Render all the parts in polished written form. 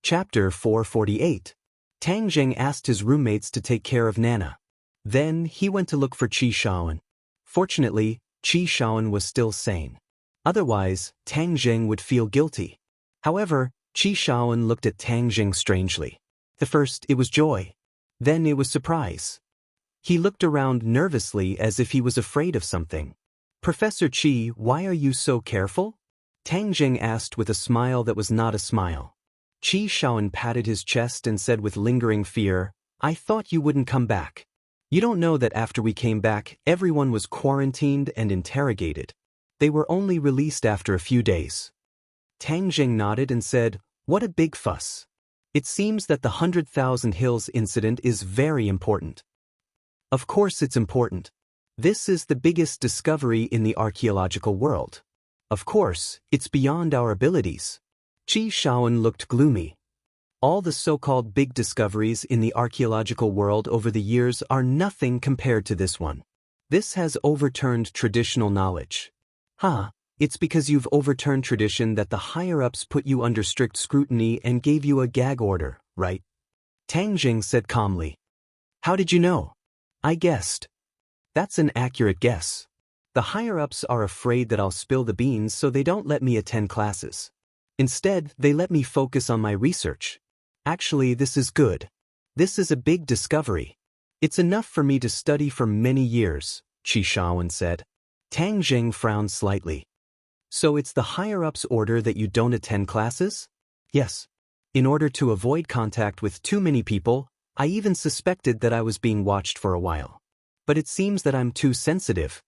Chapter 448. Tang Jing asked his roommates to take care of Nana. Then he went to look for Qi Shaoan. Fortunately, Qi Shaoan was still sane. Otherwise, Tang Jing would feel guilty. However, Qi Shaoan looked at Tang Jing strangely. At first it was joy. Then it was surprise. He looked around nervously as if he was afraid of something. "Professor Qi, why are you so careful?" Tang Jing asked with a smile that was not a smile. Qi Shaoan patted his chest and said with lingering fear, "I thought you wouldn't come back. You don't know that after we came back, everyone was quarantined and interrogated. They were only released after a few days." Tang Jing nodded and said, "What a big fuss. It seems that the 100,000 Hills incident is very important." "Of course it's important. This is the biggest discovery in the archaeological world. Of course, it's beyond our abilities." Qi Shaoan looked gloomy. "All the so-called big discoveries in the archaeological world over the years are nothing compared to this one. This has overturned traditional knowledge." It's because you've overturned tradition that the higher-ups put you under strict scrutiny and gave you a gag order, right?" Tang Jing said calmly. "How did you know?" "I guessed." "That's an accurate guess. The higher-ups are afraid that I'll spill the beans, so they don't let me attend classes. Instead, they let me focus on my research. Actually, this is good. This is a big discovery. It's enough for me to study for many years," Qi Shaoan said. Tang Jing frowned slightly. "So it's the higher-ups' order that you don't attend classes?" "Yes. In order to avoid contact with too many people, I even suspected that I was being watched for a while. But it seems that I'm too sensitive."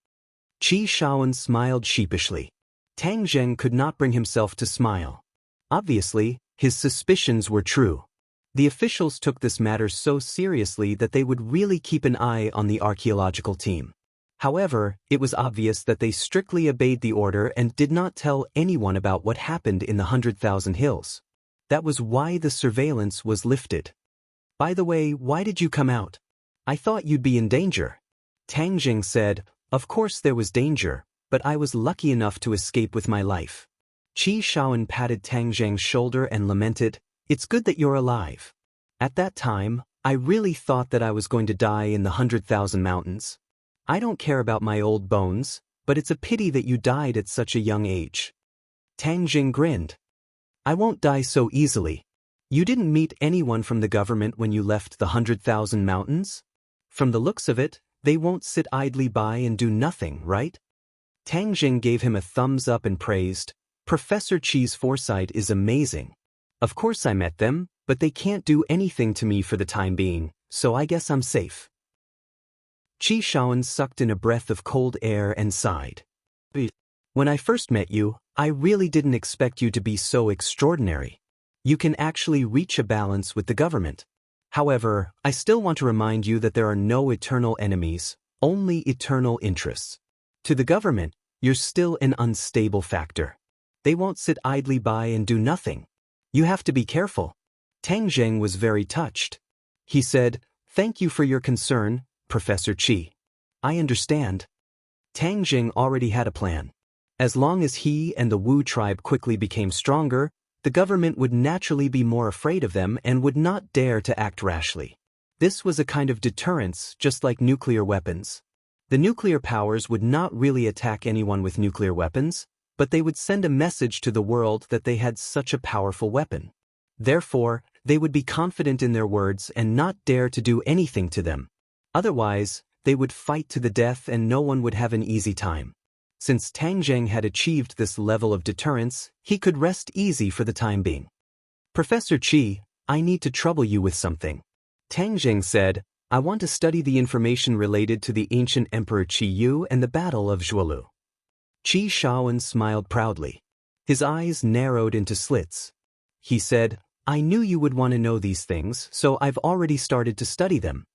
Qi Shaoan smiled sheepishly. Tang Jing could not bring himself to smile. Obviously, his suspicions were true. The officials took this matter so seriously that they would really keep an eye on the archaeological team. However, it was obvious that they strictly obeyed the order and did not tell anyone about what happened in the 100,000 Hills. That was why the surveillance was lifted. "By the way, why did you come out? I thought you'd be in danger." Tang Jing said, "Of course there was danger, but I was lucky enough to escape with my life." Qi Shaoan patted Tang Jing's shoulder and lamented, "It's good that you're alive. At that time, I really thought that I was going to die in the 100,000 mountains. I don't care about my old bones, but it's a pity that you died at such a young age." Tang Jing grinned. "I won't die so easily. You didn't meet anyone from the government when you left the 100,000 mountains? From the looks of it, they won't sit idly by and do nothing, right?" Tang Jing gave him a thumbs up and praised, "Professor Qi's foresight is amazing. Of course I met them, but they can't do anything to me for the time being, so I guess I'm safe." Qi Shaoan sucked in a breath of cold air and sighed. "When I first met you, I really didn't expect you to be so extraordinary. You can actually reach a balance with the government. However, I still want to remind you that there are no eternal enemies, only eternal interests. To the government, you're still an unstable factor. They won't sit idly by and do nothing. You have to be careful." Tang Jing was very touched. He said, "Thank you for your concern, Professor Qi. I understand." Tang Jing already had a plan. As long as he and the Wu tribe quickly became stronger, the government would naturally be more afraid of them and would not dare to act rashly. This was a kind of deterrence, just like nuclear weapons. The nuclear powers would not really attack anyone with nuclear weapons, but they would send a message to the world that they had such a powerful weapon. Therefore, they would be confident in their words and not dare to do anything to them. Otherwise, they would fight to the death and no one would have an easy time. Since Tang Jing had achieved this level of deterrence, he could rest easy for the time being. "Professor Qi, I need to trouble you with something." Tang Jing said, "I want to study the information related to the ancient Emperor Qi Yu and the Battle of Zhuolu." Qi Shaoan smiled proudly. His eyes narrowed into slits. He said, "I knew you would want to know these things, so I've already started to study them."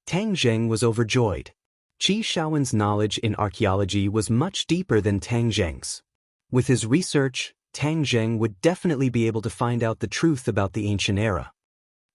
Tang Jing was overjoyed. Qi Shaoan's knowledge in archaeology was much deeper than Tang Jing's. With his research, Tang Jing would definitely be able to find out the truth about the ancient era.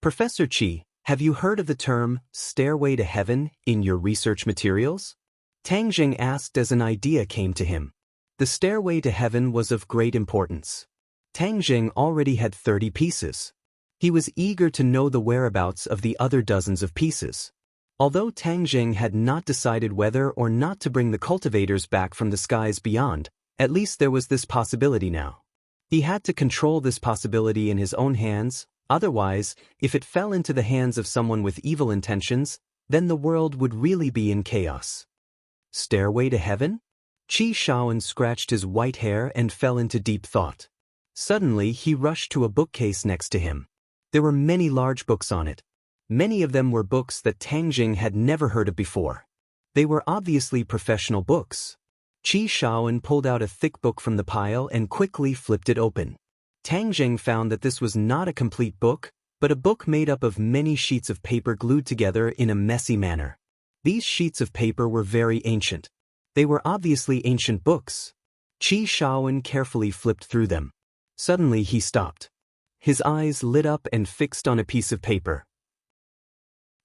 "Professor Qi, have you heard of the term, stairway to heaven, in your research materials?" Tang Jing asked as an idea came to him. The stairway to heaven was of great importance. Tang Jing already had 30 pieces. He was eager to know the whereabouts of the other dozens of pieces. Although Tang Jing had not decided whether or not to bring the cultivators back from the skies beyond, at least there was this possibility now. He had to control this possibility in his own hands, otherwise, if it fell into the hands of someone with evil intentions, then the world would really be in chaos. Stairway to Heaven? Qi Shaoan scratched his white hair and fell into deep thought. Suddenly he rushed to a bookcase next to him. There were many large books on it. Many of them were books that Tang Jing had never heard of before. They were obviously professional books. Qi Shaoan pulled out a thick book from the pile and quickly flipped it open. Tang Jing found that this was not a complete book, but a book made up of many sheets of paper glued together in a messy manner. These sheets of paper were very ancient. They were obviously ancient books. Qi Shaoan carefully flipped through them. Suddenly he stopped. His eyes lit up and fixed on a piece of paper.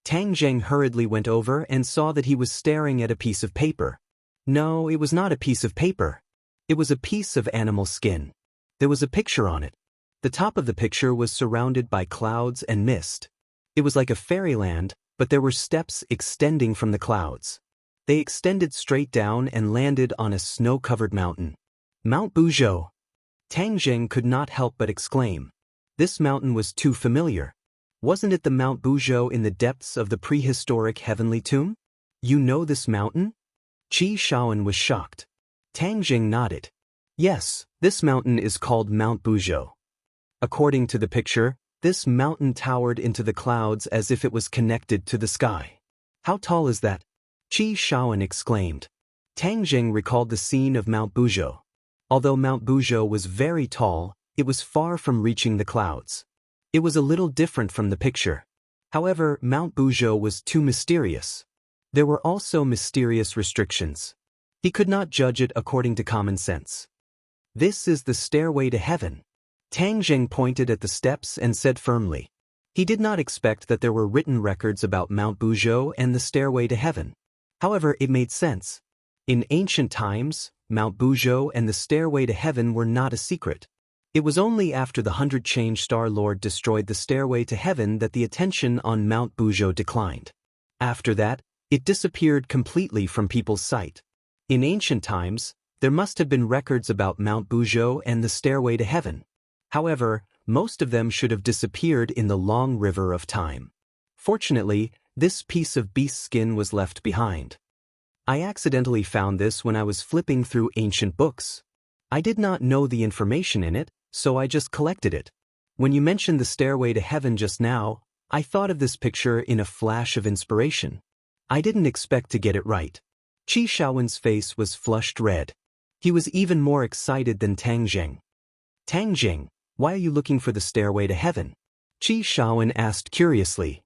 Tang Jing hurriedly went over and saw that he was staring at a piece of paper. No, it was not a piece of paper. It was a piece of animal skin. There was a picture on it. The top of the picture was surrounded by clouds and mist. It was like a fairyland, but there were steps extending from the clouds. They extended straight down and landed on a snow-covered mountain. Mount Buzhou. Tang Jing could not help but exclaim. This mountain was too familiar. Wasn't it the Mount Buzhou in the depths of the prehistoric heavenly tomb? You know this mountain? Qi Shaoan was shocked. Tang Jing nodded. Yes, this mountain is called Mount Buzhou. According to the picture, this mountain towered into the clouds as if it was connected to the sky. How tall is that? Qi Shaoan exclaimed. Tang Jing recalled the scene of Mount Buzhou. Although Mount Buzhou was very tall, it was far from reaching the clouds. It was a little different from the picture. However, Mount Buzhou was too mysterious. There were also mysterious restrictions. He could not judge it according to common sense. This is the stairway to heaven. Tang Jing pointed at the steps and said firmly. He did not expect that there were written records about Mount Buzhou and the stairway to heaven. However, it made sense. In ancient times, Mount Buzhou and the stairway to heaven were not a secret. It was only after the 100 Change Star Lord destroyed the stairway to heaven that the attention on Mount Buzhou declined. After that, it disappeared completely from people's sight. In ancient times, there must have been records about Mount Buzhou and the stairway to heaven. However, most of them should have disappeared in the long river of time. Fortunately, this piece of beast skin was left behind. I accidentally found this when I was flipping through ancient books. I did not know the information in it, so I just collected it. When you mentioned the stairway to heaven just now, I thought of this picture in a flash of inspiration. I didn't expect to get it right. Qi Shaoan's face was flushed red. He was even more excited than Tang Jing. Tang Jing, why are you looking for the stairway to heaven? Qi Shaoan asked curiously.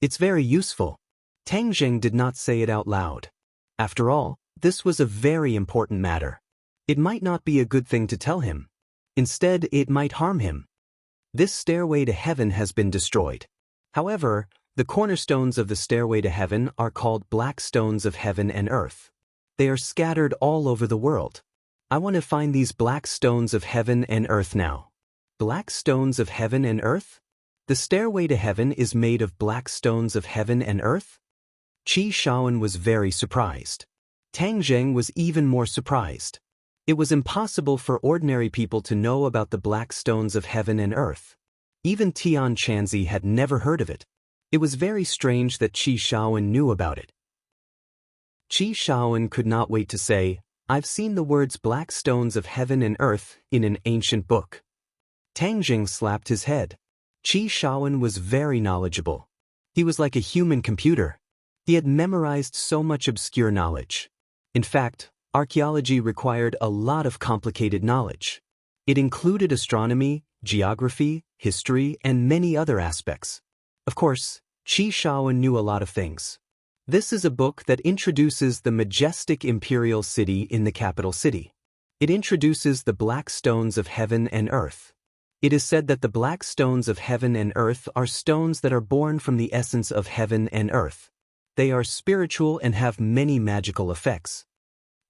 It's very useful. Tang Jing did not say it out loud. After all, this was a very important matter. It might not be a good thing to tell him. Instead, it might harm him. This stairway to heaven has been destroyed. However, the cornerstones of the stairway to heaven are called black stones of heaven and earth. They are scattered all over the world. I want to find these black stones of heaven and earth now. Black stones of heaven and earth? The stairway to heaven is made of black stones of heaven and earth? Qi Shaoan was very surprised. Tang Jing was even more surprised. It was impossible for ordinary people to know about the black stones of heaven and earth. Even Tian Chanzi had never heard of it. It was very strange that Qi Shaoan knew about it. Qi Shaoan could not wait to say, I've seen the words black stones of heaven and earth in an ancient book. Tang Jing slapped his head. Qi Shaoan was very knowledgeable. He was like a human computer. He had memorized so much obscure knowledge. In fact, archaeology required a lot of complicated knowledge. It included astronomy, geography, history, and many other aspects. Of course, Qi Shaoan knew a lot of things. This is a book that introduces the majestic imperial city in the capital city. It introduces the black stones of heaven and earth. It is said that the black stones of heaven and earth are stones that are born from the essence of heaven and earth. They are spiritual and have many magical effects.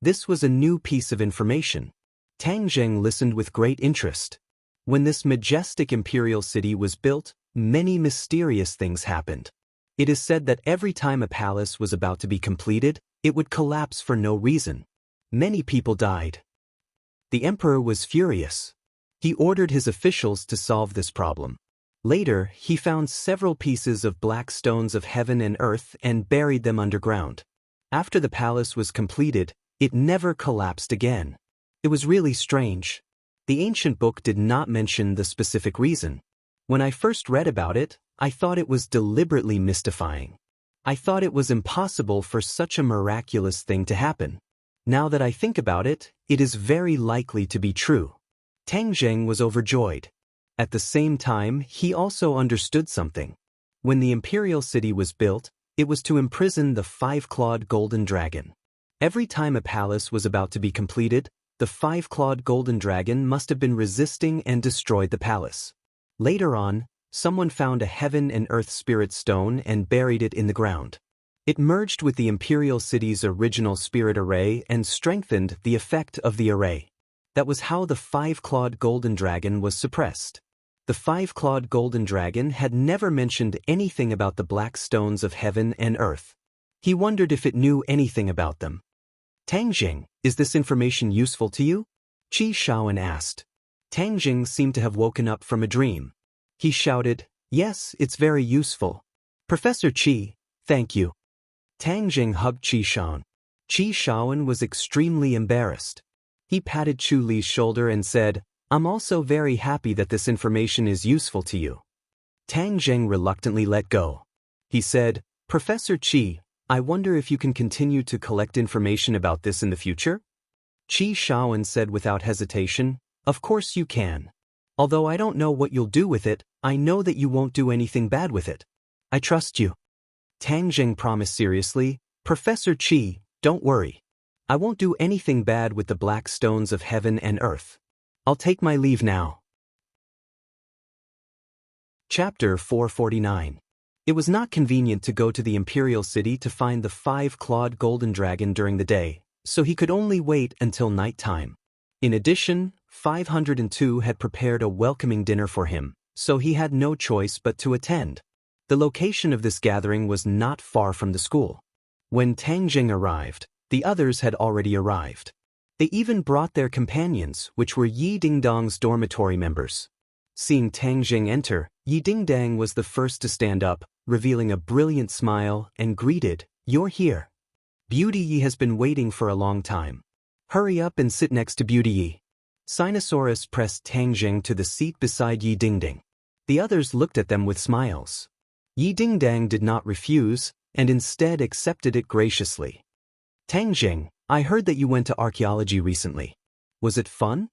This was a new piece of information. Tang Jing listened with great interest. When this majestic imperial city was built, many mysterious things happened. It is said that every time a palace was about to be completed, it would collapse for no reason. Many people died. The emperor was furious. He ordered his officials to solve this problem. Later, he found several pieces of black stones of heaven and earth and buried them underground. After the palace was completed, it never collapsed again. It was really strange. The ancient book did not mention the specific reason. When I first read about it, I thought it was deliberately mystifying. I thought it was impossible for such a miraculous thing to happen. Now that I think about it, it is very likely to be true. Tang Zheng was overjoyed. At the same time, he also understood something. When the imperial city was built, it was to imprison the five-clawed golden dragon. Every time a palace was about to be completed, the five-clawed golden dragon must have been resisting and destroyed the palace. Later on, someone found a heaven and earth spirit stone and buried it in the ground. It merged with the imperial city's original spirit array and strengthened the effect of the array. That was how the five-clawed golden dragon was suppressed. The five-clawed golden dragon had never mentioned anything about the black stones of heaven and earth. He wondered if it knew anything about them. Tang Jing, is this information useful to you? Qi Shaoan asked. Tang Jing seemed to have woken up from a dream. He shouted, "Yes, it's very useful. Professor Qi, thank you." Tang Jing hugged Qi Shaoan. Qi Shaoan was extremely embarrassed. He patted Chu Li's shoulder and said, "I'm also very happy that this information is useful to you." Tang Zheng reluctantly let go. He said, "Professor Qi, I wonder if you can continue to collect information about this in the future?" Qi Shaoan said without hesitation, "Of course you can. Although I don't know what you'll do with it, I know that you won't do anything bad with it. I trust you." Tang Zheng promised seriously, "Professor Qi, don't worry. I won't do anything bad with the black stones of heaven and earth. I'll take my leave now." Chapter 449. It was not convenient to go to the imperial city to find the five-clawed golden dragon during the day, so he could only wait until night time. In addition, 502 had prepared a welcoming dinner for him, so he had no choice but to attend. The location of this gathering was not far from the school. When Tang Jing arrived, the others had already arrived. They even brought their companions, which were Yi Dingdang's dormitory members. Seeing Tang Jing enter, Yi Dingdang was the first to stand up, revealing a brilliant smile, and greeted, "You're here. Beauty Yi has been waiting for a long time. Hurry up and sit next to Beauty Yi." Sinosaurus pressed Tang Jing to the seat beside Yi Dingdang. The others looked at them with smiles. Yi Dingdang did not refuse, and instead accepted it graciously. "Tang Jing, I heard that you went to archaeology recently. Was it fun?"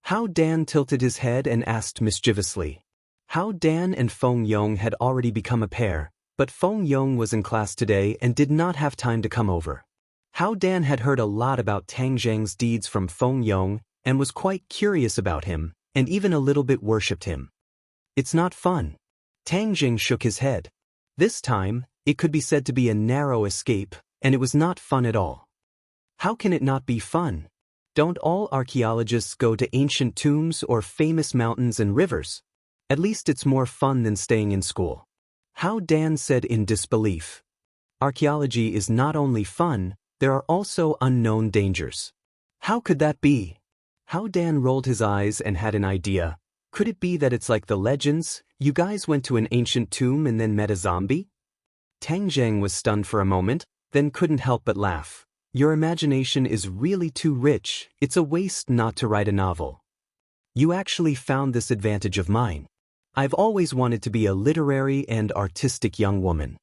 Hao Dan tilted his head and asked mischievously. Hao Dan and Feng Yong had already become a pair, but Feng Yong was in class today and did not have time to come over. Hao Dan had heard a lot about Tang Zheng's deeds from Feng Yong and was quite curious about him, and even a little bit worshipped him. "It's not fun." Tang Jing shook his head. This time, it could be said to be a narrow escape, and it was not fun at all. "How can it not be fun? Don't all archaeologists go to ancient tombs or famous mountains and rivers? At least it's more fun than staying in school." Hao Dan said in disbelief. "Archaeology is not only fun, there are also unknown dangers." "How could that be?" Hao Dan rolled his eyes and had an idea. "Could it be that it's like the legends? You guys went to an ancient tomb and then met a zombie?" Tang Zheng was stunned for a moment, then couldn't help but laugh. "Your imagination is really too rich. It's a waste not to write a novel. You actually found this advantage of mine. I've always wanted to be a literary and artistic young woman."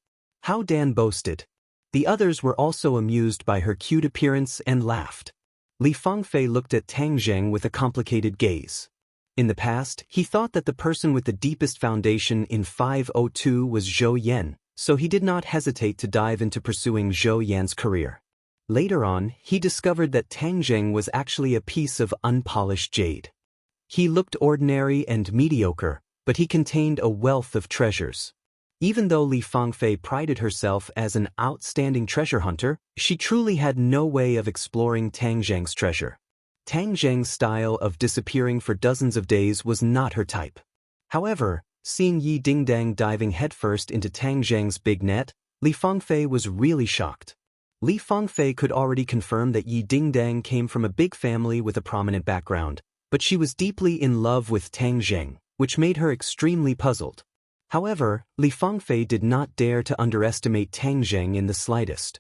Hao Dan boasted. The others were also amused by her cute appearance and laughed. Li Fangfei looked at Tang Zheng with a complicated gaze. In the past, he thought that the person with the deepest foundation in 502 was Zhou Yan, so he did not hesitate to dive into pursuing Zhou Yan's career. Later on, he discovered that Tang Zheng was actually a piece of unpolished jade. He looked ordinary and mediocre, but he contained a wealth of treasures. Even though Li Fangfei prided herself as an outstanding treasure hunter, she truly had no way of exploring Tang Zheng's treasure. Tang Zheng's style of disappearing for dozens of days was not her type. However, Seeing Yi Dingdang diving headfirst into Tang Zheng's big net, Li Fangfei was really shocked. Li Fangfei could already confirm that Yi Dingdang came from a big family with a prominent background, but she was deeply in love with Tang Zheng, which made her extremely puzzled. However, Li Fangfei did not dare to underestimate Tang Zheng in the slightest.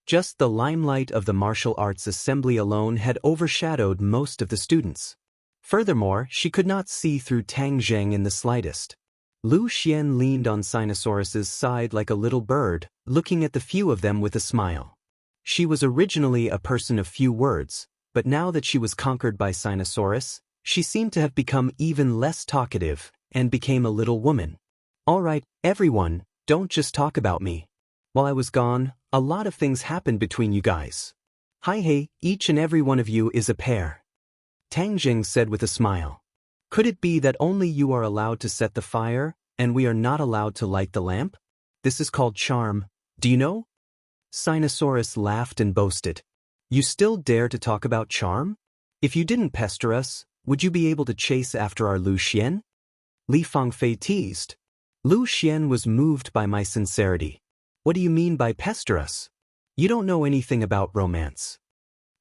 Just the limelight of the martial arts assembly alone had overshadowed most of the students. Furthermore, she could not see through Tang Zheng in the slightest. Lu Xian leaned on Sinosaurus's side like a little bird, looking at the few of them with a smile. She was originally a person of few words, but now that she was conquered by Sinosaurus, she seemed to have become even less talkative, and became a little woman. "All right, everyone, don't just talk about me. While I was gone, a lot of things happened between you guys. Hi hey, each and every one of you is a pair," Tang Jing said with a smile. "Could it be that only you are allowed to set the fire, and we are not allowed to light the lamp? This is called charm, do you know?" Sinosaurus laughed and boasted. "You still dare to talk about charm? If you didn't pester us, would you be able to chase after our Lu Xian?" Li Fangfei teased. Lu Xian was moved by my sincerity. "What do you mean by pester us? You don't know anything about romance."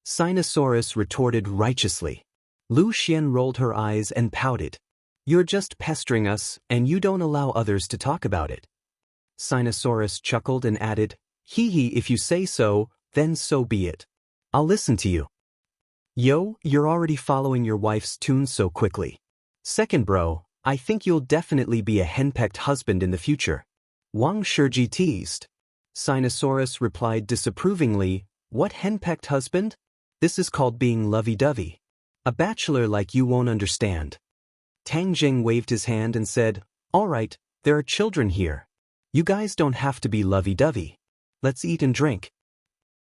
Sinosaurus retorted righteously. Lu Xian rolled her eyes and pouted. "You're just pestering us, and you don't allow others to talk about it." Sinosaurus chuckled and added, "Hee hee, if you say so, then so be it. I'll listen to you." "Yo, you're already following your wife's tune so quickly. Second bro, I think you'll definitely be a henpecked husband in the future," Wang Shiji teased. Sinosaurus replied disapprovingly, "What henpecked husband? This is called being lovey-dovey. A bachelor like you won't understand." Tang Jing waved his hand and said, "All right, there are children here. You guys don't have to be lovey-dovey. Let's eat and drink."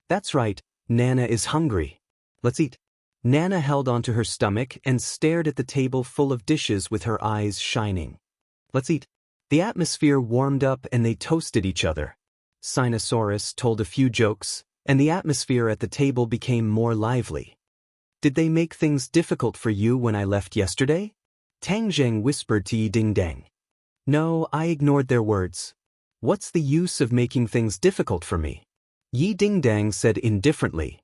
"That's right, Nana is hungry. Let's eat." Nana held onto her stomach and stared at the table full of dishes with her eyes shining. "Let's eat." The atmosphere warmed up and they toasted each other. Sinosaurus told a few jokes, and the atmosphere at the table became more lively. "Did they make things difficult for you when I left yesterday?" Tang Zheng whispered to Yi Dingdang. "No, I ignored their words. What's the use of making things difficult for me?" Yi Dingdang said indifferently.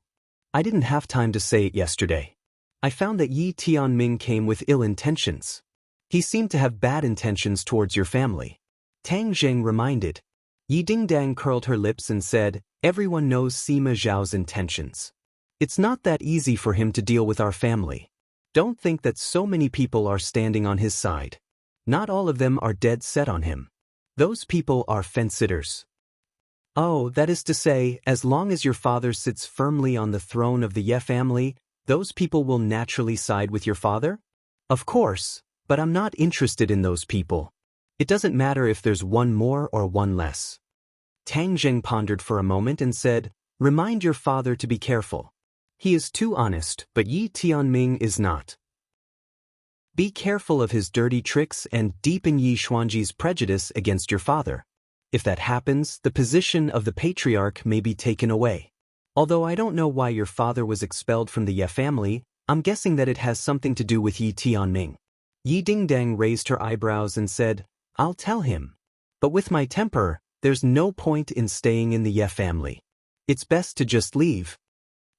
"I didn't have time to say it yesterday. I found that Yi Tianming came with ill intentions. He seemed to have bad intentions towards your family." Tang Zheng reminded. Yi Dingdang curled her lips and said, "Everyone knows Sima Zhao's intentions. It's not that easy for him to deal with our family. Don't think that so many people are standing on his side. Not all of them are dead set on him. Those people are fence-sitters." "Oh, that is to say, as long as your father sits firmly on the throne of the Ye family, those people will naturally side with your father?" "Of course, but I'm not interested in those people. It doesn't matter if there's one more or one less." Tang Zheng pondered for a moment and said, "Remind your father to be careful. He is too honest, but Yi Tianming is not. Be careful of his dirty tricks and deepen Yi Xuanji's prejudice against your father. If that happens, the position of the patriarch may be taken away. Although I don't know why your father was expelled from the Ye family, I'm guessing that it has something to do with Yi Tianming." Yi Dingdang raised her eyebrows and said, "I'll tell him. But with my temper, there's no point in staying in the Ye family. It's best to just leave."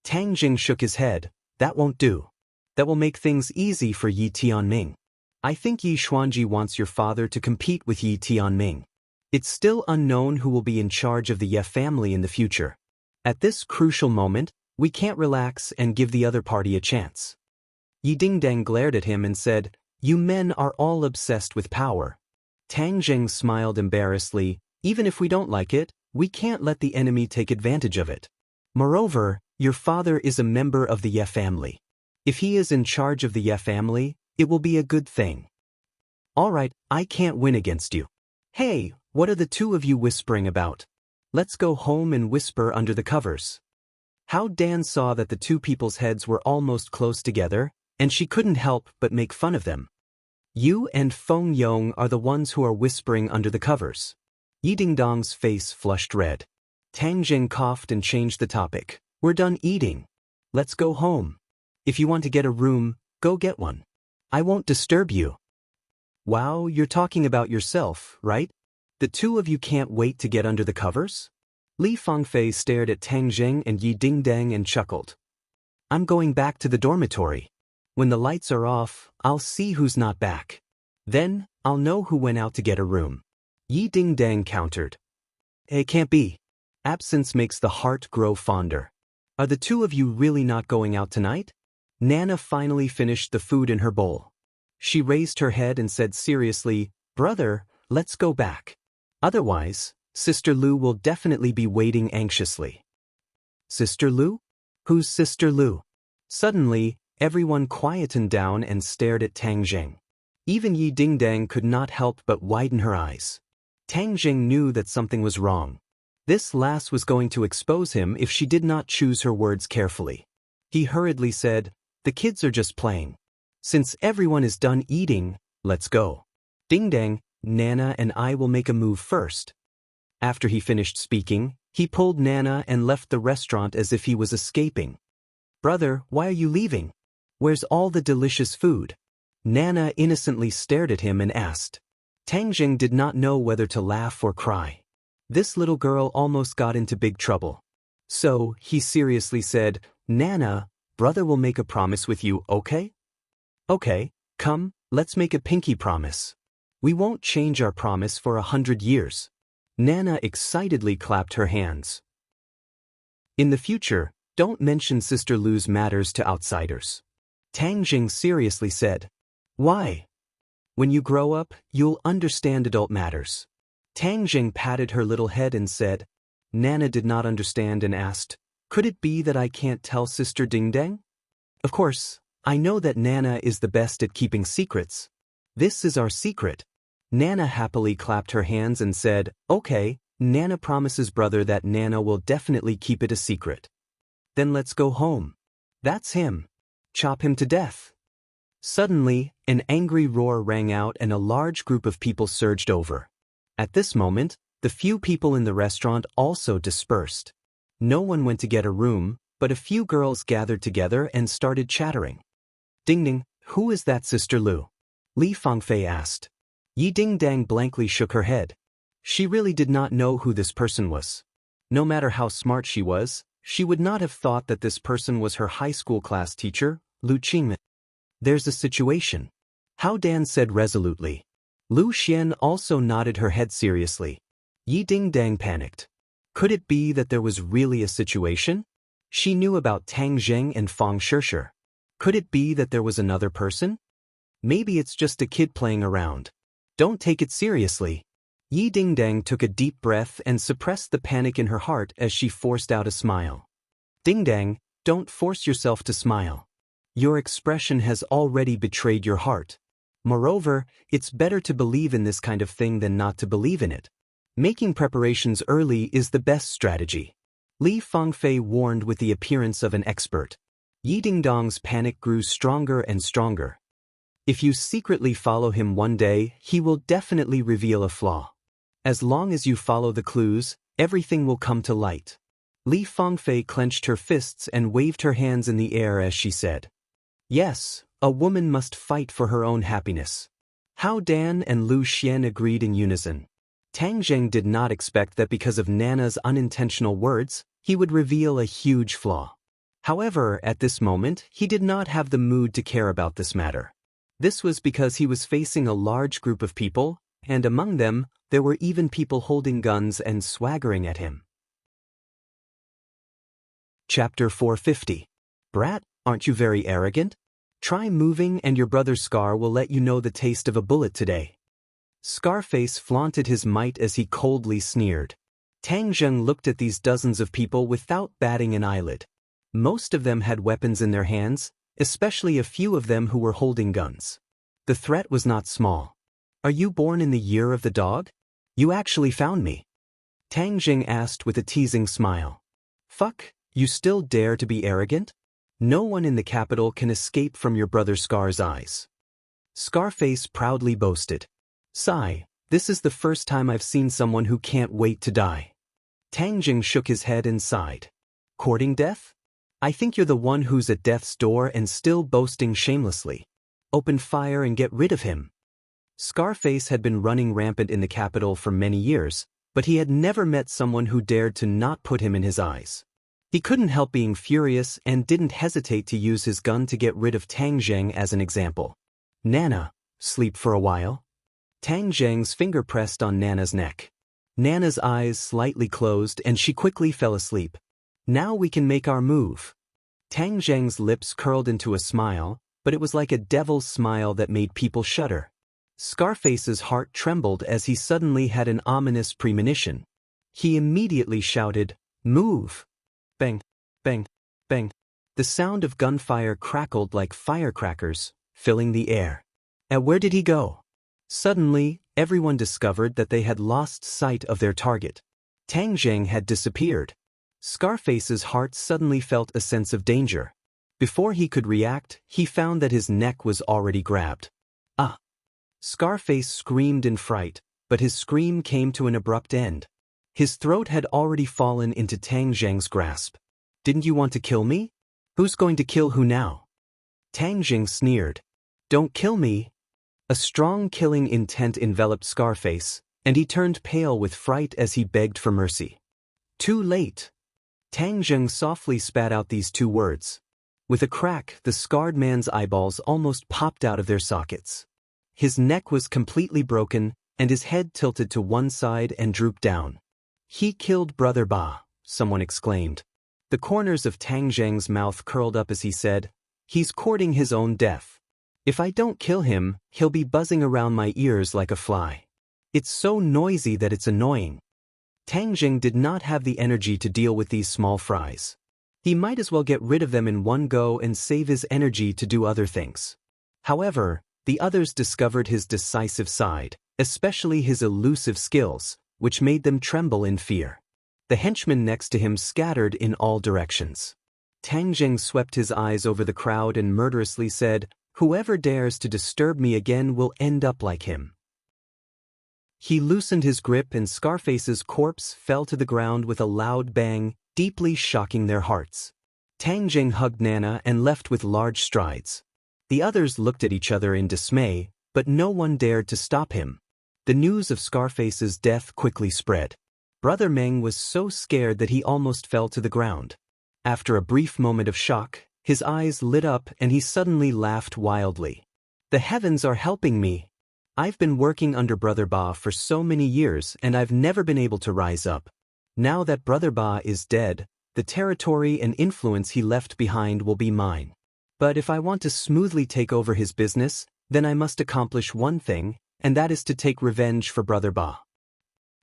Tang Jing shook his head. "That won't do. That will make things easy for Yi Tianming. I think Yi Xuanji wants your father to compete with Yi Tianming. It's still unknown who will be in charge of the Ye family in the future. At this crucial moment, we can't relax and give the other party a chance." Yi Dingdang glared at him and said, "You men are all obsessed with power." Tang Jing smiled embarrassedly. "Even if we don't like it, we can't let the enemy take advantage of it. Moreover, your father is a member of the Ye family. If he is in charge of the Ye family, it will be a good thing." "All right, I can't win against you. Hey, what are the two of you whispering about? Let's go home and whisper under the covers." How Dan saw that the two people's heads were almost close together, and she couldn't help but make fun of them. "You and Feng Yong are the ones who are whispering under the covers." Yi Dingdong's face flushed red. Tang Jing coughed and changed the topic. "We're done eating. Let's go home. If you want to get a room, go get one. I won't disturb you." Wow, you're talking about yourself, right? The two of you can't wait to get under the covers? Li Fangfei stared at Tang Jing and Yi Dingdang and chuckled. I'm going back to the dormitory. When the lights are off, I'll see who's not back. Then, I'll know who went out to get a room. Yi Dingdang countered. It can't be. Absence makes the heart grow fonder. Are the two of you really not going out tonight? Nana finally finished the food in her bowl. She raised her head and said seriously, Brother, let's go back. Otherwise, Sister Lu will definitely be waiting anxiously. Sister Lu? Who's Sister Lu? Suddenly, everyone quietened down and stared at Tang Jing. Even Yi Dingdang could not help but widen her eyes. Tang Jing knew that something was wrong. This lass was going to expose him if she did not choose her words carefully. He hurriedly said, The kids are just playing. Since everyone is done eating, let's go. Dingdang, Nana and I will make a move first. After he finished speaking, he pulled Nana and left the restaurant as if he was escaping. Brother, why are you leaving? Where's all the delicious food? Nana innocently stared at him and asked. Tang Jing did not know whether to laugh or cry. This little girl almost got into big trouble. So, he seriously said, Nana, brother will make a promise with you, okay? Okay, come, let's make a pinky promise. We won't change our promise for 100 years. Nana excitedly clapped her hands. In the future, don't mention Sister Lu's matters to outsiders. Tang Jing seriously said. Why? When you grow up, you'll understand adult matters. Tang Jing patted her little head and said. Nana did not understand and asked, Could it be that I can't tell Sister Dingdang? Of course, I know that Nana is the best at keeping secrets. This is our secret. Nana happily clapped her hands and said, Okay, Nana promises brother that Nana will definitely keep it a secret. Then let's go home. That's him. Chop him to death. Suddenly, an angry roar rang out and a large group of people surged over. At this moment, the few people in the restaurant also dispersed. No one went to get a room, but a few girls gathered together and started chattering. Dingding, who is that Sister Lu? Li Fangfei asked. Yi Dingdang blankly shook her head. She really did not know who this person was. No matter how smart she was, she would not have thought that this person was her high school class teacher, Lu Qingmin. There's a situation. Hao Dan said resolutely. Lu Xian also nodded her head seriously. Yi Dingdang panicked. Could it be that there was really a situation? She knew about Tang Zheng and Fang Shishir. Could it be that there was another person? Maybe it's just a kid playing around. Don't take it seriously. Yi Dingdang took a deep breath and suppressed the panic in her heart as she forced out a smile. Dingdang, don't force yourself to smile. Your expression has already betrayed your heart. Moreover, it's better to believe in this kind of thing than not to believe in it. Making preparations early is the best strategy. Li Fangfei warned with the appearance of an expert. Yi Dingdang's panic grew stronger and stronger. If you secretly follow him one day, he will definitely reveal a flaw. As long as you follow the clues, everything will come to light. Li Fangfei clenched her fists and waved her hands in the air as she said. Yes, a woman must fight for her own happiness. Hao Dan and Lu Xian agreed in unison. Tang Zheng did not expect that because of Nana's unintentional words, he would reveal a huge flaw. However, at this moment, he did not have the mood to care about this matter. This was because he was facing a large group of people, and among them, there were even people holding guns and swaggering at him. Chapter 450. Brat, aren't you very arrogant? Try moving and your brother Scar will let you know the taste of a bullet today. Scarface flaunted his might as he coldly sneered. Tang Zheng looked at these dozens of people without batting an eyelid. Most of them had weapons in their hands, especially a few of them who were holding guns. The threat was not small. Are you born in the year of the dog? You actually found me. Tang Jing asked with a teasing smile. Fuck, you still dare to be arrogant? No one in the capital can escape from your brother Scar's eyes. Scarface proudly boasted. Sigh, this is the first time I've seen someone who can't wait to die. Tang Jing shook his head and sighed. Courting death? I think you're the one who's at death's door and still boasting shamelessly. Open fire and get rid of him. Scarface had been running rampant in the capital for many years, but he had never met someone who dared to not put him in his eyes. He couldn't help being furious and didn't hesitate to use his gun to get rid of Tang Zheng as an example. "Nana, sleep for a while?" Tang Zheng's finger pressed on Nana's neck. Nana's eyes slightly closed and she quickly fell asleep. "Now we can make our move." Tang Zheng's lips curled into a smile, but it was like a devil's smile that made people shudder. Scarface's heart trembled as he suddenly had an ominous premonition. He immediately shouted, "Move!" Bang, bang, bang. The sound of gunfire crackled like firecrackers, filling the air. And where did he go? Suddenly, everyone discovered that they had lost sight of their target. Tang Zheng had disappeared. Scarface's heart suddenly felt a sense of danger. Before he could react, he found that his neck was already grabbed. "Ah!" Scarface screamed in fright, but his scream came to an abrupt end. His throat had already fallen into Tang Zheng's grasp. "Didn't you want to kill me? Who's going to kill who now?" Tang Zheng sneered. "Don't kill me." A strong killing intent enveloped Scarface, and he turned pale with fright as he begged for mercy. "Too late." Tang Zheng softly spat out these two words. With a crack, the scarred man's eyeballs almost popped out of their sockets. His neck was completely broken, and his head tilted to one side and drooped down. "He killed Brother Ba," someone exclaimed. The corners of Tang Zheng's mouth curled up as he said, "He's courting his own death. If I don't kill him, he'll be buzzing around my ears like a fly. It's so noisy that it's annoying." Tang Zheng did not have the energy to deal with these small fries. He might as well get rid of them in one go and save his energy to do other things. However, the others discovered his decisive side, especially his elusive skills, which made them tremble in fear. The henchmen next to him scattered in all directions. Tang Zheng swept his eyes over the crowd and murderously said, "Whoever dares to disturb me again will end up like him." He loosened his grip and Scarface's corpse fell to the ground with a loud bang, deeply shocking their hearts. Tang Zheng hugged Nana and left with large strides. The others looked at each other in dismay, but no one dared to stop him. The news of Scarface's death quickly spread. Brother Meng was so scared that he almost fell to the ground. After a brief moment of shock, his eyes lit up and he suddenly laughed wildly. "The heavens are helping me. I've been working under Brother Ba for so many years and I've never been able to rise up. Now that Brother Ba is dead, the territory and influence he left behind will be mine. But if I want to smoothly take over his business, then I must accomplish one thing, and that is to take revenge for Brother Ba.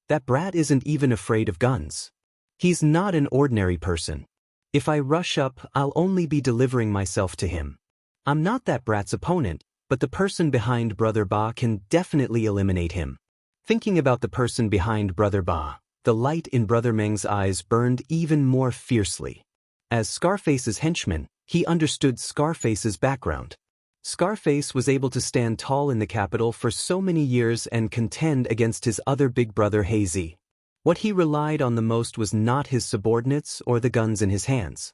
That brat isn't even afraid of guns. He's not an ordinary person. If I rush up, I'll only be delivering myself to him. I'm not that brat's opponent, but the person behind Brother Ba can definitely eliminate him." Thinking about the person behind Brother Ba, the light in Brother Meng's eyes burned even more fiercely. As Scarface's henchman, he understood Scarface's background. Scarface was able to stand tall in the capital for so many years and contend against his other big brother Hazy. What he relied on the most was not his subordinates or the guns in his hands.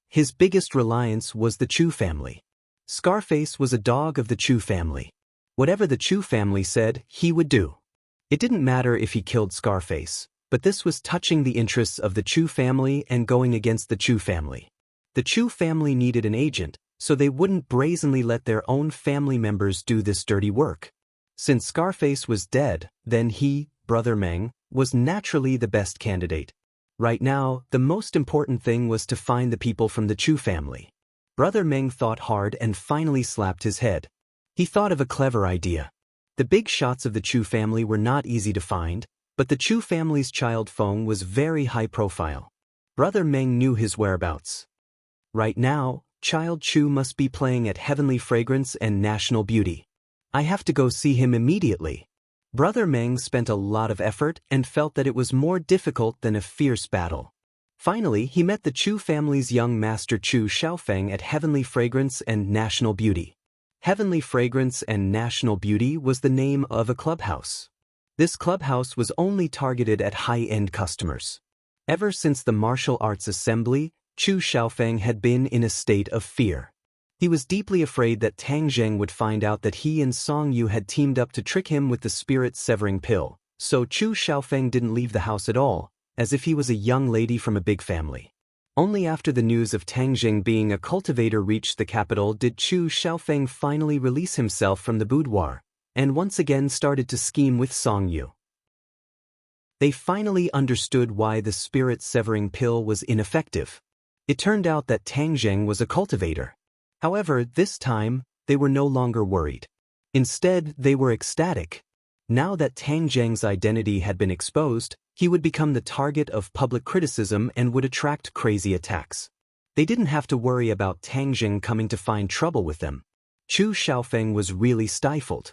His biggest reliance was the Chu family. Scarface was a dog of the Chu family. Whatever the Chu family said, he would do. It didn't matter if he killed Scarface, but this was touching the interests of the Chu family and going against the Chu family. The Chu family needed an agent, so they wouldn't brazenly let their own family members do this dirty work. Since Scarface was dead, then he, Brother Meng, was naturally the best candidate. Right now, the most important thing was to find the people from the Chu family. Brother Meng thought hard and finally slapped his head. He thought of a clever idea. The big shots of the Chu family were not easy to find, but the Chu family's child Feng was very high profile. Brother Meng knew his whereabouts. Right now, Child Chu must be playing at Heavenly Fragrance and National Beauty. I have to go see him immediately. Brother Meng spent a lot of effort and felt that it was more difficult than a fierce battle. Finally, he met the Chu family's young master Chu Xiaofeng at Heavenly Fragrance and National Beauty. Heavenly Fragrance and National Beauty was the name of a clubhouse. This clubhouse was only targeted at high-end customers. Ever since the martial arts assembly, Chu Xiaofeng had been in a state of fear. He was deeply afraid that Tang Zheng would find out that he and Song Yu had teamed up to trick him with the spirit-severing pill, so Chu Xiaofeng didn't leave the house at all, as if he was a young lady from a big family. Only after the news of Tang Zheng being a cultivator reached the capital did Chu Xiaofeng finally release himself from the boudoir, and once again started to scheme with Song Yu. They finally understood why the spirit-severing pill was ineffective. It turned out that Tang Zheng was a cultivator. However, this time, they were no longer worried. Instead, they were ecstatic. Now that Tang Zheng's identity had been exposed, he would become the target of public criticism and would attract crazy attacks. They didn't have to worry about Tang Zheng coming to find trouble with them. Chu Xiaofeng was really stifled.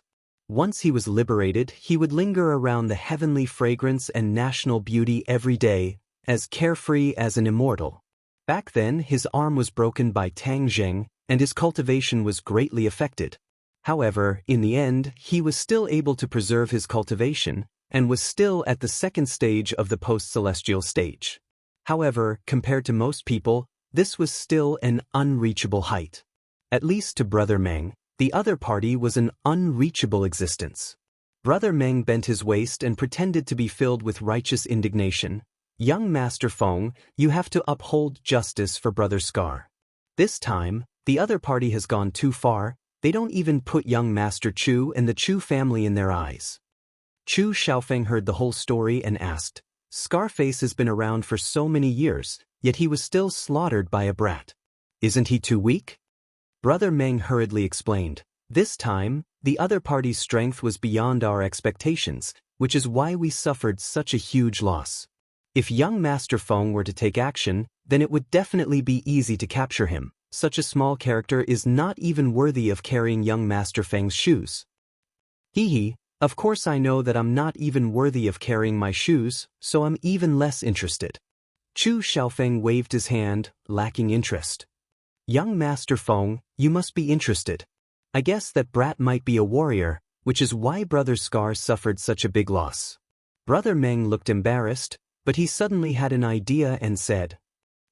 Once he was liberated, he would linger around the heavenly fragrance and national beauty every day, as carefree as an immortal. Back then, his arm was broken by Tang Zheng, and his cultivation was greatly affected. However, in the end, he was still able to preserve his cultivation, and was still at the second stage of the post-celestial stage. However, compared to most people, this was still an unreachable height. At least to Brother Meng, the other party was an unreachable existence. Brother Meng bent his waist and pretended to be filled with righteous indignation. Young Master Feng, you have to uphold justice for Brother Scar. This time, the other party has gone too far. They don't even put young Master Chu and the Chu family in their eyes. Chu Xiaofeng heard the whole story and asked, Scarface has been around for so many years, yet he was still slaughtered by a brat. Isn't he too weak? Brother Meng hurriedly explained, this time, the other party's strength was beyond our expectations, which is why we suffered such a huge loss. If young Master Feng were to take action, then it would definitely be easy to capture him. Such a small character is not even worthy of carrying young Master Feng's shoes. Hee, of course I know that I'm not even worthy of carrying my shoes, so I'm even less interested. Chu Xiaofeng waved his hand, lacking interest. Young Master Feng, you must be interested. I guess that brat might be a warrior, which is why Brother Scar suffered such a big loss. Brother Meng looked embarrassed, but he suddenly had an idea and said,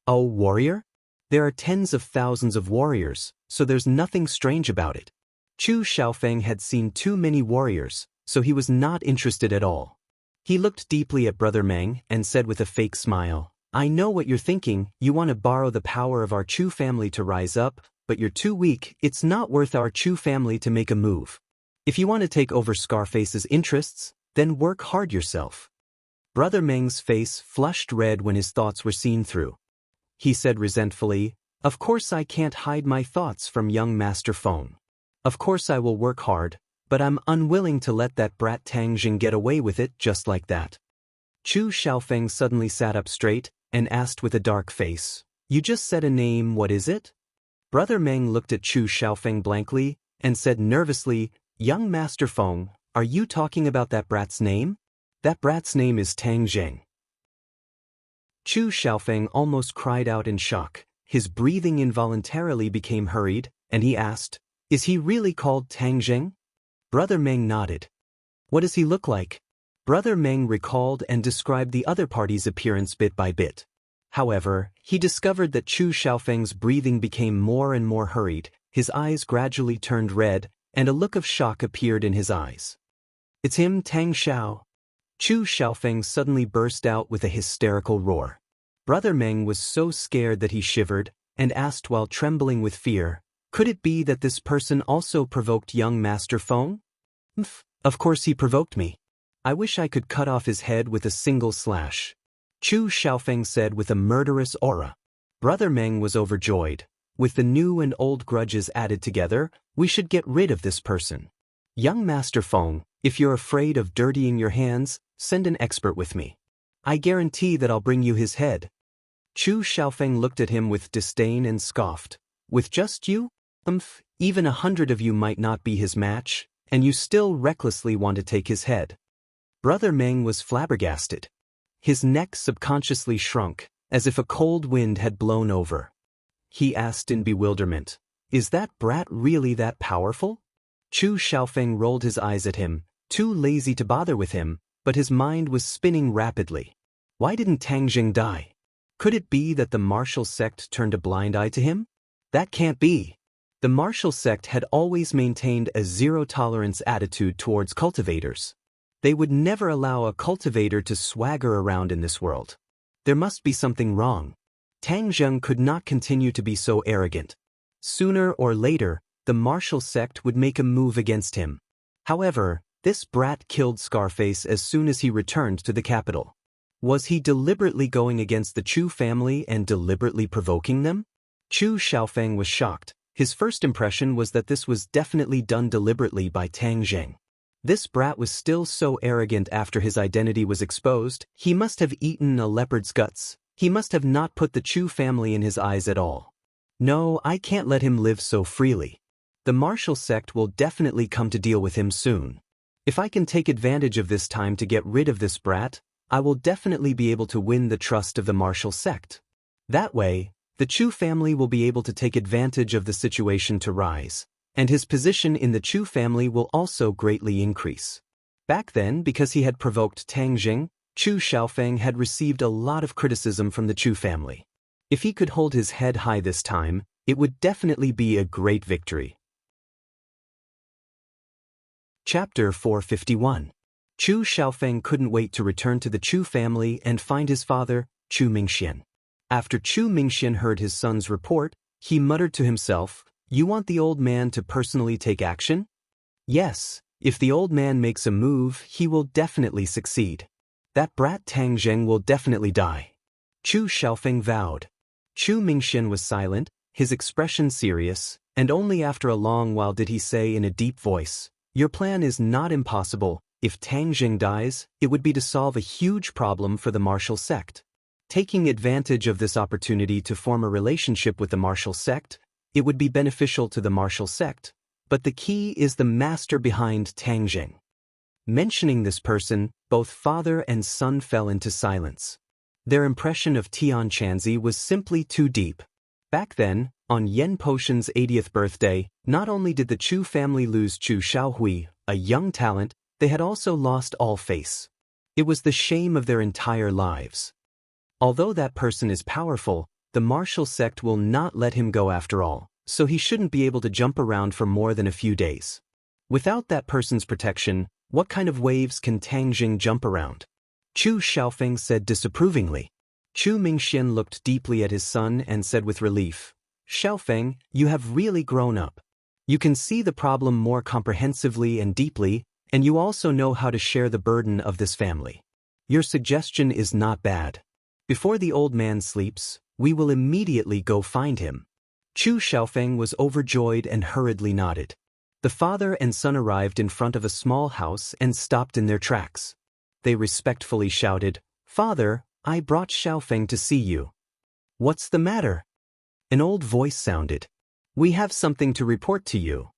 Oh, warrior? There are tens of thousands of warriors, so there's nothing strange about it. Chu Xiaofeng had seen too many warriors, so he was not interested at all. He looked deeply at Brother Meng and said with a fake smile, I know what you're thinking, you want to borrow the power of our Chu family to rise up, but you're too weak, it's not worth our Chu family to make a move. If you want to take over Scarface's interests, then work hard yourself. Brother Meng's face flushed red when his thoughts were seen through. He said resentfully, Of course I can't hide my thoughts from young Master Feng. Of course I will work hard, but I'm unwilling to let that brat Tang Zheng get away with it just like that. Chu Xiaofeng suddenly sat up straight and asked with a dark face, You just said a name, what is it? Brother Meng looked at Chu Xiaofeng blankly and said nervously, Young Master Feng, are you talking about that brat's name? That brat's name is Tang Zheng. Chu Xiaofeng almost cried out in shock. His breathing involuntarily became hurried, and he asked, Is he really called Tang Zheng? Brother Meng nodded. What does he look like? Brother Meng recalled and described the other party's appearance bit by bit. However, he discovered that Chu Xiaofeng's breathing became more and more hurried, his eyes gradually turned red, and a look of shock appeared in his eyes. It's him, Tang Xiao. Chu Xiaofeng suddenly burst out with a hysterical roar. Brother Meng was so scared that he shivered, and asked while trembling with fear, Could it be that this person also provoked young Master Feng? Of course he provoked me. I wish I could cut off his head with a single slash. Chu Xiaofeng said with a murderous aura. Brother Meng was overjoyed. With the new and old grudges added together, we should get rid of this person. Young Master Feng, if you're afraid of dirtying your hands, send an expert with me. I guarantee that I'll bring you his head. Chu Xiaofeng looked at him with disdain and scoffed. With just you? Even 100 of you might not be his match, and you still recklessly want to take his head. Brother Meng was flabbergasted. His neck subconsciously shrunk, as if a cold wind had blown over. He asked in bewilderment, Is that brat really that powerful? Chu Xiaofeng rolled his eyes at him, too lazy to bother with him, but his mind was spinning rapidly. Why didn't Tang Zheng die? Could it be that the martial sect turned a blind eye to him? That can't be. The martial sect had always maintained a zero-tolerance attitude towards cultivators. They would never allow a cultivator to swagger around in this world. There must be something wrong. Tang Zheng could not continue to be so arrogant. Sooner or later, the martial sect would make a move against him. However, this brat killed Scarface as soon as he returned to the capital. Was he deliberately going against the Chu family and deliberately provoking them? Chu Xiaofeng was shocked. His first impression was that this was definitely done deliberately by Tang Zheng. This brat was still so arrogant after his identity was exposed. He must have eaten a leopard's guts. He must have not put the Chu family in his eyes at all. No, I can't let him live so freely. The martial sect will definitely come to deal with him soon. If I can take advantage of this time to get rid of this brat, I will definitely be able to win the trust of the martial sect. That way, the Chu family will be able to take advantage of the situation to rise, and his position in the Chu family will also greatly increase. Back then, because he had provoked Tang Zheng, Chu Xiaofeng had received a lot of criticism from the Chu family. If he could hold his head high this time, it would definitely be a great victory. Chapter 451. Chu Xiaofeng couldn't wait to return to the Chu family and find his father, Chu Mingxian. After Chu Mingxian heard his son's report, he muttered to himself, "You want the old man to personally take action?" Yes, if the old man makes a move, he will definitely succeed. That brat Tang Zheng will definitely die. Chu Xiaofeng vowed. Chu Mingxian was silent, his expression serious, and only after a long while did he say in a deep voice, "Your plan is not impossible. If Tang Zheng dies, it would be to solve a huge problem for the martial sect. Taking advantage of this opportunity to form a relationship with the martial sect, it would be beneficial to the martial sect, but the key is the master behind Tang Zheng." Mentioning this person, both father and son fell into silence. Their impression of Tian Chanzi was simply too deep. Back then, on Yen Potion's 80th birthday, not only did the Chu family lose Chu Xiaohui, a young talent, they had also lost all face. It was the shame of their entire lives. Although that person is powerful, the martial sect will not let him go after all, so he shouldn't be able to jump around for more than a few days. Without that person's protection, what kind of waves can Tang Zheng jump around? Chu Xiaofeng said disapprovingly. Chu Mingxian looked deeply at his son and said with relief, "Xiaofeng, you have really grown up. You can see the problem more comprehensively and deeply, and you also know how to share the burden of this family. Your suggestion is not bad. Before the old man sleeps, we will immediately go find him." Chu Xiaofeng was overjoyed and hurriedly nodded. The father and son arrived in front of a small house and stopped in their tracks. They respectfully shouted, "Father, I brought Xiaofeng to see you." "What's the matter?" An old voice sounded. "We have something to report to you.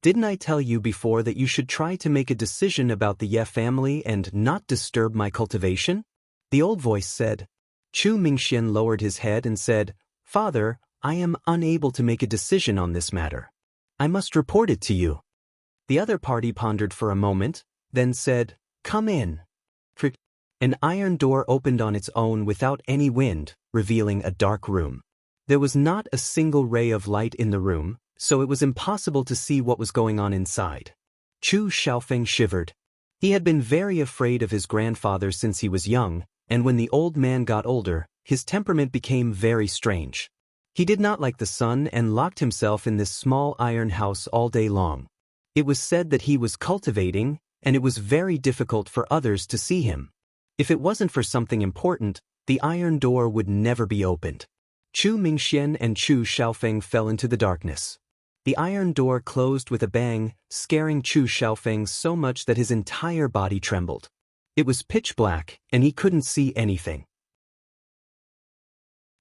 Didn't I tell you before that you should try to make a decision about the Ye family and not disturb my cultivation?" The old voice said. Chu Mingxian lowered his head and said, "Father, I am unable to make a decision on this matter. I must report it to you." The other party pondered for a moment, then said, "Come in." An iron door opened on its own without any wind, revealing a dark room. There was not a single ray of light in the room, so it was impossible to see what was going on inside. Chu Xiaofeng shivered. He had been very afraid of his grandfather since he was young, and when the old man got older, his temperament became very strange. He did not like the sun and locked himself in this small iron house all day long. It was said that he was cultivating, and it was very difficult for others to see him. If it wasn't for something important, the iron door would never be opened. Chu Mingxian and Chu Xiaofeng fell into the darkness. The iron door closed with a bang, scaring Chu Xiaofeng so much that his entire body trembled. It was pitch black, and he couldn't see anything.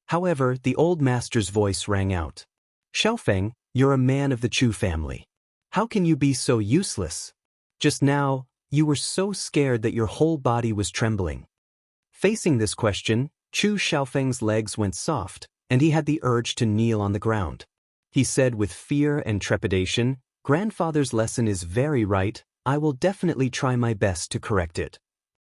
However, the old master's voice rang out. "Xiaofeng, you're a man of the Chu family. How can you be so useless? Just now, you were so scared that your whole body was trembling." Facing this question, Chu Xiaofeng's legs went soft, and he had the urge to kneel on the ground. He said with fear and trepidation, "Grandfather's lesson is very right. I will definitely try my best to correct it."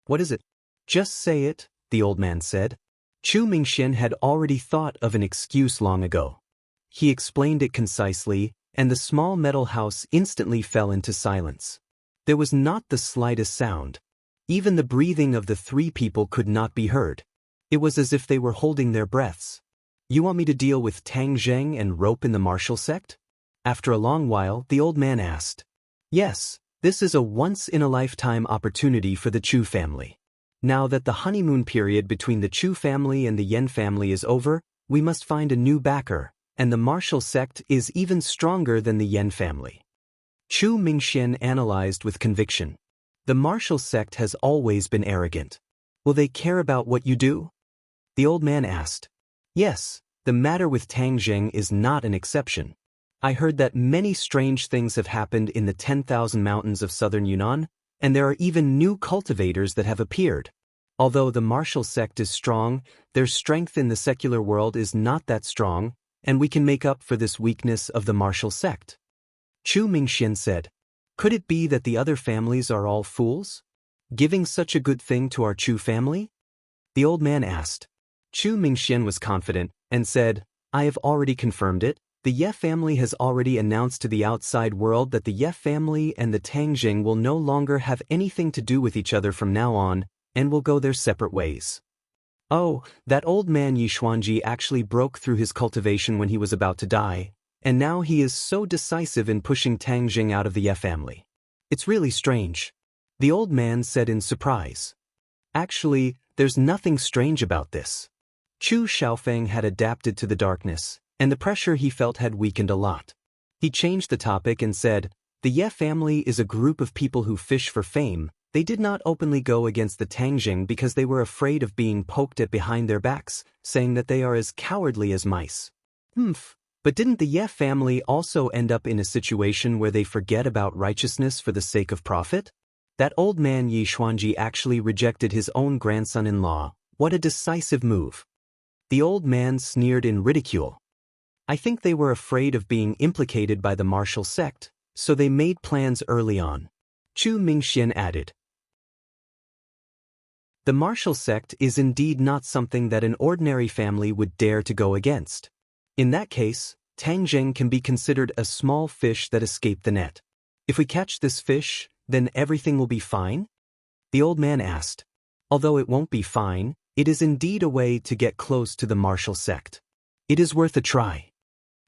"What is it?" "Just say it," the old man said. Chu Mingxian had already thought of an excuse long ago. He explained it concisely, and the small metal house instantly fell into silence. There was not the slightest sound. Even the breathing of the three people could not be heard. It was as if they were holding their breaths. You want me to deal with Tang Zheng and rope in the martial sect? After a long while, the old man asked. Yes, this is a once-in-a-lifetime opportunity for the Chu family. Now that the honeymoon period between the Chu family and the Yen family is over, we must find a new backer, and the martial sect is even stronger than the Yen family. Chu Mingxian analyzed with conviction. The martial sect has always been arrogant. Will they care about what you do? The old man asked. Yes, the matter with Tang Zheng is not an exception. I heard that many strange things have happened in the 10,000 mountains of southern Yunnan, and there are even new cultivators that have appeared. Although the martial sect is strong, their strength in the secular world is not that strong, and we can make up for this weakness of the martial sect. Chu Mingxian said. Could it be that the other families are all fools? Giving such a good thing to our Chu family? The old man asked. Chu Mingxian was confident, and said, I have already confirmed it. The Ye family has already announced to the outside world that the Ye family and the Tang Zheng will no longer have anything to do with each other from now on, and will go their separate ways. Oh, that old man Yi Xuanji actually broke through his cultivation when he was about to die, and now he is so decisive in pushing Tang Zheng out of the Ye family. It's really strange. The old man said in surprise. Actually, there's nothing strange about this. Chu Xiaofeng had adapted to the darkness, and the pressure he felt had weakened a lot. He changed the topic and said, the Ye family is a group of people who fish for fame. They did not openly go against the Tang Zheng because they were afraid of being poked at behind their backs, saying that they are as cowardly as mice. But didn't the Ye family also end up in a situation where they forget about righteousness for the sake of profit? That old man Yi Xuanji actually rejected his own grandson-in-law. What a decisive move. The old man sneered in ridicule. I think they were afraid of being implicated by the martial sect, so they made plans early on. Chu Mingxian added. The martial sect is indeed not something that an ordinary family would dare to go against. In that case, Tang Zheng can be considered a small fish that escaped the net. If we catch this fish, then everything will be fine? The old man asked. Although it won't be fine, it is indeed a way to get close to the martial sect. It is worth a try.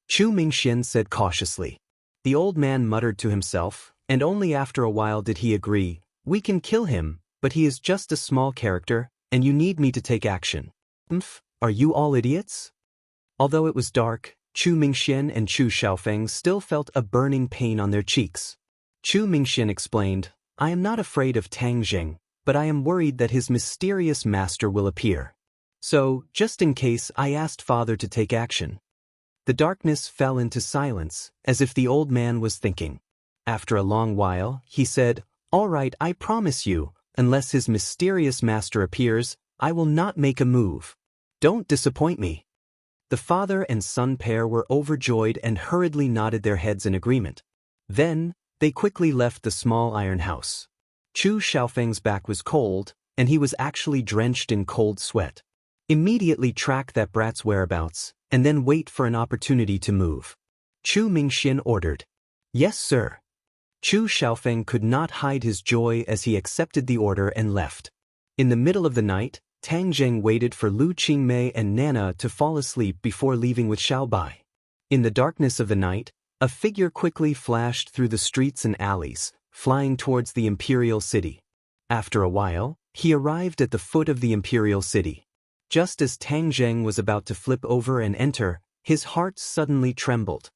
Chu Mingxian said cautiously. The old man muttered to himself, and only after a while did he agree, we can kill him, but he is just a small character, and you need me to take action. Are you all idiots? Although it was dark, Chu Mingxian and Chu Xiaofeng still felt a burning pain on their cheeks. Chu Mingxian explained, I am not afraid of Tang Zheng, but I am worried that his mysterious master will appear. So, just in case, I asked Father to take action. The darkness fell into silence, as if the old man was thinking. After a long while, he said, All right, I promise you, unless his mysterious master appears, I will not make a move. Don't disappoint me. The father and son pair were overjoyed and hurriedly nodded their heads in agreement. Then, they quickly left the small iron house. Chu Xiaofeng's back was cold, and he was actually drenched in cold sweat. Immediately track that brat's whereabouts, and then wait for an opportunity to move. Chu Mingxian ordered. Yes, sir. Chu Xiaofeng could not hide his joy as he accepted the order and left. In the middle of the night, Tang Zheng waited for Lu Qingmei and Nana to fall asleep before leaving with Xiaobai. In the darkness of the night, a figure quickly flashed through the streets and alleys, flying towards the imperial city. After a while, he arrived at the foot of the imperial city. Just as Tang Zheng was about to flip over and enter, his heart suddenly trembled.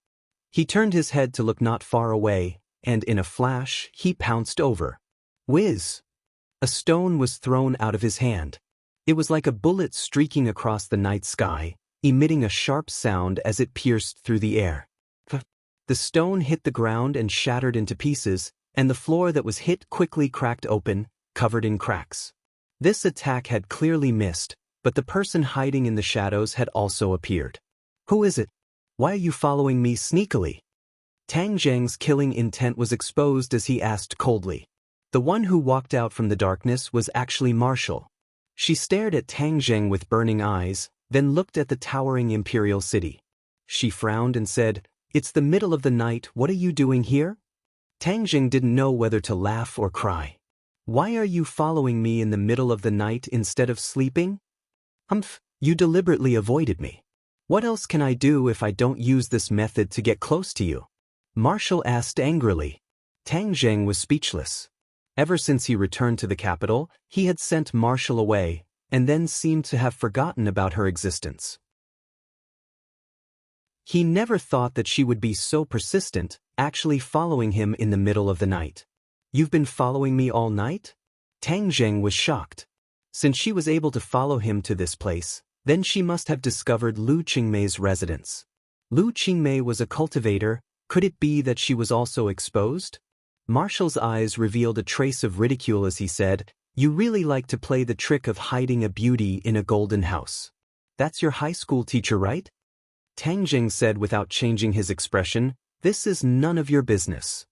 He turned his head to look not far away, and in a flash, he pounced over. Whiz! A stone was thrown out of his hand. It was like a bullet streaking across the night sky, emitting a sharp sound as it pierced through the air. The stone hit the ground and shattered into pieces, and the floor that was hit quickly cracked open, covered in cracks. This attack had clearly missed, but the person hiding in the shadows had also appeared. Who is it? Why are you following me sneakily? Tang Zheng's killing intent was exposed as he asked coldly. The one who walked out from the darkness was actually Marshall. She stared at Tang Zheng with burning eyes, then looked at the towering imperial city. She frowned and said, "It's the middle of the night, what are you doing here?" Tang Jing didn't know whether to laugh or cry. "Why are you following me in the middle of the night instead of sleeping?" "Humph, you deliberately avoided me. What else can I do if I don't use this method to get close to you?" Marshall asked angrily. Tang Jing was speechless. Ever since he returned to the capital, he had sent Marshall away, and then seemed to have forgotten about her existence. He never thought that she would be so persistent, actually following him in the middle of the night. "You've been following me all night?" Tang Jing was shocked. Since she was able to follow him to this place, then she must have discovered Lu Qingmei's residence. Lu Qingmei was a cultivator. Could it be that she was also exposed? Marshall's eyes revealed a trace of ridicule as he said, "You really like to play the trick of hiding a beauty in a golden house. That's your high school teacher, right?" Tang Jing said without changing his expression, "This is none of your business."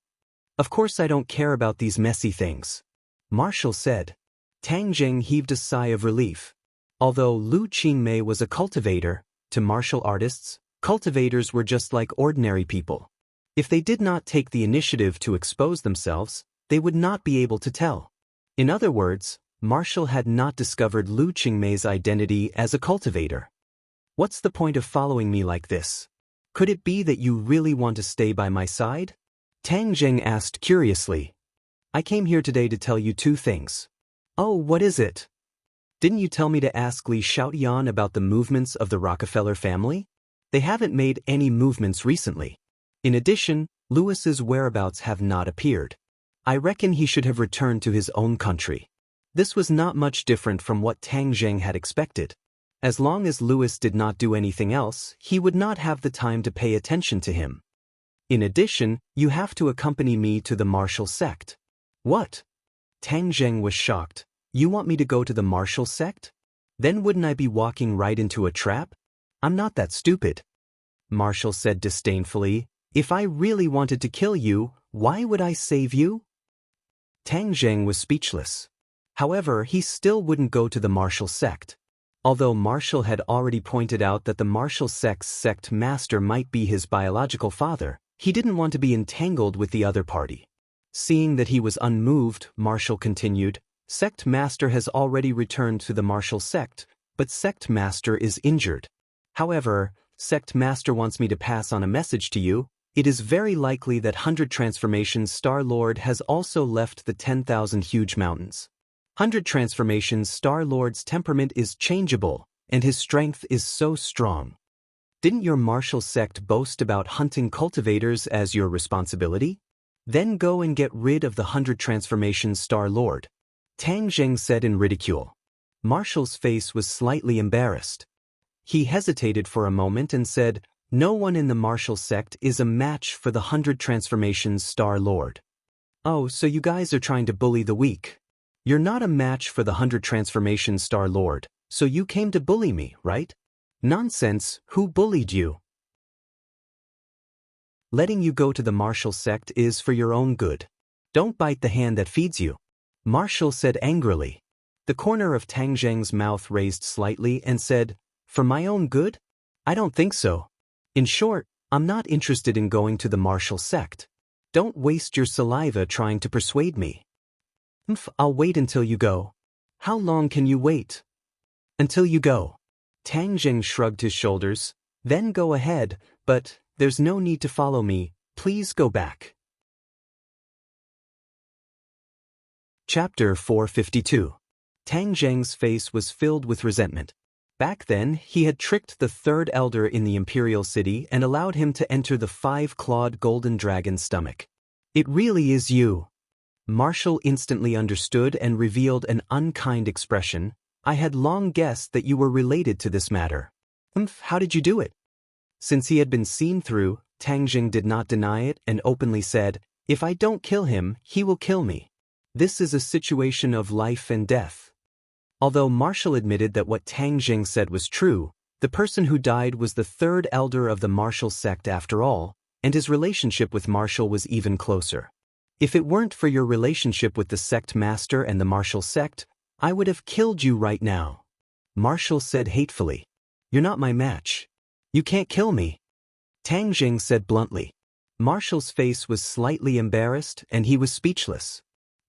"Of course I don't care about these messy things," Marshall said. Tang Jing heaved a sigh of relief. Although Lu Qingmei was a cultivator, to martial artists, cultivators were just like ordinary people. If they did not take the initiative to expose themselves, they would not be able to tell. In other words, Marshall had not discovered Lu Qingmei's identity as a cultivator. "What's the point of following me like this? Could it be that you really want to stay by my side?" Tang Jing asked curiously. "I came here today to tell you two things." "Oh, what is it?" "Didn't you tell me to ask Li Xiaotian about the movements of the Rockefeller family? They haven't made any movements recently. In addition, Louis's whereabouts have not appeared. I reckon he should have returned to his own country." This was not much different from what Tang Jing had expected. As long as Louis did not do anything else, he would not have the time to pay attention to him. "In addition, you have to accompany me to the martial sect." "What?" Tang Jing was shocked. "You want me to go to the martial sect? Then wouldn't I be walking right into a trap? I'm not that stupid." Marshall said disdainfully, "If I really wanted to kill you, why would I save you?" Tang Jing was speechless. However, he still wouldn't go to the martial sect. Although Marshall had already pointed out that the martial sect's sect master might be his biological father, he didn't want to be entangled with the other party. Seeing that he was unmoved, Marshall continued, "Sect master has already returned to the martial sect, but sect master is injured. However, sect master wants me to pass on a message to you. It is very likely that 100 Transformations Star-Lord has also left the 10,000 huge mountains. 100 Transformations Star-Lord's temperament is changeable, and his strength is so strong. Didn't your martial sect boast about hunting cultivators as your responsibility? Then go and get rid of the 100 Transformations Star-Lord." Tang Jing said in ridicule. Marshall's face was slightly embarrassed. He hesitated for a moment and said, "No one in the martial sect is a match for the 100 Transformations Star-Lord." "Oh, so you guys are trying to bully the weak. You're not a match for the 100 Transformations Star-Lord, so you came to bully me, right?" "Nonsense, who bullied you? Letting you go to the martial sect is for your own good. Don't bite the hand that feeds you," Marshall said angrily. The corner of Tang Jing's mouth raised slightly and said, "For my own good? I don't think so. In short, I'm not interested in going to the martial sect. Don't waste your saliva trying to persuade me." "I'll wait until you go." "How long can you wait?" "Until you go." Tang Jing shrugged his shoulders. "Then go ahead, but there's no need to follow me. Please go back." Chapter 452. Tang Jing's face was filled with resentment. Back then, he had tricked the third elder in the imperial city and allowed him to enter the 5-clawed golden dragon's stomach. "It really is you." Marshall instantly understood and revealed an unkind expression. "I had long guessed that you were related to this matter." How did you do it?" Since he had been seen through, Tang Jing did not deny it and openly said, "If I don't kill him, he will kill me. This is a situation of life and death." Although Marshall admitted that what Tang Jing said was true, the person who died was the third elder of the martial sect after all, and his relationship with Marshall was even closer. "If it weren't for your relationship with the sect master and the martial sect, I would have killed you right now," Marshall said hatefully. "You're not my match. You can't kill me." Tang Jing said bluntly. Marshall's face was slightly embarrassed and he was speechless.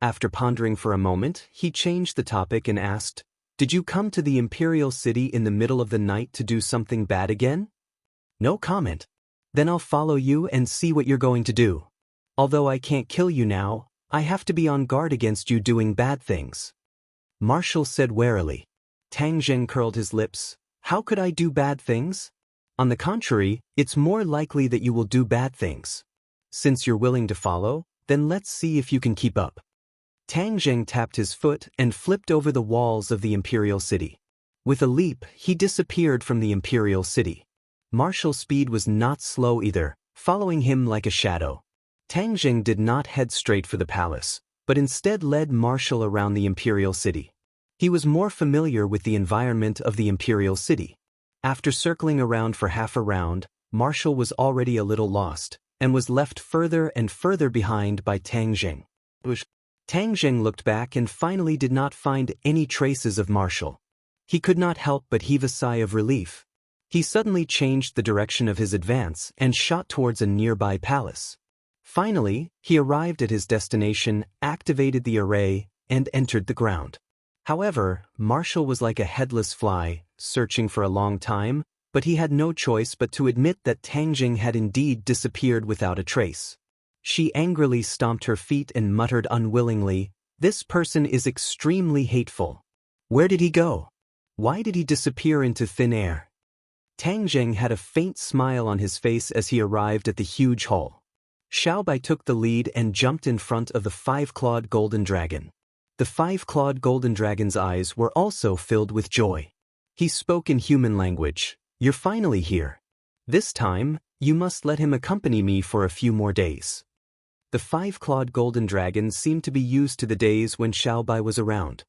After pondering for a moment, he changed the topic and asked, "Did you come to the Imperial City in the middle of the night to do something bad again?" No comment. Then I'll follow you and see what you're going to do. Although I can't kill you now, I have to be on guard against you doing bad things. Marshall said warily. Tang Jing curled his lips. How could I do bad things? On the contrary, it's more likely that you will do bad things. Since you're willing to follow, then let's see if you can keep up. Tang Jing tapped his foot and flipped over the walls of the Imperial City. With a leap, he disappeared from the Imperial City. Marshall's speed was not slow either, following him like a shadow. Tang Jing did not head straight for the palace, but instead led Marshall around the Imperial City. He was more familiar with the environment of the Imperial City. After circling around for half a round, Marshall was already a little lost, and was left further and further behind by Tang Jing. Tang Jing looked back and finally did not find any traces of Marshall. He could not help but heave a sigh of relief. He suddenly changed the direction of his advance and shot towards a nearby palace. Finally, he arrived at his destination, activated the array, and entered the ground. However, Marshall was like a headless fly, searching for a long time, but he had no choice but to admit that Tang Jing had indeed disappeared without a trace. She angrily stomped her feet and muttered unwillingly, "This person is extremely hateful. Where did he go? Why did he disappear into thin air?" Tang Jing had a faint smile on his face as he arrived at the huge hall. Xiaobai took the lead and jumped in front of the five-clawed golden dragon. The five-clawed golden dragon's eyes were also filled with joy. He spoke in human language. "You're finally here. This time, you must let him accompany me for a few more days." The five-clawed golden dragon seemed to be used to the days when Xiaobai was around.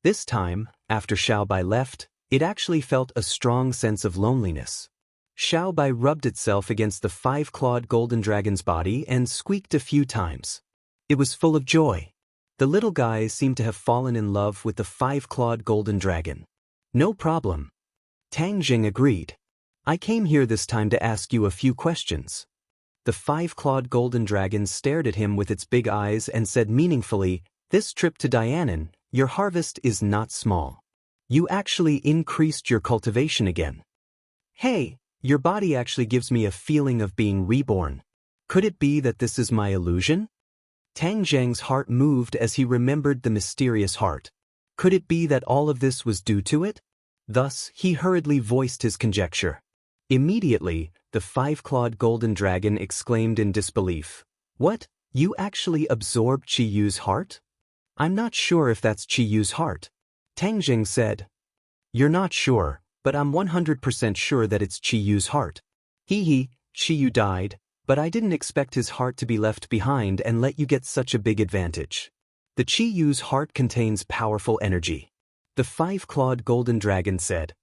This time, after Xiaobai left, it actually felt a strong sense of loneliness. Xiaobai rubbed itself against the five-clawed golden dragon's body and squeaked a few times. It was full of joy. The little guys seemed to have fallen in love with the five-clawed golden dragon. "No problem." Tang Jing agreed. "I came here this time to ask you a few questions." The five-clawed golden dragon stared at him with its big eyes and said meaningfully, "This trip to Dianan, your harvest is not small. You actually increased your cultivation again. Hey, your body actually gives me a feeling of being reborn. Could it be that this is my illusion?" Tang Jing's heart moved as he remembered the mysterious heart. Could it be that all of this was due to it? Thus, he hurriedly voiced his conjecture. Immediately, the five-clawed golden dragon exclaimed in disbelief, "What? You actually absorbed Qiyu's heart?" "I'm not sure if that's Qiyu's heart." Tang Jing said. "You're not sure, but I'm 100% sure that it's Qiyu's heart. Qiyu died, but I didn't expect his heart to be left behind and let you get such a big advantage. The Qiyu's heart contains powerful energy." The five-clawed golden dragon said.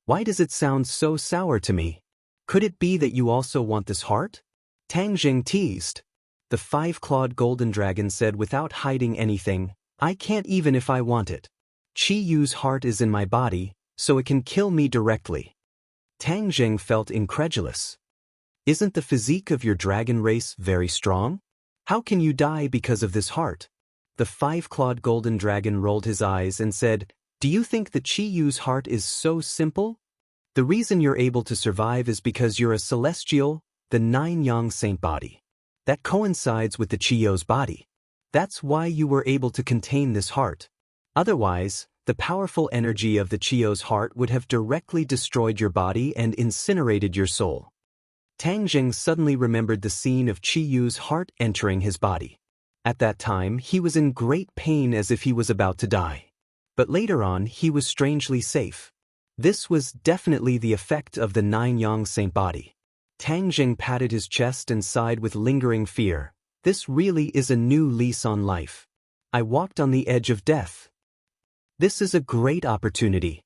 "Why does it sound so sour to me? Could it be that you also want this heart?" Tang Jing teased. The five-clawed golden dragon said without hiding anything, "I can't even if I want it. Qiyu's heart is in my body, so it can kill me directly." Tang Jing felt incredulous. "Isn't the physique of your dragon race very strong? How can you die because of this heart?" The five-clawed golden dragon rolled his eyes and said, "Do you think the Qiyu's heart is so simple? The reason you're able to survive is because you're a celestial, the nine-yang saint body. That coincides with the Qiyu's body. That's why you were able to contain this heart. Otherwise, the powerful energy of the Qiyu's heart would have directly destroyed your body and incinerated your soul." Tang Jing suddenly remembered the scene of Qiyu's heart entering his body. At that time, he was in great pain as if he was about to die. But later on, he was strangely safe. This was definitely the effect of the nine-yang saint body. Tang Jing patted his chest and sighed with lingering fear. This really is a new lease on life. I walked on the edge of death. This is a great opportunity.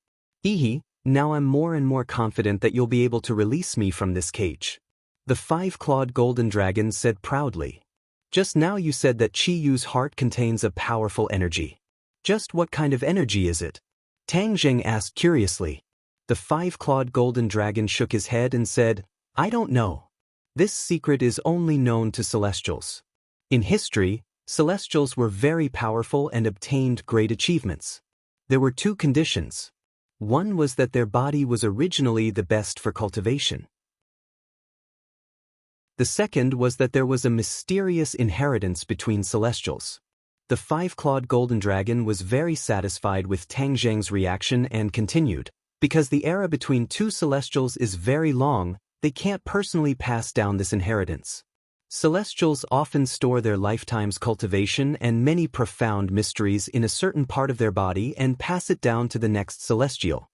Now I'm more and more confident that you'll be able to release me from this cage." The five-clawed golden dragon said proudly. "Just now you said that Qiyu's heart contains a powerful energy. Just what kind of energy is it?" Tang Jing asked curiously. The five-clawed golden dragon shook his head and said, I don't know. This secret is only known to celestials. In history, celestials were very powerful and obtained great achievements. There were two conditions. One was that their body was originally the best for cultivation. The second was that there was a mysterious inheritance between celestials. The five-clawed golden dragon was very satisfied with Tang Zheng's reaction and continued, because the era between two celestials is very long, they can't personally pass down this inheritance. Celestials often store their lifetime's cultivation and many profound mysteries in a certain part of their body and pass it down to the next celestial.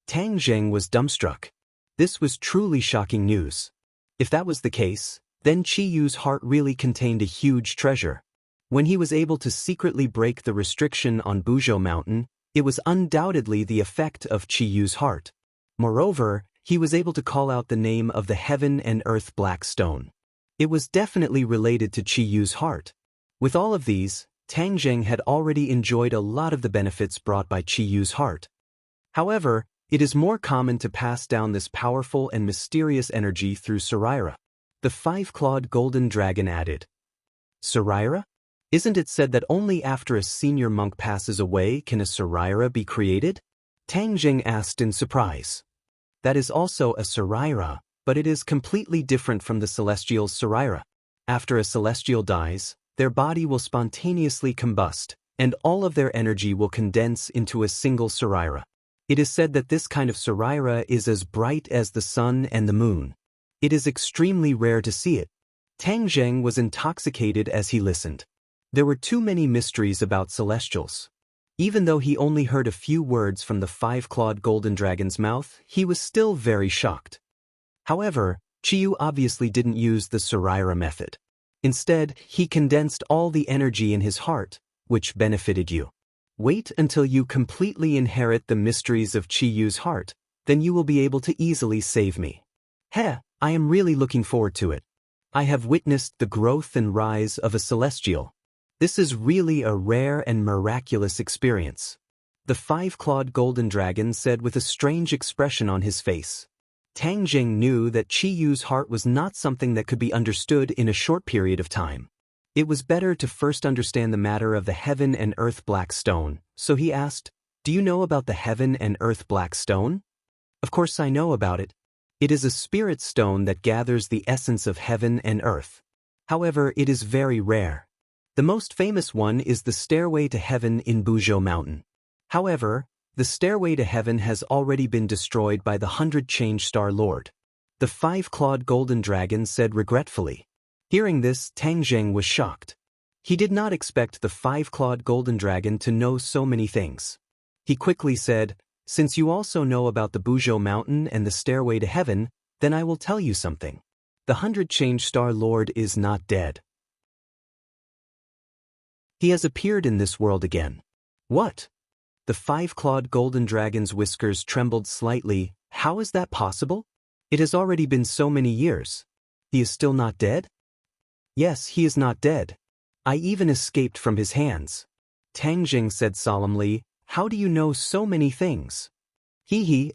Tang Zheng was dumbstruck. This was truly shocking news. If that was the case, then Qi Yu's heart really contained a huge treasure. When he was able to secretly break the restriction on Buzhou Mountain, it was undoubtedly the effect of Qi Yu's heart. Moreover, he was able to call out the name of the heaven and earth black stone. It was definitely related to Qi Yu's heart. With all of these, Tang Zheng had already enjoyed a lot of the benefits brought by Qi Yu's heart. However, it is more common to pass down this powerful and mysterious energy through Saraira. The five-clawed golden dragon added. Saraira? Isn't it said that only after a senior monk passes away can a Saraira be created? Tang Zheng asked in surprise. That is also a Saraira, but it is completely different from the celestial's Saraira. After a celestial dies, their body will spontaneously combust, and all of their energy will condense into a single Saraira. It is said that this kind of Saraira is as bright as the sun and the moon. It is extremely rare to see it. Tang Zheng was intoxicated as he listened. There were too many mysteries about celestials. Even though he only heard a few words from the five-clawed golden dragon's mouth, he was still very shocked. However, Qi Yu obviously didn't use the Saraira method. Instead, he condensed all the energy in his heart, which benefited you. Wait until you completely inherit the mysteries of Qi Yu's heart, then you will be able to easily save me. I am really looking forward to it. I have witnessed the growth and rise of a celestial. This is really a rare and miraculous experience. The five-clawed golden dragon said with a strange expression on his face. Tang Zheng knew that Qi Yu's heart was not something that could be understood in a short period of time. It was better to first understand the matter of the heaven and earth black stone, so he asked, Do you know about the heaven and earth black stone? Of course I know about it. It is a spirit stone that gathers the essence of heaven and earth. However, it is very rare. The most famous one is the Stairway to Heaven in Buzhou Mountain. However, the Stairway to Heaven has already been destroyed by the 100 Change Star Lord. The five-clawed golden dragon said regretfully. Hearing this, Tang Zheng was shocked. He did not expect the five-clawed golden dragon to know so many things. He quickly said, Since you also know about the Buzhou Mountain and the Stairway to Heaven, then I will tell you something. The 100 Change Star Lord is not dead. He has appeared in this world again. What? The five-clawed golden dragon's whiskers trembled slightly. How is that possible? It has already been so many years. He is still not dead? Yes, he is not dead. I even escaped from his hands. Tang Zheng said solemnly, How do you know so many things?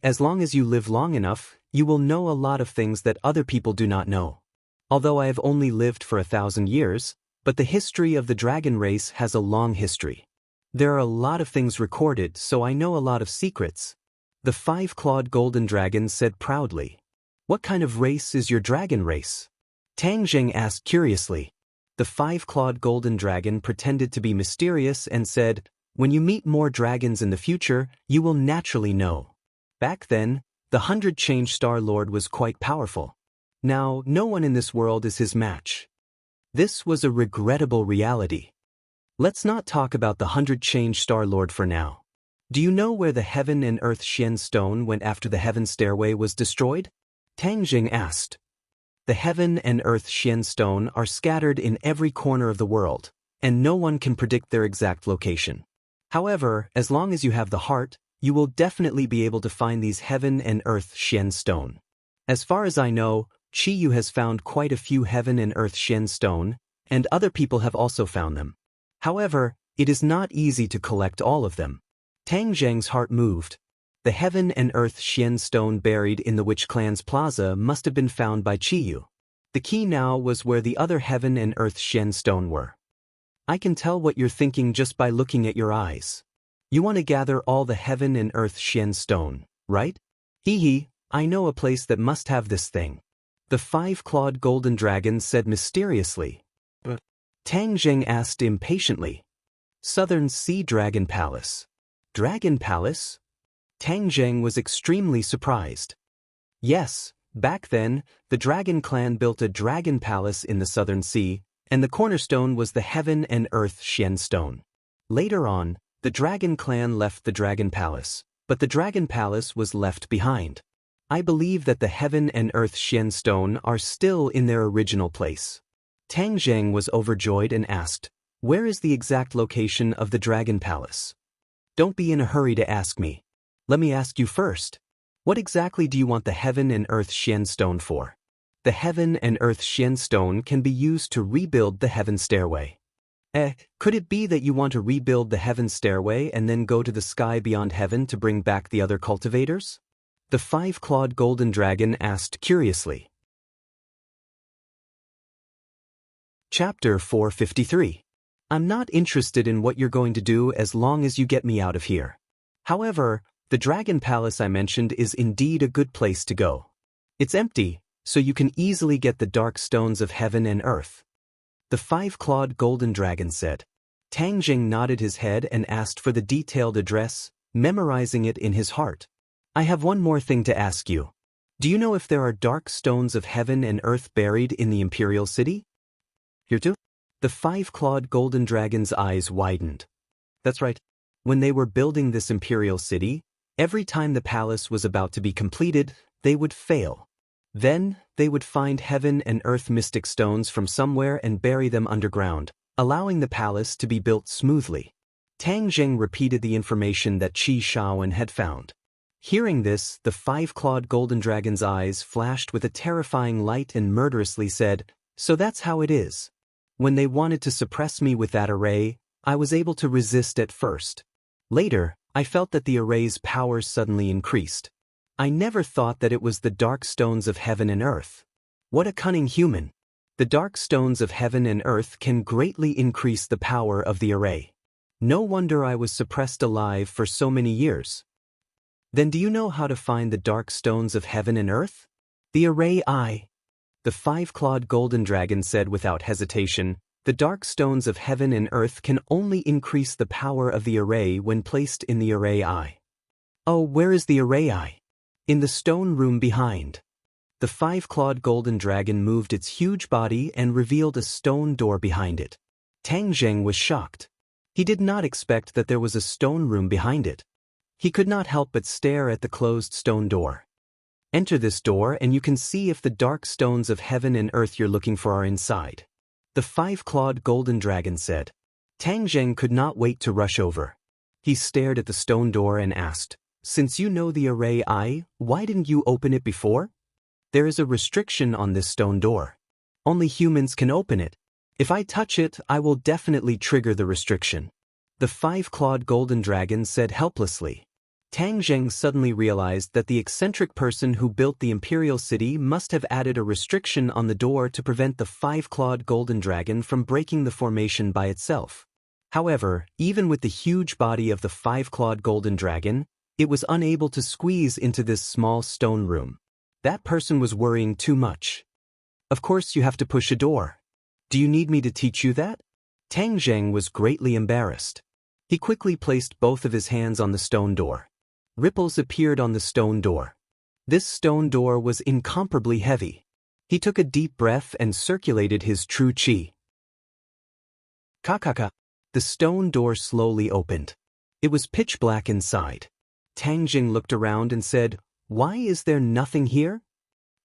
As long as you live long enough, you will know a lot of things that other people do not know. Although I have only lived for 1,000 years, but the history of the dragon race has a long history. There are a lot of things recorded, so I know a lot of secrets. The five-clawed golden dragon said proudly. What kind of race is your dragon race? Tang Zheng asked curiously. The five-clawed golden dragon pretended to be mysterious and said, When you meet more dragons in the future, you will naturally know. Back then, the 100 Change Star Lord was quite powerful. Now, no one in this world is his match. This was a regrettable reality. Let's not talk about the 100 Change Star Lord for now. Do you know where the heaven and earth Xian stone went after the heaven stairway was destroyed? Tang Zheng asked. The heaven and earth Xian stone are scattered in every corner of the world, and no one can predict their exact location. However, as long as you have the heart, you will definitely be able to find these heaven and earth Xian stone. As far as I know, Qi Yu has found quite a few heaven and earth Xian stone, and other people have also found them. However, it is not easy to collect all of them. Tang Zheng's heart moved. The heaven and earth Xian stone buried in the Witch Clan's plaza must have been found by Chiyu. The key now was where the other heaven and earth Xian stone were. I can tell what you're thinking just by looking at your eyes. You want to gather all the heaven and earth Xian stone, right? Hee hee, I know a place that must have this thing. The five-clawed golden dragon said mysteriously. But Tang Jing asked impatiently. Southern Sea Dragon Palace. Dragon Palace? Tang Jing was extremely surprised. Yes, back then, the Dragon Clan built a dragon palace in the Southern Sea, and the cornerstone was the Heaven and Earth Xian Stone. Later on, the Dragon Clan left the Dragon Palace, but the Dragon Palace was left behind. I believe that the Heaven and Earth Xian Stone are still in their original place. Tang Jing was overjoyed and asked, "Where is the exact location of the Dragon Palace?" Don't be in a hurry to ask me. Let me ask you first. What exactly do you want the Heaven and Earth Xian Stone for? The Heaven and Earth Xian Stone can be used to rebuild the Heaven Stairway. Could it be that you want to rebuild the Heaven Stairway and then go to the sky beyond heaven to bring back the other cultivators? The five-clawed golden dragon asked curiously. Chapter 453. I'm not interested in what you're going to do as long as you get me out of here. However, the Dragon Palace I mentioned is indeed a good place to go. It's empty, so you can easily get the dark stones of heaven and earth. The five-clawed golden dragon said. Tang Jing nodded his head and asked for the detailed address, memorizing it in his heart. I have one more thing to ask you. Do you know if there are dark stones of heaven and earth buried in the Imperial City? Here too? The five-clawed golden dragon's eyes widened. That's right. When they were building this Imperial City, every time the palace was about to be completed, they would fail. Then, they would find heaven and earth mystic stones from somewhere and bury them underground, allowing the palace to be built smoothly. Tang Jing repeated the information that Qi Shaoan had found. Hearing this, the five-clawed golden dragon's eyes flashed with a terrifying light and murderously said, "So that's how it is. When they wanted to suppress me with that array, I was able to resist at first. Later, I felt that the array's power suddenly increased. I never thought that it was the dark stones of heaven and earth. What a cunning human! The dark stones of heaven and earth can greatly increase the power of the array. No wonder I was suppressed alive for so many years. Then do you know how to find the dark stones of heaven and earth? The array The five-clawed golden dragon said without hesitation, the dark stones of heaven and earth can only increase the power of the array when placed in the array Oh, where is the array In the stone room behind. The five-clawed golden dragon moved its huge body and revealed a stone door behind it. Tang Jing was shocked. He did not expect that there was a stone room behind it. He could not help but stare at the closed stone door. Enter this door and you can see if the dark stones of heaven and earth you're looking for are inside. The five-clawed golden dragon said. Tang Jing could not wait to rush over. He stared at the stone door and asked, "Since you know the array why didn't you open it before?" There is a restriction on this stone door. Only humans can open it. If I touch it, I will definitely trigger the restriction. The five-clawed golden dragon said helplessly. Tang Jing suddenly realized that the eccentric person who built the Imperial City must have added a restriction on the door to prevent the five-clawed golden dragon from breaking the formation by itself. However, even with the huge body of the five-clawed golden dragon, it was unable to squeeze into this small stone room. That person was worrying too much. Of course you have to push a door. Do you need me to teach you that? Tang Jing was greatly embarrassed. He quickly placed both of his hands on the stone door. Ripples appeared on the stone door. This stone door was incomparably heavy. He took a deep breath and circulated his true qi. Kakaka. The stone door slowly opened. It was pitch black inside. Tang Jing looked around and said, "Why is there nothing here?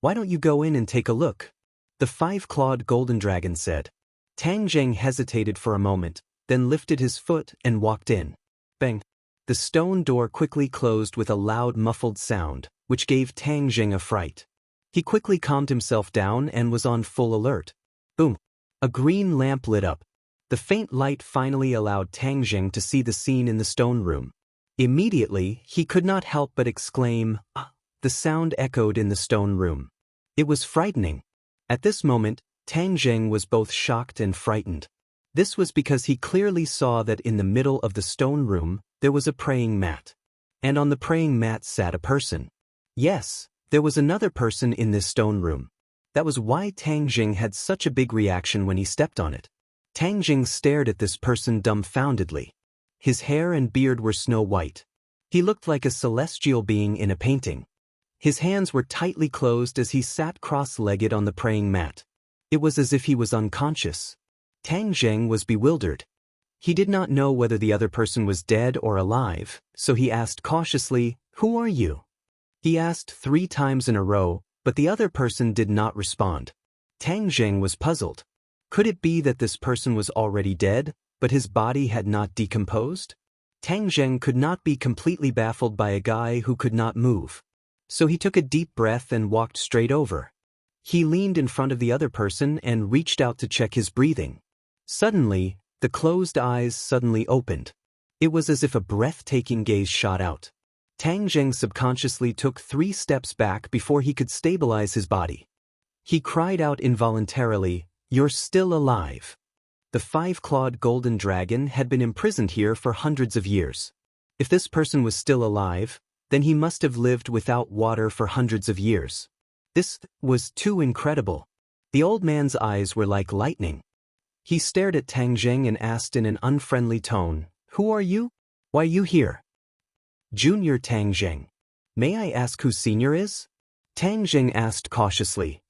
Why don't you go in and take a look?" The five-clawed golden dragon said. Tang Jing hesitated for a moment, then lifted his foot and walked in. Bang! The stone door quickly closed with a loud muffled sound, which gave Tang Jing a fright. He quickly calmed himself down and was on full alert. Boom! A green lamp lit up. The faint light finally allowed Tang Jing to see the scene in the stone room. Immediately, he could not help but exclaim, "Ah!" The sound echoed in the stone room. It was frightening. At this moment, Tang Zheng was both shocked and frightened. This was because he clearly saw that in the middle of the stone room, there was a praying mat. And on the praying mat sat a person. Yes, there was another person in this stone room. That was why Tang Zheng had such a big reaction when he stepped on it. Tang Zheng stared at this person dumbfoundedly. His hair and beard were snow white. He looked like a celestial being in a painting. His hands were tightly closed as he sat cross-legged on the praying mat. It was as if he was unconscious. Tang Zheng was bewildered. He did not know whether the other person was dead or alive, so he asked cautiously, "Who are you?" He asked 3 times in a row, but the other person did not respond. Tang Zheng was puzzled. Could it be that this person was already dead, but his body had not decomposed? Tang Zheng could not be completely baffled by a guy who could not move. So he took a deep breath and walked straight over. He leaned in front of the other person and reached out to check his breathing. Suddenly, the closed eyes suddenly opened. It was as if a breathtaking gaze shot out. Tang Zheng subconsciously took 3 steps back before he could stabilize his body. He cried out involuntarily, "You're still alive." The 5-clawed golden dragon had been imprisoned here for hundreds of years. If this person was still alive, then he must have lived without water for hundreds of years. This was too incredible. The old man's eyes were like lightning. He stared at Tang Zheng and asked in an unfriendly tone, "Who are you? Why are you here?" "Junior Tang Zheng. May I ask who Senior is?" Tang Zheng asked cautiously.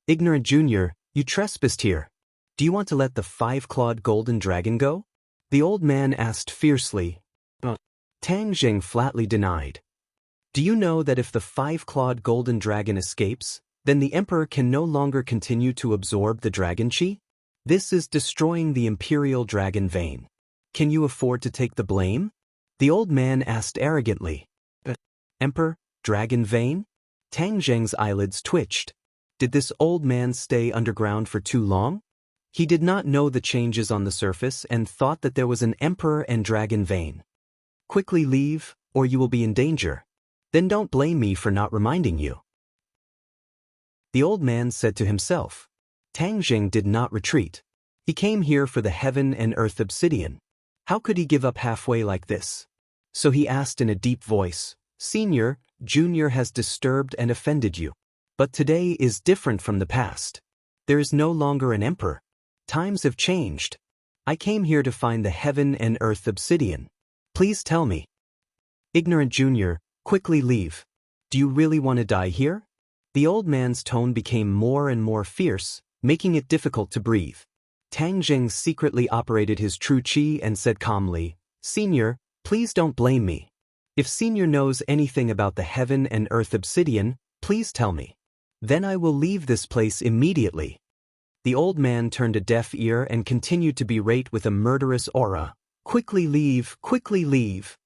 "Ignorant Junior, you trespassed here. Do you want to let the 5-clawed golden dragon go?" The old man asked fiercely. Tang Zheng flatly denied. "Do you know that if the 5-clawed golden dragon escapes, then the emperor can no longer continue to absorb the dragon chi? This is destroying the imperial dragon vein. Can you afford to take the blame?" The old man asked arrogantly. "Emperor, dragon vein?" Tang Zheng's eyelids twitched. Did this old man stay underground for too long? He did not know the changes on the surface and thought that there was an emperor and dragon vein. "Quickly leave, or you will be in danger. Then don't blame me for not reminding you." The old man said to himself. Tang Zheng did not retreat. He came here for the heaven and earth obsidian. How could he give up halfway like this? So he asked in a deep voice, "Senior, Junior has disturbed and offended you. But today is different from the past. There is no longer an emperor. Times have changed. I came here to find the heaven and earth obsidian. Please tell me." "Ignorant Junior, quickly leave. Do you really want to die here?" The old man's tone became more and more fierce, making it difficult to breathe. Tang Zheng secretly operated his true chi and said calmly, "Senior, please don't blame me. If Senior knows anything about the heaven and earth obsidian, please tell me. Then I will leave this place immediately." The old man turned a deaf ear and continued to berate with a murderous aura, "Quickly leave, quickly leave."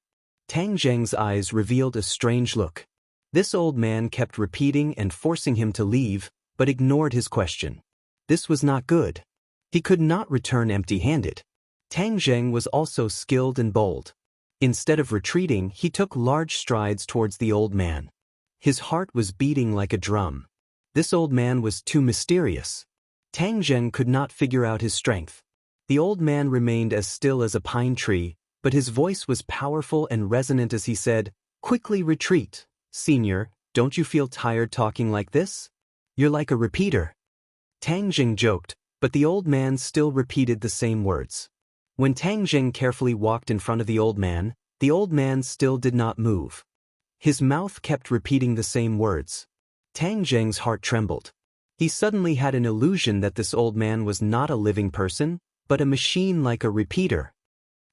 Tang Zheng's eyes revealed a strange look. This old man kept repeating and forcing him to leave, but ignored his question. This was not good. He could not return empty-handed. Tang Zheng was also skilled and bold. Instead of retreating, he took large strides towards the old man. His heart was beating like a drum. This old man was too mysterious. Tang Zheng could not figure out his strength. The old man remained as still as a pine tree, but his voice was powerful and resonant as he said, "Quickly retreat. Senior, don't you feel tired talking like this? You're like a repeater." Tang Zheng joked, but the old man still repeated the same words. When Tang Zheng carefully walked in front of the old man still did not move. His mouth kept repeating the same words. Tang Zheng's heart trembled. He suddenly had an illusion that this old man was not a living person, but a machine like a repeater.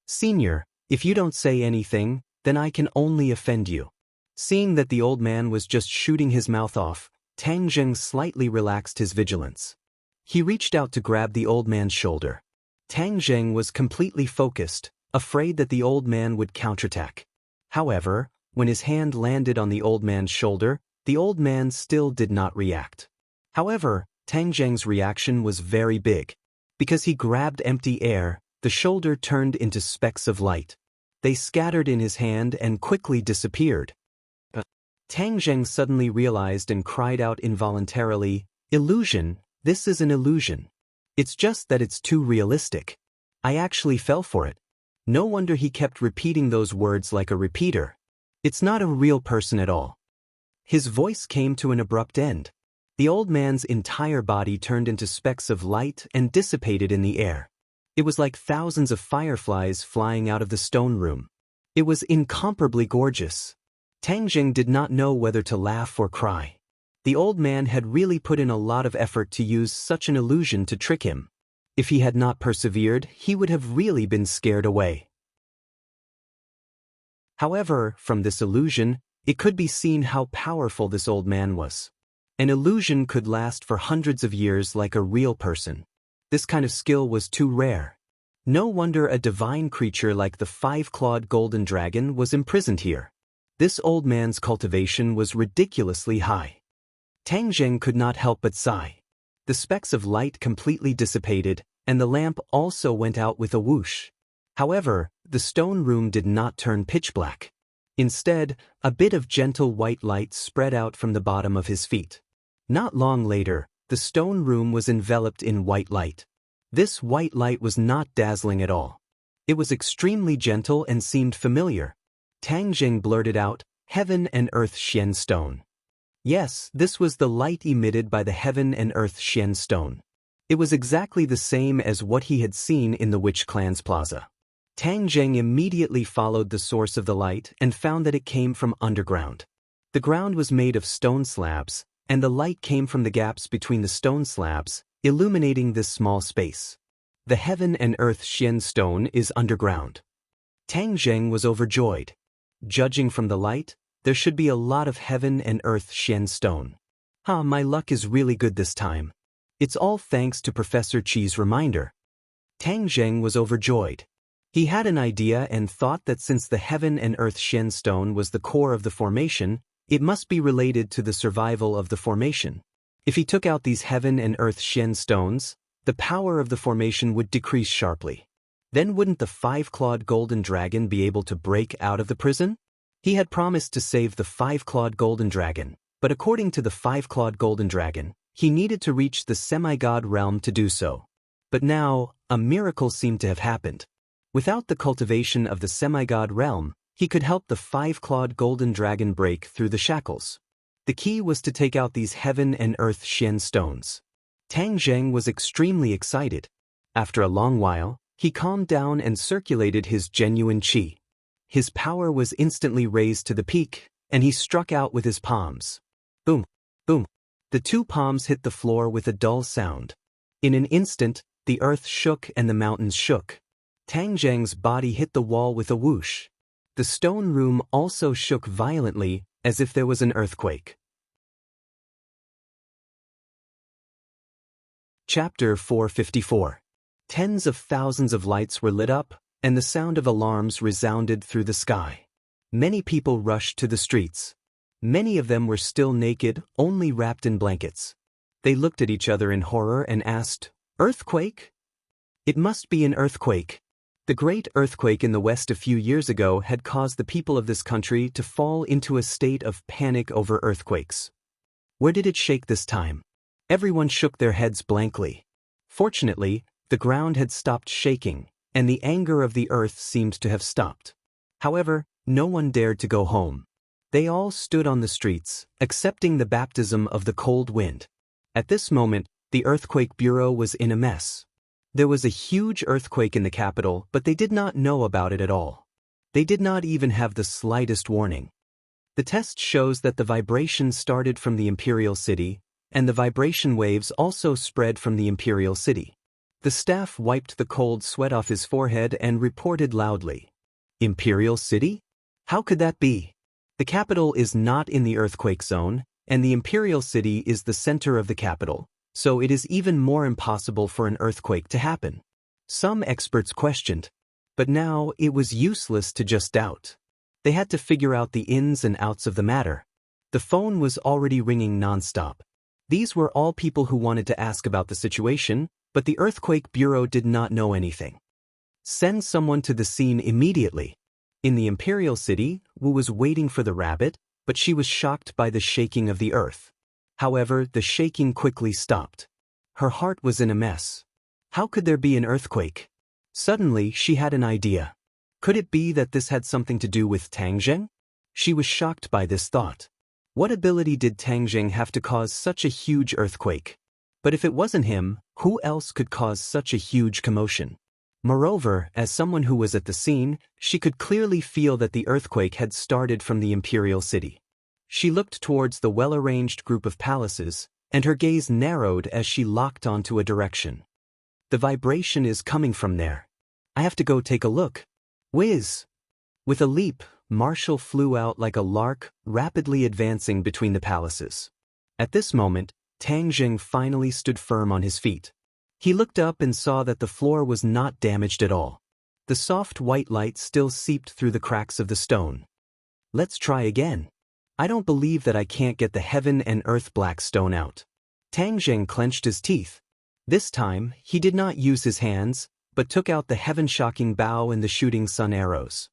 "Senior, if you don't say anything, then I can only offend you." Seeing that the old man was just shooting his mouth off, Tang Zheng slightly relaxed his vigilance. He reached out to grab the old man's shoulder. Tang Zheng was completely focused, afraid that the old man would counterattack. However, when his hand landed on the old man's shoulder, the old man still did not react. However, Tang Zheng's reaction was very big. Because he grabbed empty air, the shoulder turned into specks of light. They scattered in his hand and quickly disappeared. Tang Zheng suddenly realized and cried out involuntarily, "Illusion, this is an illusion. It's just that it's too realistic. I actually fell for it." No wonder he kept repeating those words like a repeater. It's not a real person at all. His voice came to an abrupt end. The old man's entire body turned into specks of light and dissipated in the air. It was like thousands of fireflies flying out of the stone room. It was incomparably gorgeous. Tang Jing did not know whether to laugh or cry. The old man had really put in a lot of effort to use such an illusion to trick him. If he had not persevered, he would have really been scared away. However, from this illusion, it could be seen how powerful this old man was. An illusion could last for hundreds of years like a real person. This kind of skill was too rare. No wonder a divine creature like the five-clawed golden dragon was imprisoned here. This old man's cultivation was ridiculously high. Tang Zheng could not help but sigh. The specks of light completely dissipated, and the lamp also went out with a whoosh. However, the stone room did not turn pitch black. Instead, a bit of gentle white light spread out from the bottom of his feet. Not long later, the stone room was enveloped in white light. This white light was not dazzling at all. It was extremely gentle and seemed familiar. Tang Jing blurted out, "Heaven and Earth Xian Stone." Yes, this was the light emitted by the Heaven and Earth Xian Stone. It was exactly the same as what he had seen in the Witch Clan's plaza. Tang Jing immediately followed the source of the light and found that it came from underground. The ground was made of stone slabs, and the light came from the gaps between the stone slabs, illuminating this small space. The Heaven and Earth Xian Stone is underground. Tang Jing was overjoyed. Judging from the light, there should be a lot of Heaven and Earth Xian Stone. My luck is really good this time. It's all thanks to Professor Qi's reminder. Tang Zheng was overjoyed. He had an idea and thought that since the Heaven and Earth Xian Stone was the core of the formation, it must be related to the survival of the formation. If he took out these Heaven and Earth Xian Stones, the power of the formation would decrease sharply. Then wouldn't the five-clawed golden dragon be able to break out of the prison? He had promised to save the five-clawed golden dragon, but according to the five-clawed golden dragon, he needed to reach the semi-god realm to do so. But now, a miracle seemed to have happened. Without the cultivation of the semi-god realm, he could help the five-clawed golden dragon break through the shackles. The key was to take out these Heaven and Earth Xian Stones. Tang Zheng was extremely excited. After a long while, he calmed down and circulated his genuine qi. His power was instantly raised to the peak, and he struck out with his palms. Boom, boom. The two palms hit the floor with a dull sound. In an instant, the earth shook and the mountains shook. Tang Zheng's body hit the wall with a whoosh. The stone room also shook violently, as if there was an earthquake. Chapter 454. Tens of thousands of lights were lit up, and the sound of alarms resounded through the sky. Many people rushed to the streets. Many of them were still naked, only wrapped in blankets. They looked at each other in horror and asked, "Earthquake?" It must be an earthquake. The great earthquake in the West a few years ago had caused the people of this country to fall into a state of panic over earthquakes. Where did it shake this time? Everyone shook their heads blankly. Fortunately, the ground had stopped shaking, and the anger of the earth seemed to have stopped. However, no one dared to go home. They all stood on the streets, accepting the baptism of the cold wind. At this moment, the Earthquake Bureau was in a mess. There was a huge earthquake in the capital, but they did not know about it at all. They did not even have the slightest warning. The test shows that the vibration started from the imperial city, and the vibration waves also spread from the imperial city. The staff wiped the cold sweat off his forehead and reported loudly, "Imperial City? How could that be? The capital is not in the earthquake zone, and the Imperial City is the center of the capital, so it is even more impossible for an earthquake to happen." Some experts questioned, but now it was useless to just doubt. They had to figure out the ins and outs of the matter. The phone was already ringing nonstop. These were all people who wanted to ask about the situation, but the Earthquake Bureau did not know anything. "Send someone to the scene immediately." In the Imperial City, Wu was waiting for the rabbit, but she was shocked by the shaking of the earth. However, the shaking quickly stopped. Her heart was in a mess. How could there be an earthquake? Suddenly, she had an idea. Could it be that this had something to do with Tang Zheng? She was shocked by this thought. What ability did Tang Zheng have to cause such a huge earthquake? But if it wasn't him, who else could cause such a huge commotion? Moreover, as someone who was at the scene, she could clearly feel that the earthquake had started from the Imperial City. She looked towards the well-arranged group of palaces, and her gaze narrowed as she locked onto a direction. The vibration is coming from there. I have to go take a look. Whiz! With a leap, Marshall flew out like a lark, rapidly advancing between the palaces. At this moment, Tang Zheng finally stood firm on his feet. He looked up and saw that the floor was not damaged at all. The soft white light still seeped through the cracks of the stone. Let's try again. I don't believe that I can't get the heaven and earth black stone out. Tang Zheng clenched his teeth. This time, he did not use his hands, but took out the heaven-shocking bow and the shooting sun arrows.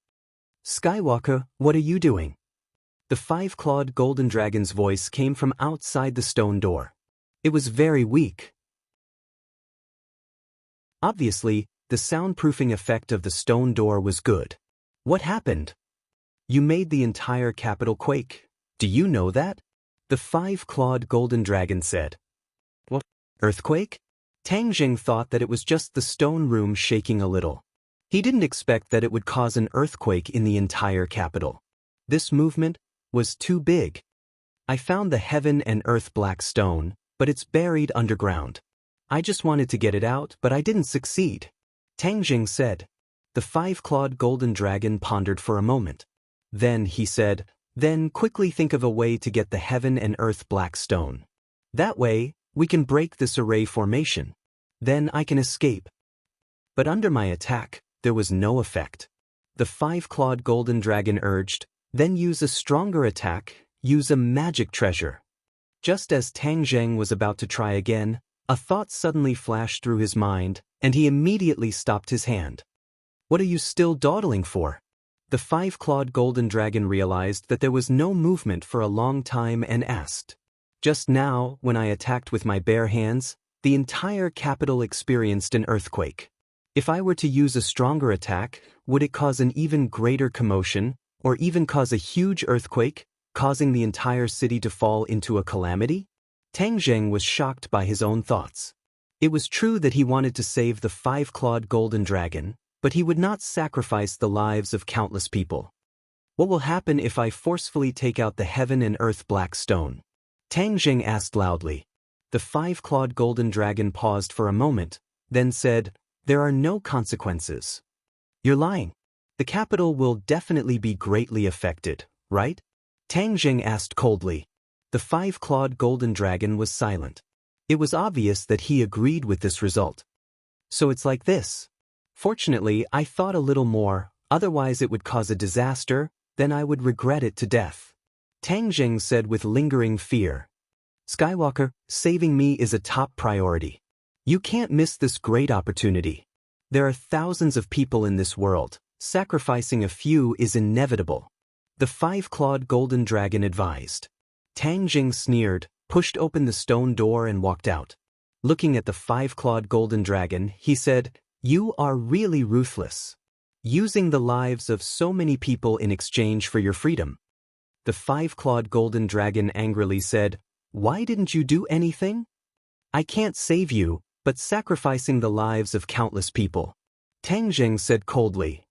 Skywalker, what are you doing? The five-clawed golden dragon's voice came from outside the stone door. It was very weak. Obviously, the soundproofing effect of the stone door was good. What happened? You made the entire capital quake. Do you know that? The five-clawed golden dragon said. What? Earthquake? Tang Zheng thought that it was just the stone room shaking a little. He didn't expect that it would cause an earthquake in the entire capital. This movement was too big. I found the heaven and earth black stone, but it's buried underground. I just wanted to get it out, but I didn't succeed. Tang Zheng said. The five-clawed golden dragon pondered for a moment. Then he said, then quickly think of a way to get the heaven and earth black stone. That way, we can break this array formation. Then I can escape. But under my attack, there was no effect. The five-clawed golden dragon urged, then use a stronger attack, use a magic treasure. Just as Tang Zheng was about to try again, a thought suddenly flashed through his mind, and he immediately stopped his hand. What are you still dawdling for? The five-clawed golden dragon realized that there was no movement for a long time and asked. Just now, when I attacked with my bare hands, the entire capital experienced an earthquake. If I were to use a stronger attack, would it cause an even greater commotion, or even cause a huge earthquake, causing the entire city to fall into a calamity? Tang Zheng was shocked by his own thoughts. It was true that he wanted to save the five-clawed golden dragon, but he would not sacrifice the lives of countless people. What will happen if I forcefully take out the heaven and earth black stone? Tang Zheng asked loudly. The five-clawed golden dragon paused for a moment, then said, there are no consequences. You're lying. The capital will definitely be greatly affected, right? Tang Zheng asked coldly. The five-clawed golden dragon was silent. It was obvious that he agreed with this result. So it's like this. Fortunately, I thought a little more, otherwise it would cause a disaster, then I would regret it to death. Tang Zheng said with lingering fear. Skywalker, saving me is a top priority. You can't miss this great opportunity. There are thousands of people in this world. Sacrificing a few is inevitable. The five-clawed golden dragon advised. Tang Zheng sneered, pushed open the stone door and walked out. Looking at the five-clawed golden dragon, he said, you are really ruthless. Using the lives of so many people in exchange for your freedom. The five-clawed golden dragon angrily said, why didn't you do anything? I can't save you, but sacrificing the lives of countless people. Tang Zheng said coldly.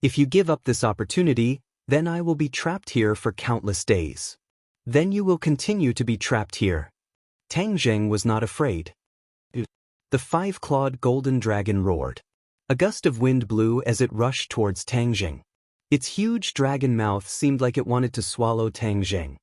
If you give up this opportunity, then I will be trapped here for countless days. Then you will continue to be trapped here. Tang Zheng was not afraid. The five-clawed golden dragon roared. A gust of wind blew as it rushed towards Tang Zheng. Its huge dragon mouth seemed like it wanted to swallow Tang Zheng.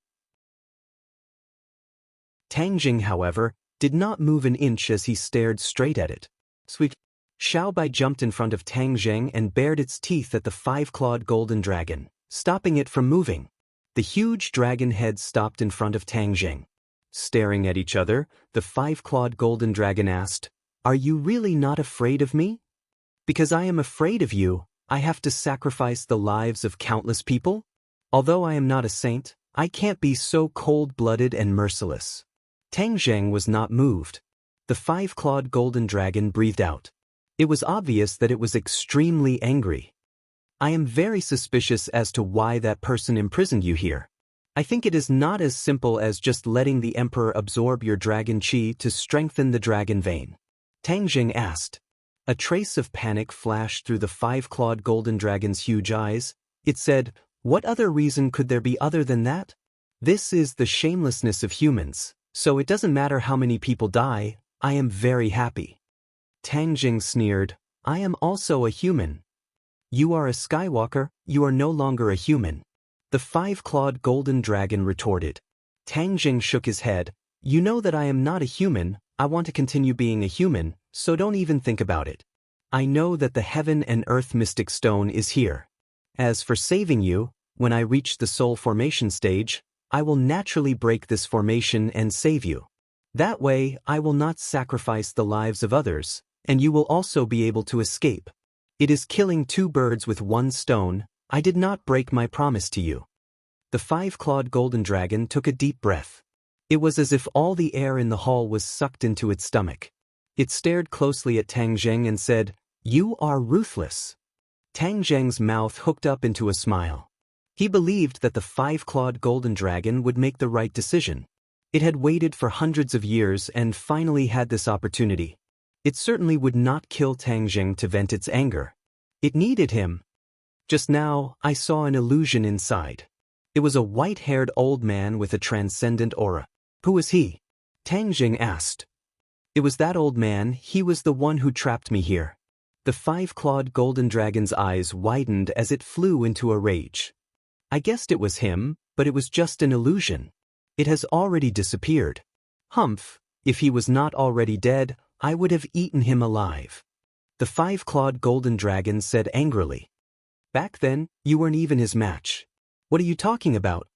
Tang Zheng, however, did not move an inch as he stared straight at it. Sweet. Xiaobai jumped in front of Tang Zheng and bared its teeth at the five-clawed golden dragon, stopping it from moving. The huge dragon head stopped in front of Tang Zheng. Staring at each other, the five-clawed golden dragon asked, are you really not afraid of me? Because I am afraid of you, I have to sacrifice the lives of countless people? Although I am not a saint, I can't be so cold-blooded and merciless. Tang Zheng was not moved. The five-clawed golden dragon breathed out. It was obvious that it was extremely angry. I am very suspicious as to why that person imprisoned you here. I think it is not as simple as just letting the emperor absorb your dragon chi to strengthen the dragon vein. Tang Zheng asked. A trace of panic flashed through the five-clawed golden dragon's huge eyes. It said, "What other reason could there be other than that? This is the shamelessness of humans, so it doesn't matter how many people die, I am very happy." Tang Zheng sneered, "I am also a human." "You are a Skywalker, you are no longer a human." The five-clawed golden dragon retorted. Tang Zheng shook his head. "You know that I am not a human, I want to continue being a human, so don't even think about it. I know that the Heaven and Earth Mystic Stone is here. As for saving you, when I reach the soul formation stage, I will naturally break this formation and save you. That way, I will not sacrifice the lives of others, and you will also be able to escape. It is killing two birds with one stone. I did not break my promise to you." The five-clawed golden dragon took a deep breath. It was as if all the air in the hall was sucked into its stomach. It stared closely at Tang Zheng and said, "You are ruthless." Tang Zheng's mouth hooked up into a smile. He believed that the five-clawed golden dragon would make the right decision. It had waited for hundreds of years and finally had this opportunity. It certainly would not kill Tang Zheng to vent its anger. It needed him. Just now, I saw an illusion inside. It was a white-haired old man with a transcendent aura. "Who was he?" Tang Zheng asked. "It was that old man, he was the one who trapped me here." The five-clawed golden dragon's eyes widened as it flew into a rage. "I guessed it was him, but it was just an illusion. It has already disappeared. Humph, if he was not already dead, I would have eaten him alive." The five-clawed golden dragon said angrily. "Back then, you weren't even his match." "What are you talking about?"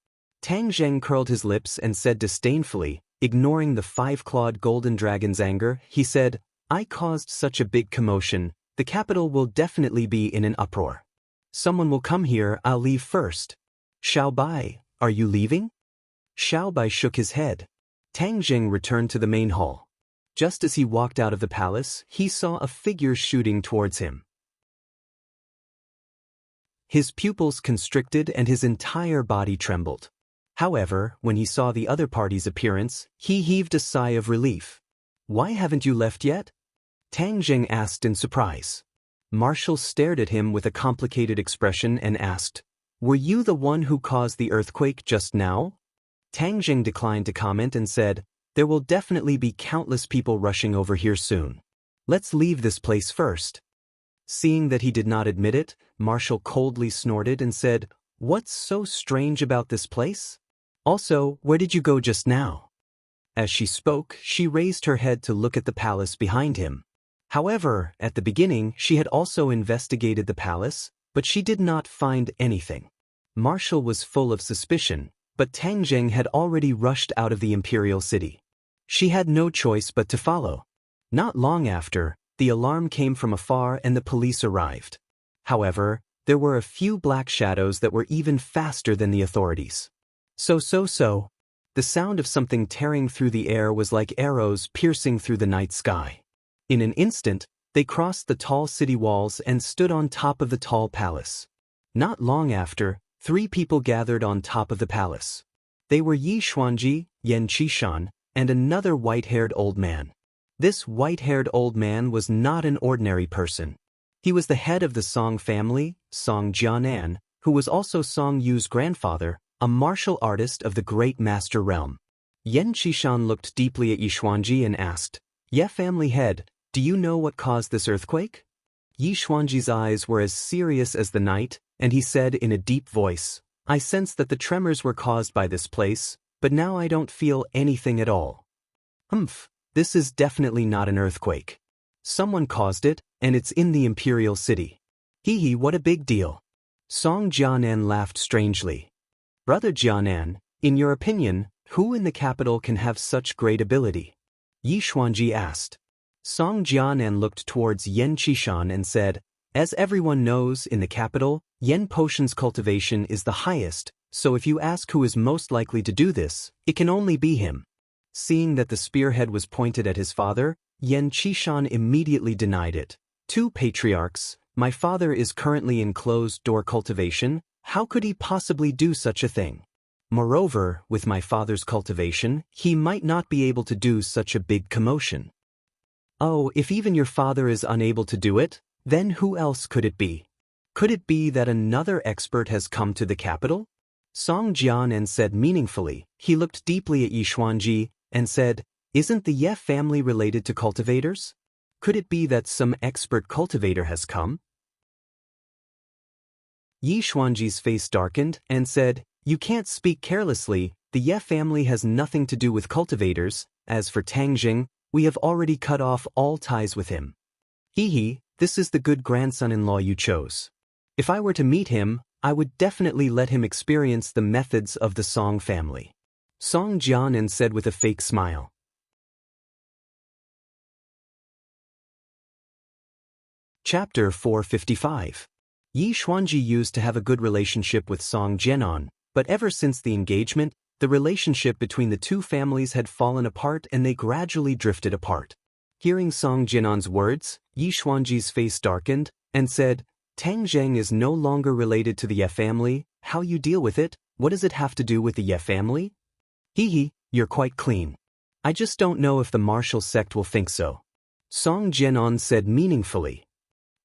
Tang Zheng curled his lips and said disdainfully, ignoring the five-clawed golden dragon's anger, he said, "I caused such a big commotion, the capital will definitely be in an uproar. Someone will come here, I'll leave first." "Xiao Bai, are you leaving?" Xiao Bai shook his head. Tang Zheng returned to the main hall. Just as he walked out of the palace, he saw a figure shooting towards him. His pupils constricted and his entire body trembled. However, when he saw the other party's appearance, he heaved a sigh of relief. "Why haven't you left yet?" Tang Zheng asked in surprise. Marshall stared at him with a complicated expression and asked, "Were you the one who caused the earthquake just now?" Tang Zheng declined to comment and said, "There will definitely be countless people rushing over here soon. Let's leave this place first." Seeing that he did not admit it, Marshall coldly snorted and said, "What's so strange about this place? Also, where did you go just now?" As she spoke, she raised her head to look at the palace behind him. However, at the beginning, she had also investigated the palace, but she did not find anything. Marshall was full of suspicion, but Tang Zheng had already rushed out of the imperial city. She had no choice but to follow. Not long after, the alarm came from afar and the police arrived. However, there were a few black shadows that were even faster than the authorities. So. The sound of something tearing through the air was like arrows piercing through the night sky. In an instant, they crossed the tall city walls and stood on top of the tall palace. Not long after, 3 people gathered on top of the palace. They were Yi Xuanji, Yan Qishan, and another white-haired old man. This white-haired old man was not an ordinary person. He was the head of the Song family, Song Jianan, who was also Song Yu's grandfather, a martial artist of the great master realm. Yan Qishan looked deeply at Yi Xuanji and asked, "Ye family head, do you know what caused this earthquake?" Yi Xuanji's eyes were as serious as the night, and he said in a deep voice, "I sense that the tremors were caused by this place, but now I don't feel anything at all." "Humph, this is definitely not an earthquake. Someone caused it, and it's in the imperial city. Hee, what a big deal." Song Jianan laughed strangely. "Brother Jianan, in your opinion, who in the capital can have such great ability?" Yi Xuanji asked. Song Jianan looked towards Yan Qishan and said, As everyone knows, in the capital, yen potions cultivation is the highest, so if you ask who is most likely to do this, it can only be him. Seeing that the spearhead was pointed at his father, Yen Qishan immediately denied it. "Two patriarchs, my father is currently in closed-door cultivation, how could he possibly do such a thing? Moreover, with my father's cultivation, he might not be able to do such a big commotion." "Oh, if even your father is unable to do it, then who else could it be? Could it be that another expert has come to the capital?" Song Jianan said meaningfully. He looked deeply at Yi Xuanji and said, "Isn't the Ye family related to cultivators? Could it be that some expert cultivator has come?" Yi Xuanji's face darkened and said, "You can't speak carelessly, the Ye family has nothing to do with cultivators. As for Tang Jing, we have already cut off all ties with him. Hehe, this is the good grandson-in-law you chose. If I were to meet him, I would definitely let him experience the methods of the Song family." Song Jianan said with a fake smile. Chapter 455. Yi Xuanji used to have a good relationship with Song Jianan, but ever since the engagement, the relationship between the two families had fallen apart and they gradually drifted apart. Hearing Song Jianan's words, Yi Xuanji's face darkened and said, "Tang Zheng is no longer related to the Ye family. How you deal with it, what does it have to do with the Ye family?" "Hehe, you're quite clean. I just don't know if the martial sect will think so." Song Jianan said meaningfully.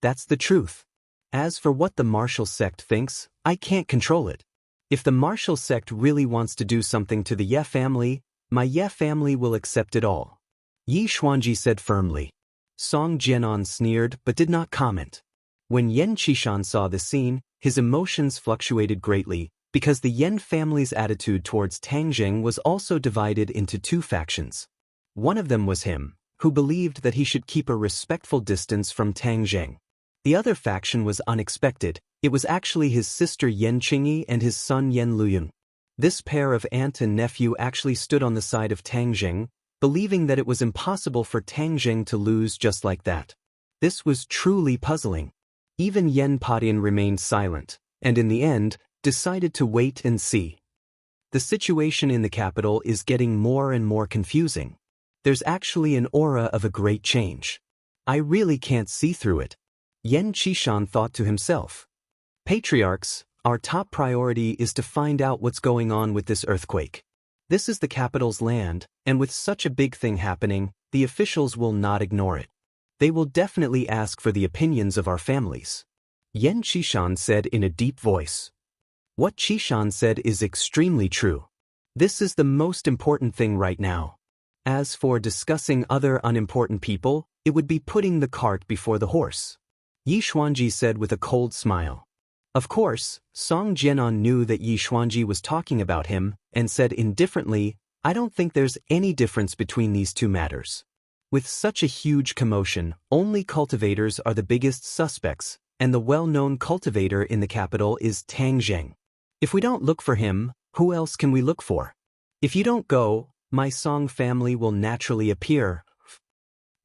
"That's the truth. As for what the martial sect thinks, I can't control it. If the martial sect really wants to do something to the Ye family, my Ye family will accept it all," Yi Xuanji said firmly. Song Jianan sneered but did not comment. When Yen Qishan saw the scene, his emotions fluctuated greatly, because the Yen family's attitude towards Tang Zheng was also divided into two factions. One of them was him, who believed that he should keep a respectful distance from Tang Zheng. The other faction was unexpected. It was actually his sister Yen Qingyi and his son Yen Luyun. This pair of aunt and nephew actually stood on the side of Tang Zheng, believing that it was impossible for Tang Zheng to lose just like that. This was truly puzzling. Even Yen Padian remained silent, and in the end, decided to wait and see. The situation in the capital is getting more and more confusing. There's actually an aura of a great change. I really can't see through it. Yen Qishan thought to himself. "Patriarchs, our top priority is to find out what's going on with this earthquake. This is the capital's land, and with such a big thing happening, the officials will not ignore it. They will definitely ask for the opinions of our families," Yen Qishan said in a deep voice. What Qishan said is extremely true. This is the most important thing right now. As for discussing other unimportant people, it would be putting the cart before the horse, Yi Xuanji said with a cold smile. Of course, Song Jianan knew that Yi Xuanji was talking about him, and said indifferently, "I don't think there's any difference between these two matters. With such a huge commotion, only cultivators are the biggest suspects, and the well-known cultivator in the capital is Tang Zheng. If we don't look for him, who else can we look for? If you don't go, my Song family will naturally appear."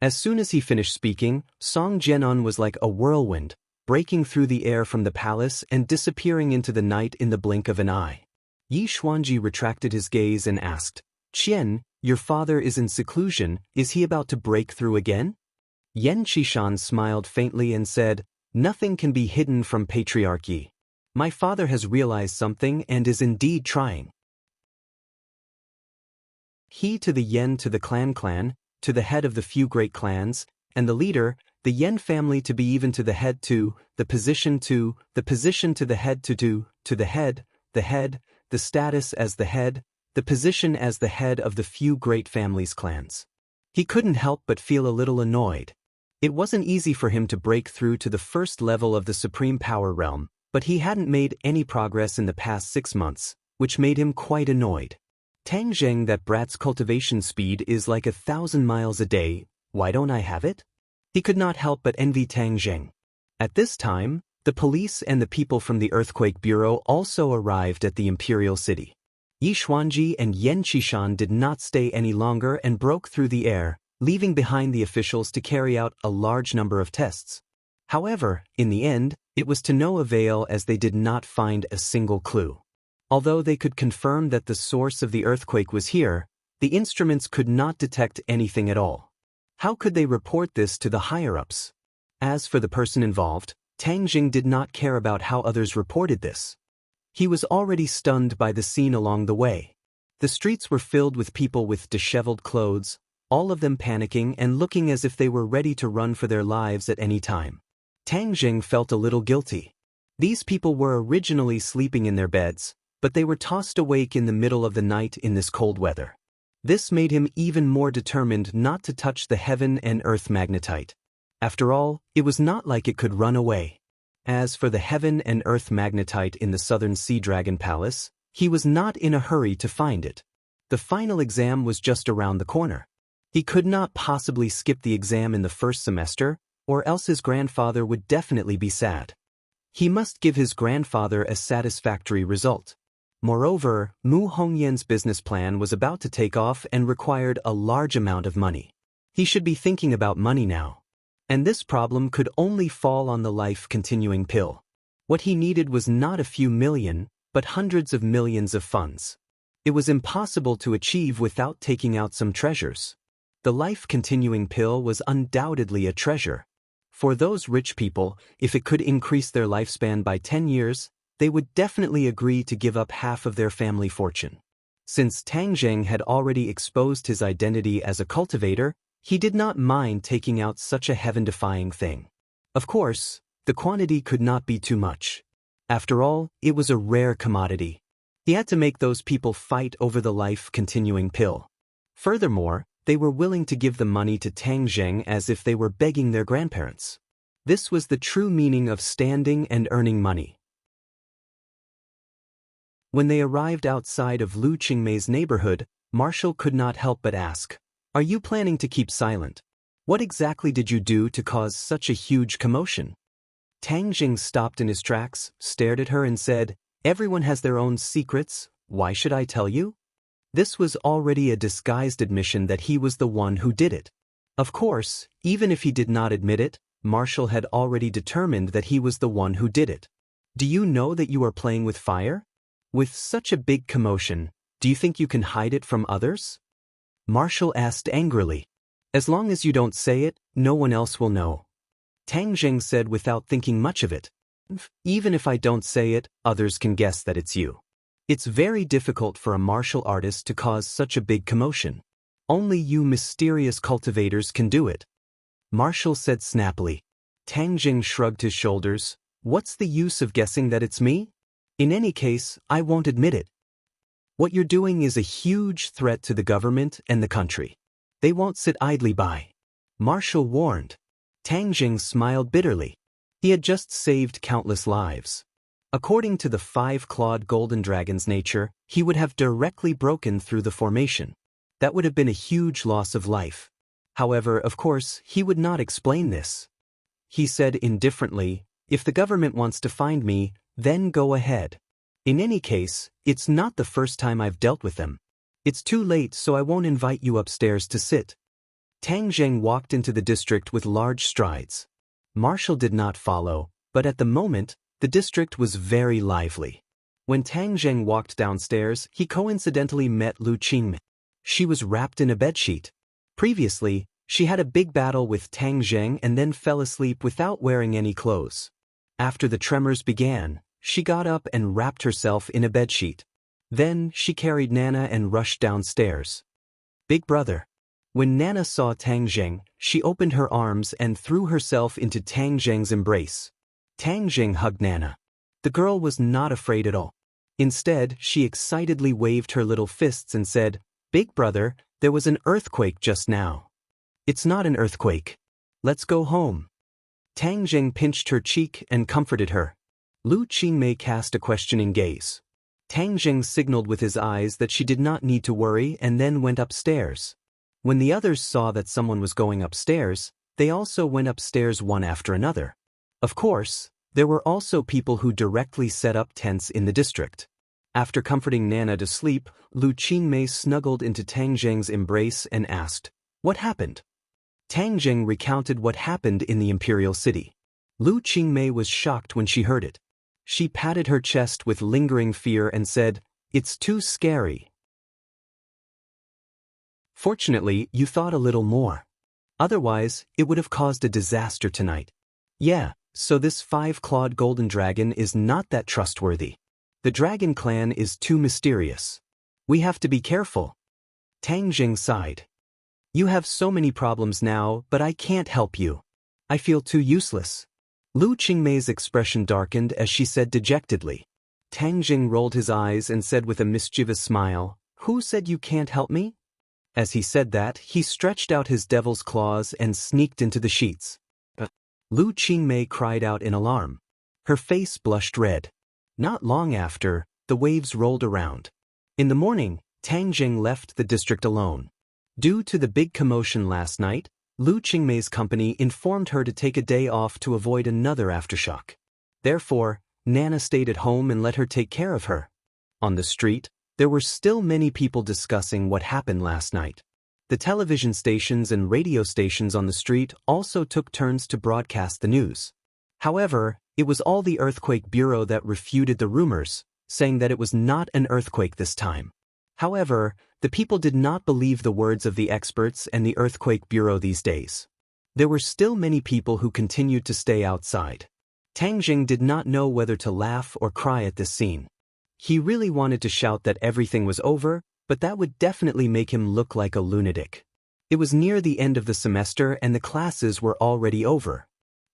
As soon as he finished speaking, Song Jianan was like a whirlwind, breaking through the air from the palace and disappearing into the night in the blink of an eye. Yi Xuanji retracted his gaze and asked, "Qian, your father is in seclusion, is he about to break through again?" Yen Qishan smiled faintly and said, "Nothing can be hidden from patriarchy. My father has realized something and is indeed trying. He to the Yen to the clan, to the head of the few great clans, and the leader, the Yen family to be even to the head to, the position to the head to the head, the status as the head, the position as the head of the few great families' clans." He couldn't help but feel a little annoyed. It wasn't easy for him to break through to the first level of the supreme power realm, but he hadn't made any progress in the past 6 months, which made him quite annoyed. Tang Zheng, that brat's cultivation speed is like 1,000 miles a day, why don't I have it? He could not help but envy Tang Zheng. At this time, the police and the people from the Earthquake Bureau also arrived at the imperial city. Yi Xuanji and Yen Qishan did not stay any longer and broke through the air, leaving behind the officials to carry out a large number of tests. However, in the end, it was to no avail as they did not find a single clue. Although they could confirm that the source of the earthquake was here, the instruments could not detect anything at all. How could they report this to the higher-ups? As for the person involved, Tang Jing did not care about how others reported this. He was already stunned by the scene along the way. The streets were filled with people with disheveled clothes, all of them panicking and looking as if they were ready to run for their lives at any time. Tang Jing felt a little guilty. These people were originally sleeping in their beds, but they were tossed awake in the middle of the night in this cold weather. This made him even more determined not to touch the heaven and earth magnetite. After all, it was not like it could run away. As for the heaven and earth magnetite in the southern Sea Dragon Palace, he was not in a hurry to find it. The final exam was just around the corner. He could not possibly skip the exam in the first semester, or else his grandfather would definitely be sad. He must give his grandfather a satisfactory result. Moreover, Mu Hongyan's business plan was about to take off and required a large amount of money. He should be thinking about money now. And this problem could only fall on the life-continuing pill. What he needed was not a few million, but hundreds of millions of funds. It was impossible to achieve without taking out some treasures. The life-continuing pill was undoubtedly a treasure. For those rich people, if it could increase their lifespan by 10 years, they would definitely agree to give up half of their family fortune. Since Tang Jing had already exposed his identity as a cultivator, he did not mind taking out such a heaven-defying thing. Of course, the quantity could not be too much. After all, it was a rare commodity. He had to make those people fight over the life-continuing pill. Furthermore, they were willing to give the money to Tang Jing as if they were begging their grandparents. This was the true meaning of standing and earning money. When they arrived outside of Lu Qingmei's neighborhood, Marshall could not help but ask, "Are you planning to keep silent? What exactly did you do to cause such a huge commotion?" Tang Jing stopped in his tracks, stared at her and said, "Everyone has their own secrets, why should I tell you?" This was already a disguised admission that he was the one who did it. Of course, even if he did not admit it, Marshall had already determined that he was the one who did it. "Do you know that you are playing with fire? With such a big commotion, do you think you can hide it from others?" Marshall asked angrily. "As long as you don't say it, no one else will know." Tang Jing said without thinking much of it. "Even if I don't say it, others can guess that it's you. It's very difficult for a martial artist to cause such a big commotion. Only you mysterious cultivators can do it." Marshall said snappily. Tang Jing shrugged his shoulders. "What's the use of guessing that it's me? In any case, I won't admit it. What you're doing is a huge threat to the government and the country. They won't sit idly by." Marshall warned. Tang Jing smiled bitterly. He had just saved countless lives. According to the five-clawed golden dragon's nature, he would have directly broken through the formation. That would have been a huge loss of life. However, of course, he would not explain this. He said indifferently, "If the government wants to find me, then go ahead. In any case, it's not the first time I've dealt with them. It's too late, so I won't invite you upstairs to sit." Tang Jing walked into the district with large strides. Marshall did not follow, but at the moment, the district was very lively. When Tang Jing walked downstairs, he coincidentally met Lu Qingmei. She was wrapped in a bedsheet. Previously, she had a big battle with Tang Jing and then fell asleep without wearing any clothes. After the tremors began, she got up and wrapped herself in a bedsheet. Then she carried Nana and rushed downstairs. "Big brother." When Nana saw Tang Jing, she opened her arms and threw herself into Tang Jing's embrace. Tang Jing hugged Nana. The girl was not afraid at all. Instead, she excitedly waved her little fists and said, "Big brother, there was an earthquake just now." "It's not an earthquake. Let's go home." Tang Jing pinched her cheek and comforted her. Lu Qingmei cast a questioning gaze. Tang Jing signaled with his eyes that she did not need to worry and then went upstairs. When the others saw that someone was going upstairs, they also went upstairs one after another. Of course, there were also people who directly set up tents in the district. After comforting Nana to sleep, Lu Qingmei snuggled into Tang Jing's embrace and asked, "What happened?" Tang Jing recounted what happened in the imperial city. Lu Qingmei was shocked when she heard it. She patted her chest with lingering fear and said, "It's too scary." Fortunately, you thought a little more. Otherwise, it would have caused a disaster tonight. Yeah, so this five-clawed golden dragon is not that trustworthy. The dragon clan is too mysterious. We have to be careful. Tang Jing sighed. You have so many problems now, but I can't help you. I feel too useless. Lu Qingmei's expression darkened as she said dejectedly. Tang Jing rolled his eyes and said with a mischievous smile, "Who said you can't help me?" As he said that, he stretched out his devil's claws and sneaked into the sheets. Lu Qingmei cried out in alarm. Her face blushed red. Not long after, the waves rolled around. In the morning, Tang Jing left the district alone. Due to the big commotion last night, Lu Qingmei's company informed her to take a day off to avoid another aftershock. Therefore, Nana stayed at home and let her take care of her. On the street, there were still many people discussing what happened last night. The television stations and radio stations on the street also took turns to broadcast the news. However, it was all the Earthquake Bureau that refuted the rumors, saying that it was not an earthquake this time. However, the people did not believe the words of the experts and the Earthquake Bureau these days. There were still many people who continued to stay outside. Tang Jing did not know whether to laugh or cry at this scene. He really wanted to shout that everything was over, but that would definitely make him look like a lunatic. It was near the end of the semester and the classes were already over.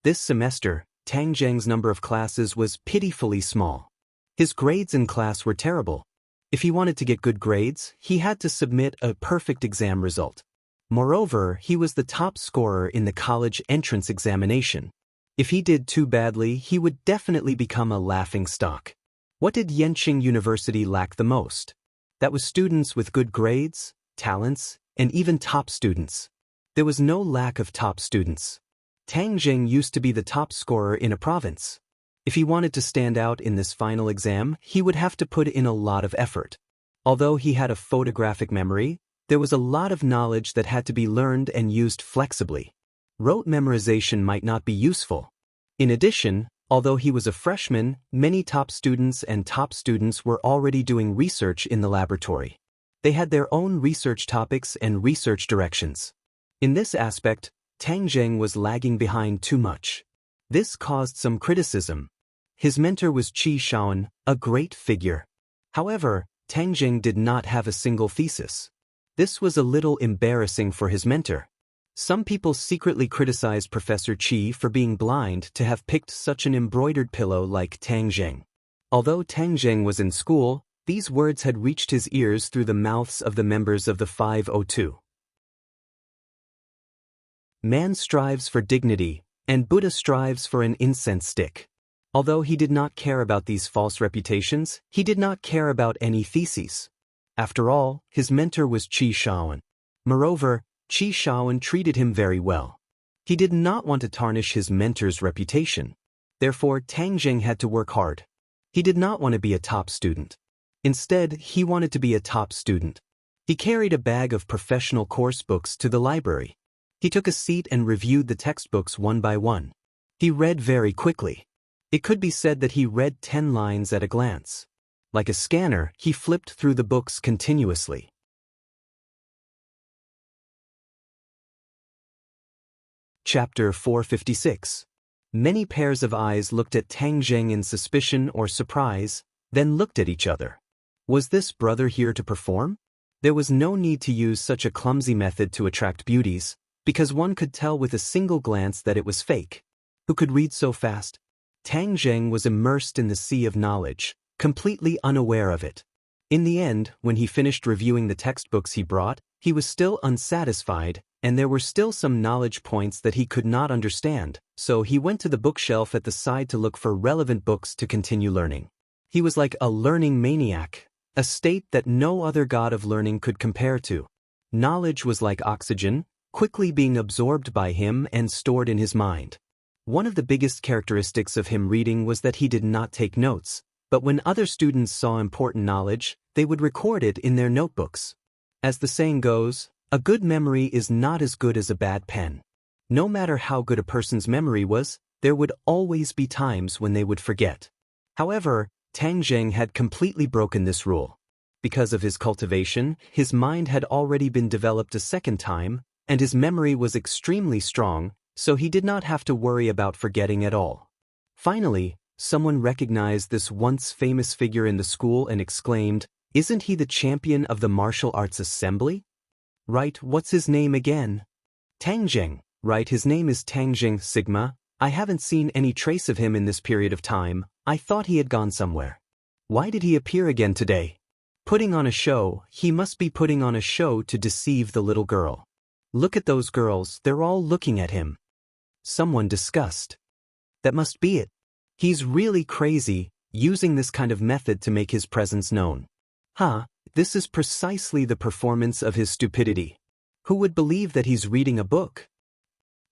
This semester, Tang Jing's number of classes was pitifully small. His grades in class were terrible. If he wanted to get good grades, he had to submit a perfect exam result. Moreover, he was the top scorer in the college entrance examination. If he did too badly, he would definitely become a laughingstock. What did Yenqing University lack the most? That was students with good grades, talents, and even top students. There was no lack of top students. Tang Jing used to be the top scorer in a province. If he wanted to stand out in this final exam, he would have to put in a lot of effort. Although he had a photographic memory, there was a lot of knowledge that had to be learned and used flexibly. Rote memorization might not be useful. In addition, although he was a freshman, many top students were already doing research in the laboratory. They had their own research topics and research directions. In this aspect, Tang Jing was lagging behind too much. This caused some criticism. His mentor was Qi Shaoan, a great figure. However, Tang Jing did not have a single thesis. This was a little embarrassing for his mentor. Some people secretly criticized Professor Qi for being blind to have picked such an embroidered pillow like Tang Jing. Although Tang Jing was in school, these words had reached his ears through the mouths of the members of the 502. Man strives for dignity, and Buddha strives for an incense stick. Although he did not care about these false reputations, he did not care about any theses. After all, his mentor was Qi Shaoan. Moreover, Qi Shaoan treated him very well. He did not want to tarnish his mentor's reputation. Therefore, Tang Jing had to work hard. He did not want to be a top student. Instead, he wanted to be a top student. He carried a bag of professional course books to the library. He took a seat and reviewed the textbooks one by one. He read very quickly. It could be said that he read 10 lines at a glance. Like a scanner, he flipped through the books continuously. Chapter 456. Many pairs of eyes looked at Tang Jing in suspicion or surprise, then looked at each other. Was this brother here to perform? There was no need to use such a clumsy method to attract beauties, because one could tell with a single glance that it was fake. Who could read so fast? Tang Jing was immersed in the sea of knowledge, completely unaware of it. In the end, when he finished reviewing the textbooks he brought, he was still unsatisfied, and there were still some knowledge points that he could not understand, so he went to the bookshelf at the side to look for relevant books to continue learning. He was like a learning maniac, a state that no other god of learning could compare to. Knowledge was like oxygen, quickly being absorbed by him and stored in his mind. One of the biggest characteristics of him reading was that he did not take notes, but when other students saw important knowledge, they would record it in their notebooks. As the saying goes, a good memory is not as good as a bad pen. No matter how good a person's memory was, There would always be times when they would forget. However, Tang Jing had completely broken this rule. Because of his cultivation, his mind had already been developed a second time, and his memory was extremely strong, so he did not have to worry about forgetting at all. Finally, someone recognized this once famous figure in the school and exclaimed, "Isn't he the champion of the martial arts assembly?" "Right, what's his name again?" "Tang Jing." "Right, his name is Tang Jing Sigma. I haven't seen any trace of him in this period of time. I thought he had gone somewhere. Why did he appear again today?" "Putting on a show. He must be putting on a show to deceive the little girl. Look at those girls, they're all looking at him." Someone discussed. "That must be it. He's really crazy, using this kind of method to make his presence known." This is precisely the performance of his stupidity. Who would believe that he's reading a book?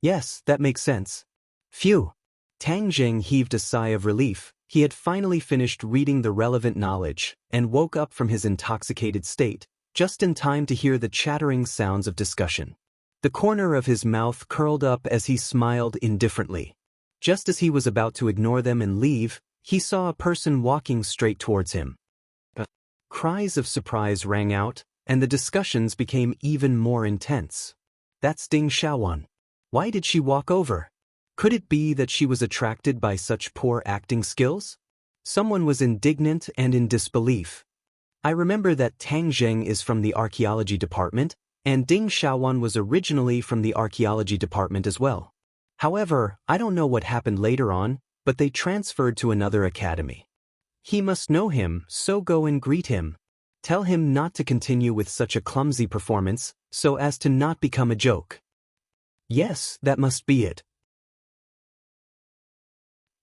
Yes, that makes sense. Phew. Tang Jing heaved a sigh of relief. He had finally finished reading the relevant knowledge, and woke up from his intoxicated state, just in time to hear the chattering sounds of discussion. The corner of his mouth curled up as he smiled indifferently. Just as he was about to ignore them and leave, he saw a person walking straight towards him. Cries of surprise rang out, and the discussions became even more intense. "That's Ding Xiaowan. Why did she walk over? Could it be that she was attracted by such poor acting skills?" Someone was indignant and in disbelief. "I remember that Tang Jing is from the archaeology department, and Ding Xiaowan was originally from the archaeology department as well. However, I don't know what happened later on, but they transferred to another academy. He must know him, so go and greet him. Tell him not to continue with such a clumsy performance, so as to not become a joke." "Yes, that must be it."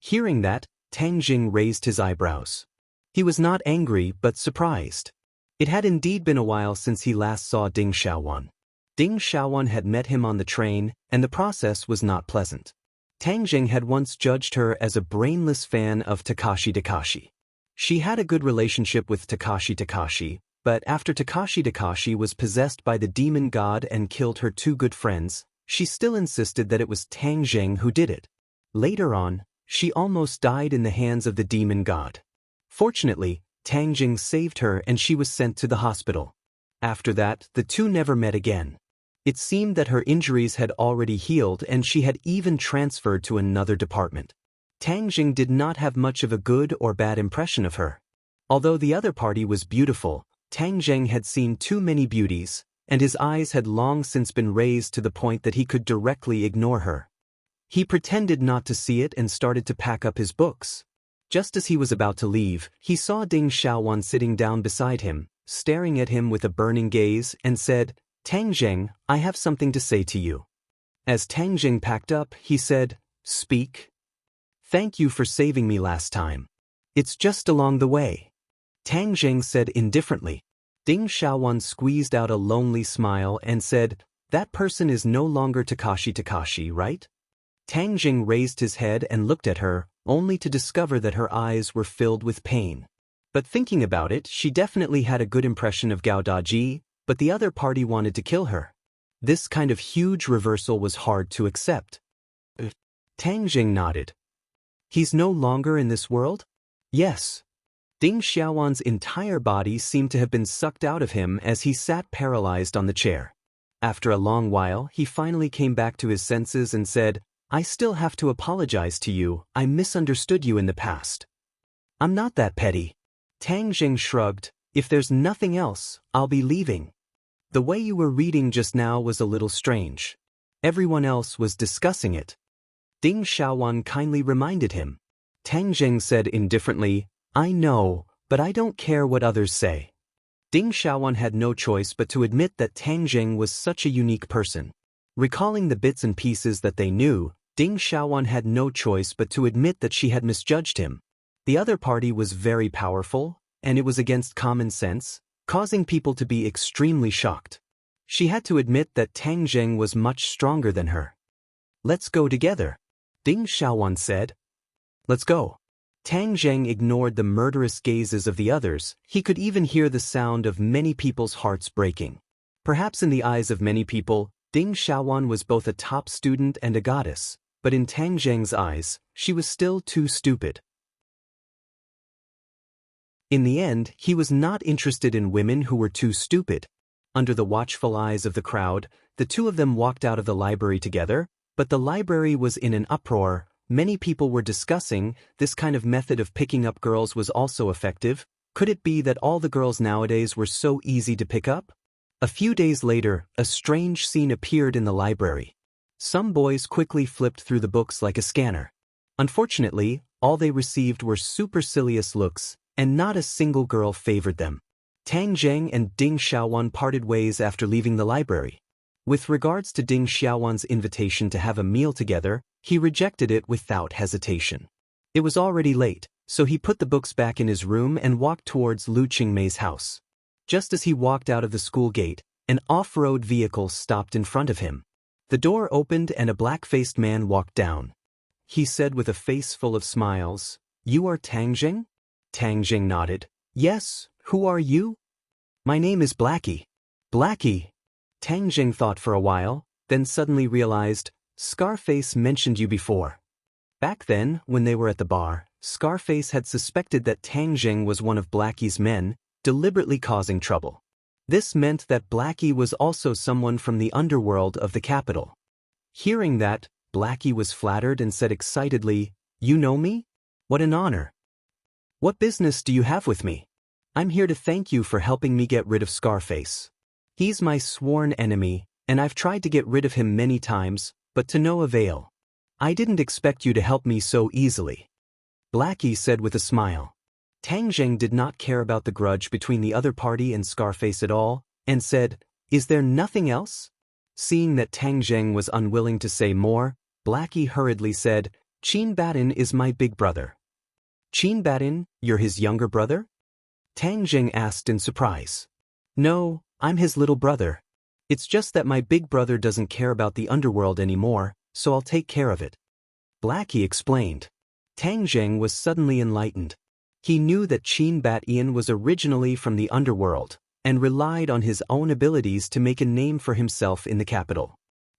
Hearing that, Tang Jing raised his eyebrows. He was not angry but surprised. It had indeed been a while since he last saw Ding Xiaowan. Ding Xiaowan had met him on the train, and the process was not pleasant. Tang Jing had once judged her as a brainless fan of Takashi. She had a good relationship with Takashi, but after Takashi was possessed by the demon god and killed her two good friends, she still insisted that it was Tang Jing who did it. Later on, she almost died in the hands of the demon god. Fortunately, Tang Jing saved her and she was sent to the hospital. After that, the two never met again. It seemed that her injuries had already healed and she had even transferred to another department. Tang Jing did not have much of a good or bad impression of her. Although the other party was beautiful, Tang Jing had seen too many beauties, and his eyes had long since been raised to the point that he could directly ignore her. He pretended not to see it and started to pack up his books. Just as he was about to leave, he saw Ding Xiaowan sitting down beside him, staring at him with a burning gaze, and said, "Tang Jing, I have something to say to you." As Tang Jing packed up, he said, "Speak." "Thank you for saving me last time. It's just along the way," Tang Jing said indifferently. Ding Xiaowan squeezed out a lonely smile and said, "That person is no longer Takashi, right?" Tang Jing raised his head and looked at her, only to discover that her eyes were filled with pain. But thinking about it, she definitely had a good impression of Gao Daji, but the other party wanted to kill her. This kind of huge reversal was hard to accept. Tang Jing nodded. "He's no longer in this world?" "Yes." Ding Xiaowan's entire body seemed to have been sucked out of him as he sat paralyzed on the chair. After a long while, he finally came back to his senses and said, "I still have to apologize to you. I misunderstood you in the past." "I'm not that petty." Tang Jing shrugged. "If there's nothing else, I'll be leaving. The way you were reading just now was a little strange. Everyone else was discussing it." Ding Xiaowan kindly reminded him. Tang Jing said indifferently, "I know, but I don't care what others say." Ding Xiaowan had no choice but to admit that Tang Jing was such a unique person. Recalling the bits and pieces that they knew, Ding Xiaowan had no choice but to admit that she had misjudged him. The other party was very powerful, and it was against common sense, causing people to be extremely shocked. She had to admit that Tang Jing was much stronger than her. "Let's go together," Ding Xiaowan said. "Let's go." Tang Jing ignored the murderous gazes of the others. He could even hear the sound of many people's hearts breaking. Perhaps in the eyes of many people, Ding Xiaowan was both a top student and a goddess, but in Tang Zheng's eyes, she was still too stupid. In the end, he was not interested in women who were too stupid. Under the watchful eyes of the crowd, the two of them walked out of the library together, but the library was in an uproar. Many people were discussing, this kind of method of picking up girls was also effective. Could it be that all the girls nowadays were so easy to pick up? A few days later, a strange scene appeared in the library. Some boys quickly flipped through the books like a scanner. Unfortunately, all they received were supercilious looks, and not a single girl favored them. Tang Zheng and Ding Xiaowan parted ways after leaving the library. With regards to Ding Xiaowan's invitation to have a meal together, he rejected it without hesitation. It was already late, so he put the books back in his room and walked towards Lu Qingmei's house. Just as he walked out of the school gate, an off-road vehicle stopped in front of him. The door opened and a black-faced man walked down. He said with a face full of smiles, "You are Tang Zheng?" Tang Zheng nodded. "Yes, who are you?" "My name is Blackie." "Blackie." Tang Zheng thought for a while, then suddenly realized, Scarface mentioned you before. Back then, when they were at the bar, Scarface had suspected that Tang Zheng was one of Blackie's men, deliberately causing trouble. This meant that Blackie was also someone from the underworld of the capital. Hearing that, Blackie was flattered and said excitedly, "You know me? What an honor. What business do you have with me? I'm here to thank you for helping me get rid of Scarface. He's my sworn enemy, and I've tried to get rid of him many times, but to no avail. I didn't expect you to help me so easily," Blackie said with a smile. Tang Zheng did not care about the grudge between the other party and Scarface at all, and said, "Is there nothing else?" Seeing that Tang Zheng was unwilling to say more, Blackie hurriedly said, "Qin Batin is my big brother." "Qin Batin, you're his younger brother?" Tang Zheng asked in surprise. "No, I'm his little brother. It's just that my big brother doesn't care about the underworld anymore, so I'll take care of it," Blackie explained. Tang Zheng was suddenly enlightened. He knew that Qin Batin was originally from the underworld, and relied on his own abilities to make a name for himself in the capital.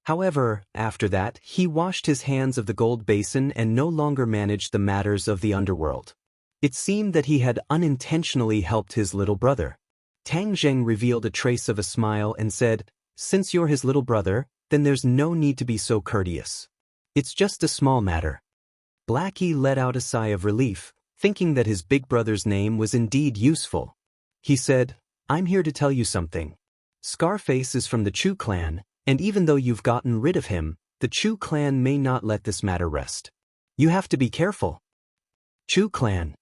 However, after that, he washed his hands of the gold basin and no longer managed the matters of the underworld. It seemed that he had unintentionally helped his little brother. Tang Zheng revealed a trace of a smile and said, "Since you're his little brother, then there's no need to be so courteous. It's just a small matter." Blackie let out a sigh of relief, thinking that his big brother's name was indeed useful. He said, "I'm here to tell you something. Scarface is from the Chu clan, and even though you've gotten rid of him, the Chu clan may not let this matter rest. You have to be careful." Chu clan.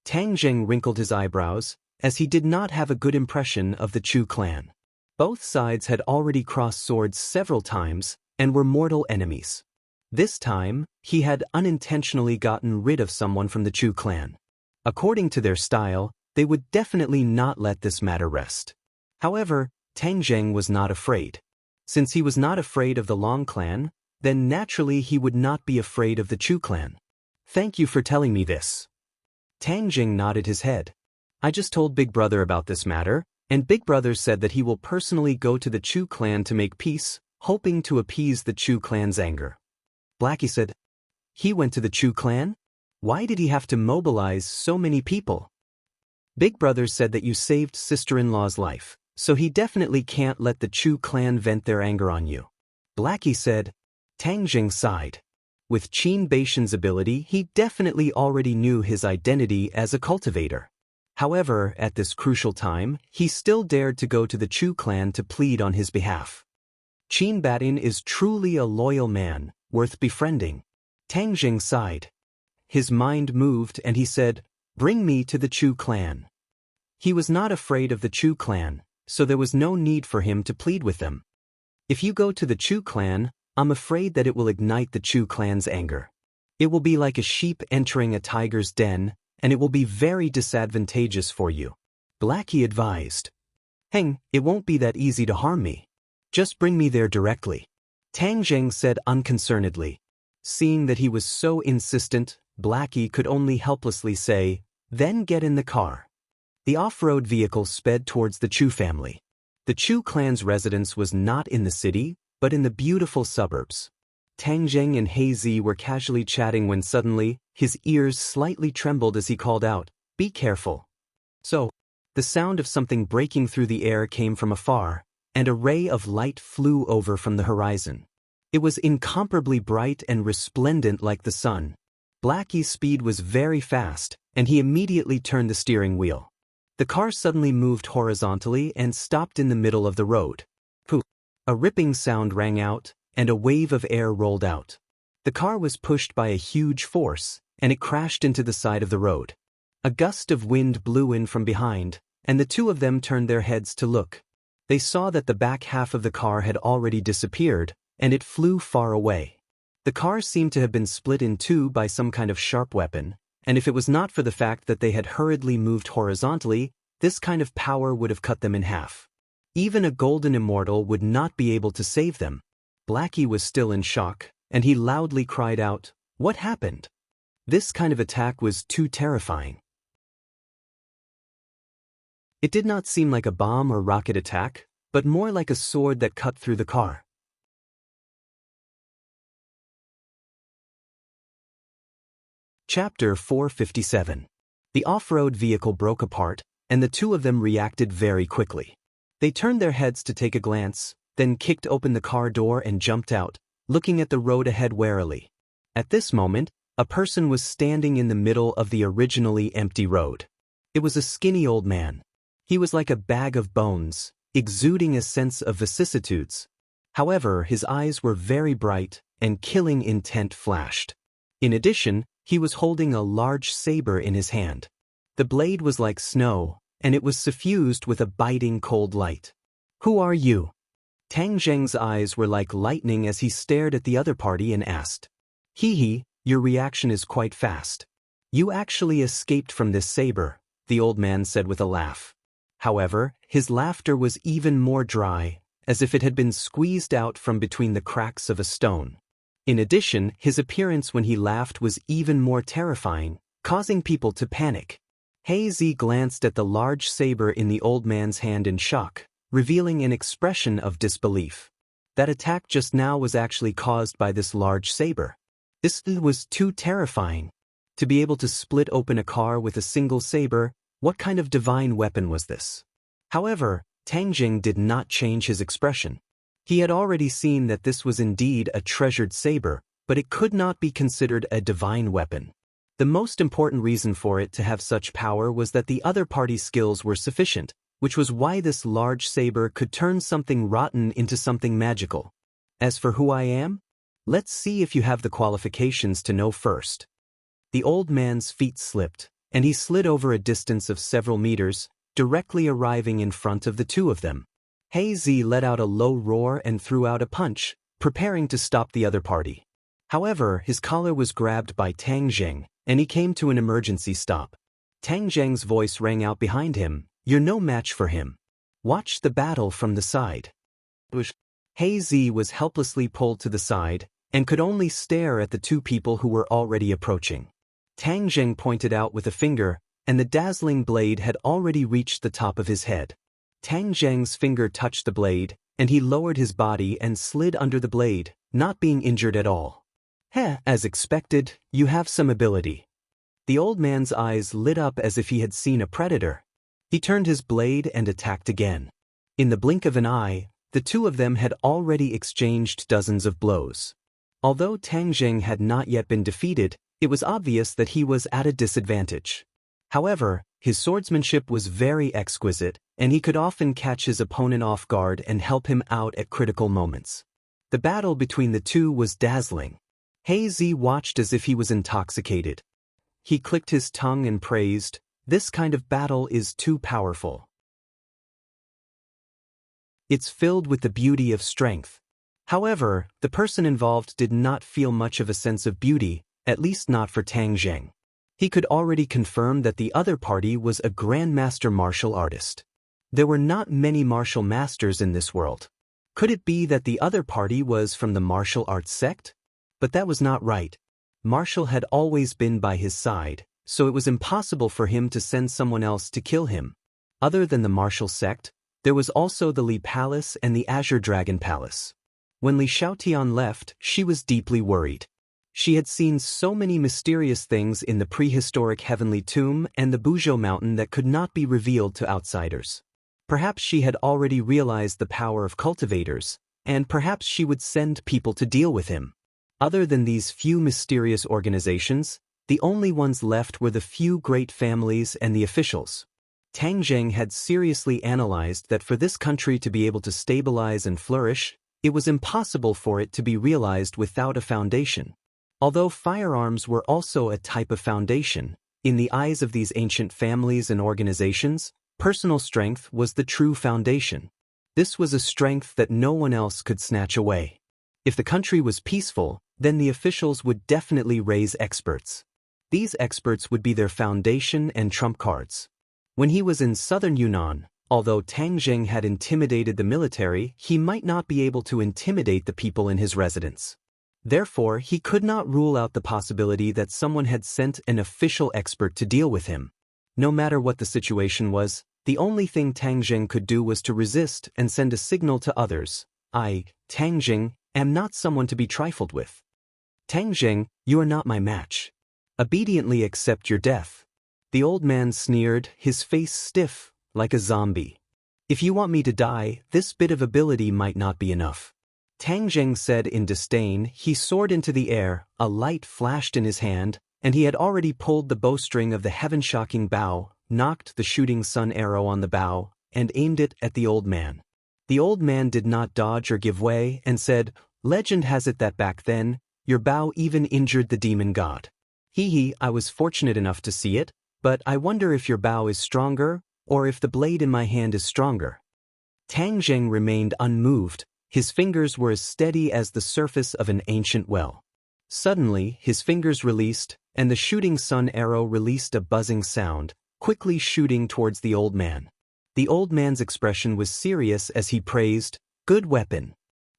Tang Zheng wrinkled his eyebrows, as he did not have a good impression of the Chu clan. Both sides had already crossed swords several times, and were mortal enemies. This time, he had unintentionally gotten rid of someone from the Chu clan. According to their style, they would definitely not let this matter rest. However, Tang Zheng was not afraid. Since he was not afraid of the Long clan, then naturally he would not be afraid of the Chu clan. "Thank you for telling me this." Tang Zheng nodded his head. "I just told Big Brother about this matter, and Big Brother said that he will personally go to the Chu clan to make peace, hoping to appease the Chu clan's anger." Blackie said, "He went to the Chu clan? Why did he have to mobilize so many people?" "Big Brother said that you saved sister-in-law's life, so he definitely can't let the Chu clan vent their anger on you," Blackie said. Tang Zheng sighed. With Qin Baishan's ability, he definitely already knew his identity as a cultivator. However, at this crucial time, he still dared to go to the Chu clan to plead on his behalf. "Qin Batin is truly a loyal man, worth befriending," Tang Zheng sighed. His mind moved and he said, "Bring me to the Chu clan." He was not afraid of the Chu clan, so there was no need for him to plead with them. "If you go to the Chu clan, I'm afraid that it will ignite the Chu clan's anger. It will be like a sheep entering a tiger's den, and it will be very disadvantageous for you," Blackie advised. "Heng, it won't be that easy to harm me. Just bring me there directly," Tang Zheng said unconcernedly. Seeing that he was so insistent, Blackie could only helplessly say, "Then get in the car." The off-road vehicle sped towards the Chu family. The Chu clan's residence was not in the city, but in the beautiful suburbs. Tang Zheng and He Zi were casually chatting when suddenly, his ears slightly trembled as he called out, "Be careful." So, the sound of something breaking through the air came from afar, and a ray of light flew over from the horizon. It was incomparably bright and resplendent like the sun. Blackie's speed was very fast, and he immediately turned the steering wheel. The car suddenly moved horizontally and stopped in the middle of the road. Poof! A ripping sound rang out, and a wave of air rolled out. The car was pushed by a huge force, and it crashed into the side of the road. A gust of wind blew in from behind, and the two of them turned their heads to look. They saw that the back half of the car had already disappeared, and it flew far away. The car seemed to have been split in two by some kind of sharp weapon, and if it was not for the fact that they had hurriedly moved horizontally, this kind of power would have cut them in half. Even a golden immortal would not be able to save them. Blackie was still in shock, and he loudly cried out, "What happened?" This kind of attack was too terrifying. It did not seem like a bomb or rocket attack, but more like a sword that cut through the car. Chapter 457. The off-road vehicle broke apart, and the two of them reacted very quickly. They turned their heads to take a glance, then kicked open the car door and jumped out, looking at the road ahead warily. At this moment, a person was standing in the middle of the originally empty road. It was a skinny old man. He was like a bag of bones, exuding a sense of vicissitudes. However, his eyes were very bright, and killing intent flashed. In addition, he was holding a large saber in his hand. The blade was like snow, and it was suffused with a biting cold light. "Who are you?" Tang Zheng's eyes were like lightning as he stared at the other party and asked. "Hee, your reaction is quite fast. You actually escaped from this saber," the old man said with a laugh. However, his laughter was even more dry, as if it had been squeezed out from between the cracks of a stone. In addition, his appearance when he laughed was even more terrifying, causing people to panic. He Zi glanced at the large saber in the old man's hand in shock, revealing an expression of disbelief. That attack just now was actually caused by this large saber. This was too terrifying. To be able to split open a car with a single saber, what kind of divine weapon was this? However, Tang Jing did not change his expression. He had already seen that this was indeed a treasured saber, but it could not be considered a divine weapon. The most important reason for it to have such power was that the other party's skills were sufficient, which was why this large saber could turn something rotten into something magical. As for who I am? Let's see if you have the qualifications to know first. The old man's feet slipped, and he slid over a distance of several meters, directly arriving in front of the two of them. He Zi let out a low roar and threw out a punch, preparing to stop the other party. However, his collar was grabbed by Tang Zheng, and he came to an emergency stop. Tang Zheng's voice rang out behind him, "You're no match for him. Watch the battle from the side." He Zi was helplessly pulled to the side, and could only stare at the two people who were already approaching. Tang Zheng pointed out with a finger, and the dazzling blade had already reached the top of his head. Tang Zheng's finger touched the blade, and he lowered his body and slid under the blade, not being injured at all. As expected, you have some ability." The old man's eyes lit up as if he had seen a predator. He turned his blade and attacked again. In the blink of an eye, the two of them had already exchanged dozens of blows. Although Tang Zheng had not yet been defeated, it was obvious that he was at a disadvantage. However, his swordsmanship was very exquisite, and he could often catch his opponent off guard and help him out at critical moments. The battle between the two was dazzling. He Zi watched as if he was intoxicated. He clicked his tongue and praised, "This kind of battle is too powerful. It's filled with the beauty of strength." However, the person involved did not feel much of a sense of beauty, at least not for Tang Zheng. He could already confirm that the other party was a grandmaster martial artist. There were not many martial masters in this world. Could it be that the other party was from the martial arts sect? But that was not right. Martial had always been by his side, so it was impossible for him to send someone else to kill him. Other than the martial sect, there was also the Li Palace and the Azure Dragon Palace. When Li Xiaotian left, she was deeply worried. She had seen so many mysterious things in the prehistoric heavenly tomb and the Buzhou mountain that could not be revealed to outsiders. Perhaps she had already realized the power of cultivators, and perhaps she would send people to deal with him. Other than these few mysterious organizations, the only ones left were the few great families and the officials. Tang Zheng had seriously analyzed that for this country to be able to stabilize and flourish, it was impossible for it to be realized without a foundation. Although firearms were also a type of foundation, in the eyes of these ancient families and organizations, personal strength was the true foundation. This was a strength that no one else could snatch away. If the country was peaceful, then the officials would definitely raise experts. These experts would be their foundation and trump cards. When he was in southern Yunnan, although Tang Zheng had intimidated the military, he might not be able to intimidate the people in his residence. Therefore, he could not rule out the possibility that someone had sent an official expert to deal with him. No matter what the situation was, the only thing Tang Zheng could do was to resist and send a signal to others. I, Tang Zheng, am not someone to be trifled with. Tang Zheng, you are not my match. Obediently accept your death. The old man sneered, his face stiff, like a zombie. If you want me to die, this bit of ability might not be enough. Tang Zheng said in disdain. He soared into the air, a light flashed in his hand, and he had already pulled the bowstring of the heaven-shocking bow, knocked the shooting sun arrow on the bow, and aimed it at the old man. The old man did not dodge or give way and said, "Legend has it that back then, your bow even injured the demon god. I was fortunate enough to see it, but I wonder if your bow is stronger, or if the blade in my hand is stronger." Tang Zheng remained unmoved. His fingers were as steady as the surface of an ancient well. Suddenly, his fingers released, and the shooting sun arrow released a buzzing sound, quickly shooting towards the old man. The old man's expression was serious as he praised, "Good weapon."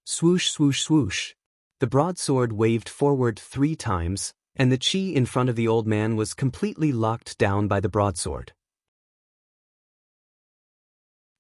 Swoosh, swoosh, swoosh. The broadsword waved forward 3 times, and the chi in front of the old man was completely locked down by the broadsword.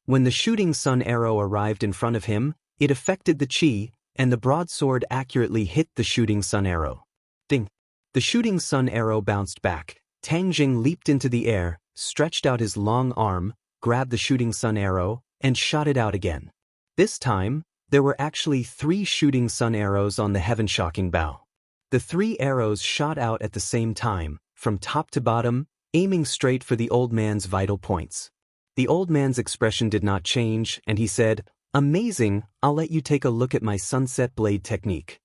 When the shooting sun arrow arrived in front of him, it affected the chi, and the broadsword accurately hit the shooting sun arrow. Ding! The shooting sun arrow bounced back. Tang Zheng leaped into the air, stretched out his long arm, grabbed the shooting sun arrow, and shot it out again. This time, there were actually 3 shooting sun arrows on the heaven-shocking bow. The 3 arrows shot out at the same time, from top to bottom, aiming straight for the old man's vital points. The old man's expression did not change, and he said, "Amazing, I'll let you take a look at my sunset blade technique."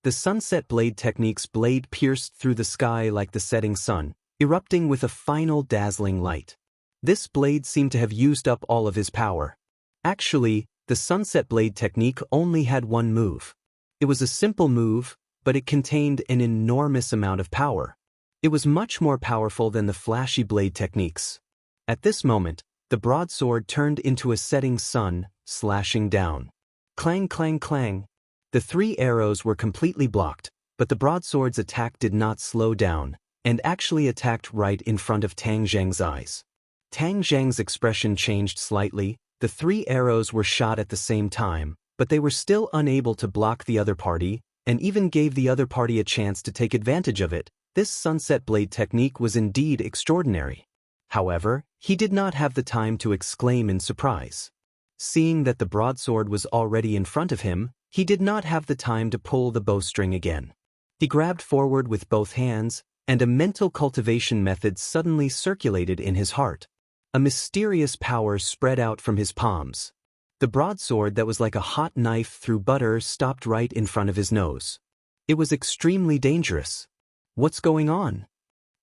The sunset blade technique's blade pierced through the sky like the setting sun, erupting with a final dazzling light. This blade seemed to have used up all of his power. Actually, the sunset blade technique only had one move. It was a simple move, but it contained an enormous amount of power. It was much more powerful than the flashy blade techniques. At this moment, the broadsword turned into a setting sun, slashing down. Clang, clang, clang. The 3 arrows were completely blocked, but the broadsword's attack did not slow down, and actually attacked right in front of Tang Zheng's eyes. Tang Zheng's expression changed slightly. The 3 arrows were shot at the same time, but they were still unable to block the other party, and even gave the other party a chance to take advantage of it. This sunset blade technique was indeed extraordinary. However, he did not have the time to exclaim in surprise. Seeing that the broadsword was already in front of him, he did not have the time to pull the bowstring again. He grabbed forward with both hands, and a mental cultivation method suddenly circulated in his heart. A mysterious power spread out from his palms. The broadsword that was like a hot knife through butter stopped right in front of his nose. It was extremely dangerous. What's going on?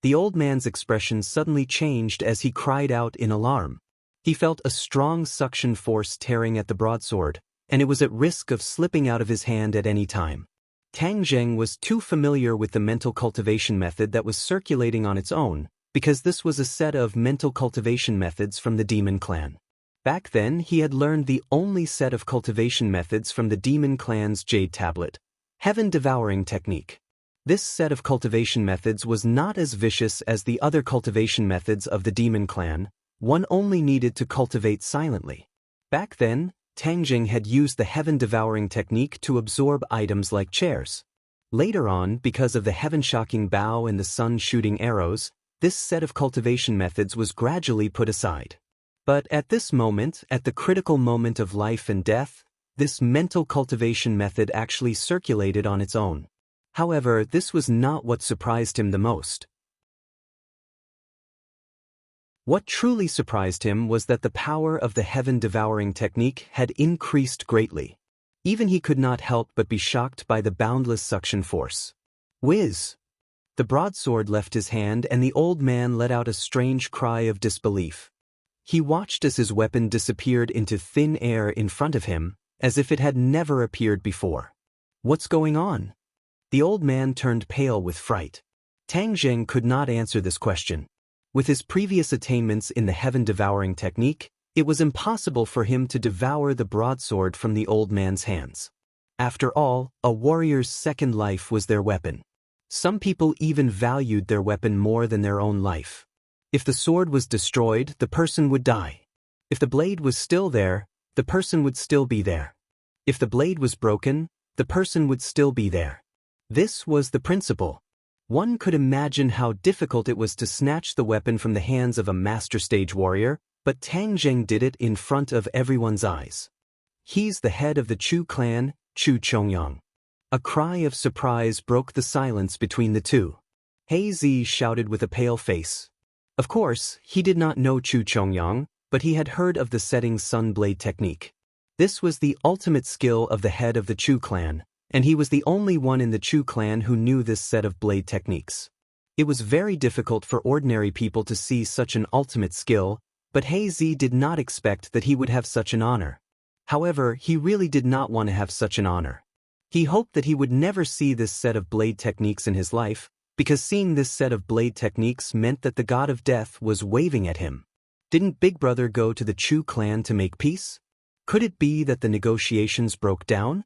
The old man's expression suddenly changed as he cried out in alarm. He felt a strong suction force tearing at the broadsword, and it was at risk of slipping out of his hand at any time. Tang Zheng was too familiar with the mental cultivation method that was circulating on its own, because this was a set of mental cultivation methods from the demon clan. Back then, he had learned the only set of cultivation methods from the demon clan's jade tablet, heaven-devouring technique. This set of cultivation methods was not as vicious as the other cultivation methods of the demon clan. One only needed to cultivate silently. Back then, Tang Jing had used the heaven-devouring technique to absorb items like chairs. Later on, because of the heaven-shocking bow and the sun shooting arrows, this set of cultivation methods was gradually put aside. But at this moment, at the critical moment of life and death, this mental cultivation method actually circulated on its own. However, this was not what surprised him the most. What truly surprised him was that the power of the heaven-devouring technique had increased greatly. Even he could not help but be shocked by the boundless suction force. Whiz! The broadsword left his hand and the old man let out a strange cry of disbelief. He watched as his weapon disappeared into thin air in front of him, as if it had never appeared before. What's going on? The old man turned pale with fright. Tang Jing could not answer this question. With his previous attainments in the heaven-devouring technique, it was impossible for him to devour the broadsword from the old man's hands. After all, a warrior's second life was their weapon. Some people even valued their weapon more than their own life. If the sword was destroyed, the person would die. If the blade was still there, the person would still be there. If the blade was broken, the person would still be there. This was the principle. One could imagine how difficult it was to snatch the weapon from the hands of a master stage warrior, but Tang Jing did it in front of everyone's eyes. He's the head of the Chu clan, Chu Chongyang. A cry of surprise broke the silence between the two. He Zi shouted with a pale face. Of course, he did not know Chu Chongyang, but he had heard of the setting sun blade technique. This was the ultimate skill of the head of the Chu clan, and he was the only one in the Chu clan who knew this set of blade techniques. It was very difficult for ordinary people to see such an ultimate skill, but He Zi did not expect that he would have such an honor. However, he really did not want to have such an honor. He hoped that he would never see this set of blade techniques in his life, because seeing this set of blade techniques meant that the god of death was waving at him. Didn't Big Brother go to the Chu clan to make peace? Could it be that the negotiations broke down?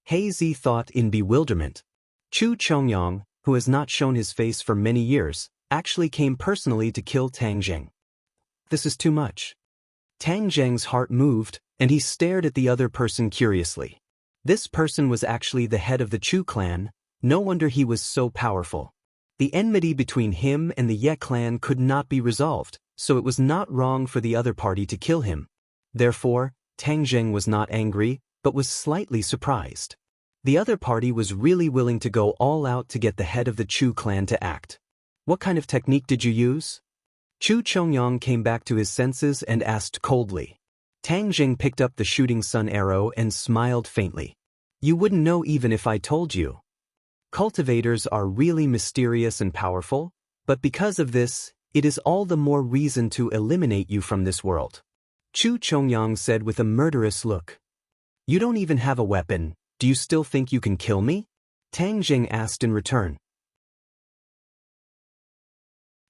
He Zi thought in bewilderment. Chu Chongyang, who has not shown his face for many years, actually came personally to kill Tang Jing. This is too much. Tang Jing's heart moved, and he stared at the other person curiously. This person was actually the head of the Chu clan. No wonder he was so powerful. The enmity between him and the Ye clan could not be resolved, so it was not wrong for the other party to kill him. Therefore, Tang Jing was not angry, but was slightly surprised. The other party was really willing to go all out to get the head of the Chu clan to act. What kind of technique did you use? Chu Chongyang came back to his senses and asked coldly. Tang Jing picked up the shooting sun arrow and smiled faintly. You wouldn't know even if I told you. Cultivators are really mysterious and powerful, but because of this, it is all the more reason to eliminate you from this world. Chu Chongyang said with a murderous look. You don't even have a weapon, do you still think you can kill me? Tang Jing asked in return.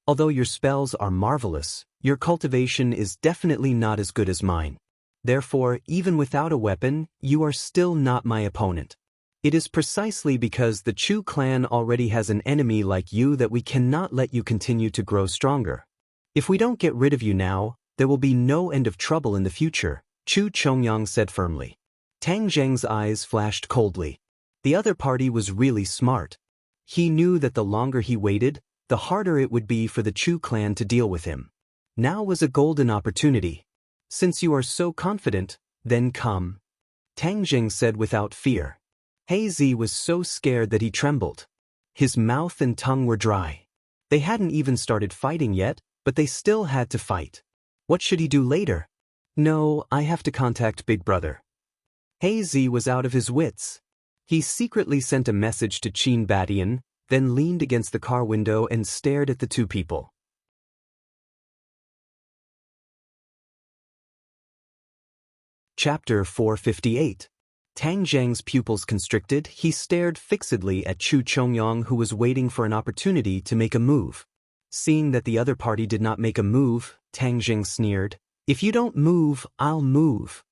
Although your spells are marvelous, your cultivation is definitely not as good as mine. Therefore, even without a weapon, you are still not my opponent. It is precisely because the Chu clan already has an enemy like you that we cannot let you continue to grow stronger. If we don't get rid of you now, there will be no end of trouble in the future, Chu Chongyang said firmly. Tang Jing's eyes flashed coldly. The other party was really smart. He knew that the longer he waited, the harder it would be for the Chu clan to deal with him. Now was a golden opportunity. Since you are so confident, then come. Tang Jing said without fear. He Zi was so scared that he trembled. His mouth and tongue were dry. They hadn't even started fighting yet, but they still had to fight. What should he do later? No, I have to contact Big Brother. He Zi was out of his wits. He secretly sent a message to Qin Badian, then leaned against the car window and stared at the two people. Chapter 458. Tang Jing's pupils constricted, he stared fixedly at Chu Chongyang, who was waiting for an opportunity to make a move. Seeing that the other party did not make a move, Tang Jing sneered, "If you don't move, I'll move."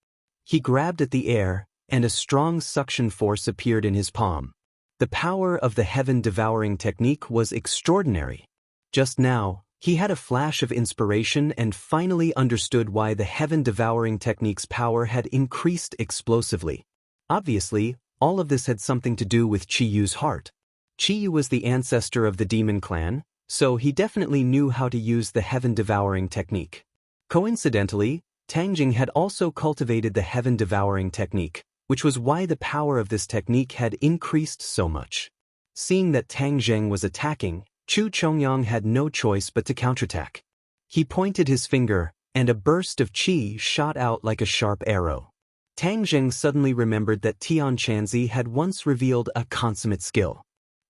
He grabbed at the air, and a strong suction force appeared in his palm. The power of the heaven-devouring technique was extraordinary. Just now, He had a flash of inspiration and finally understood why the heaven-devouring technique's power had increased explosively. Obviously, all of this had something to do with Chiyu's heart. Chiyu was the ancestor of the demon clan, so he definitely knew how to use the heaven-devouring technique. Coincidentally, Tang Jing had also cultivated the heaven-devouring technique, which was why the power of this technique had increased so much. Seeing that Tang Jing was attacking, Chu Chongyang had no choice but to counterattack. He pointed his finger, and a burst of qi shot out like a sharp arrow. Tang Jing suddenly remembered that Tian Chanzi had once revealed a consummate skill.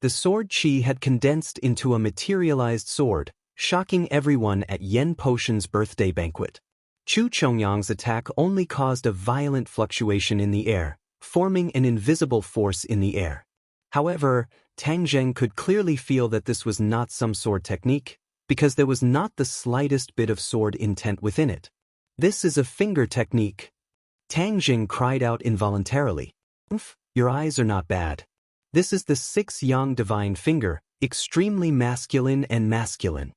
The sword qi had condensed into a materialized sword, shocking everyone at Yen Potion's birthday banquet. Chu Chongyang's attack only caused a violent fluctuation in the air, forming an invisible force in the air. However, Tang Zheng could clearly feel that this was not some sword technique, because there was not the slightest bit of sword intent within it. This is a finger technique. Tang Jing cried out involuntarily. Your eyes are not bad. This is the 6-yang divine finger, extremely masculine and masculine.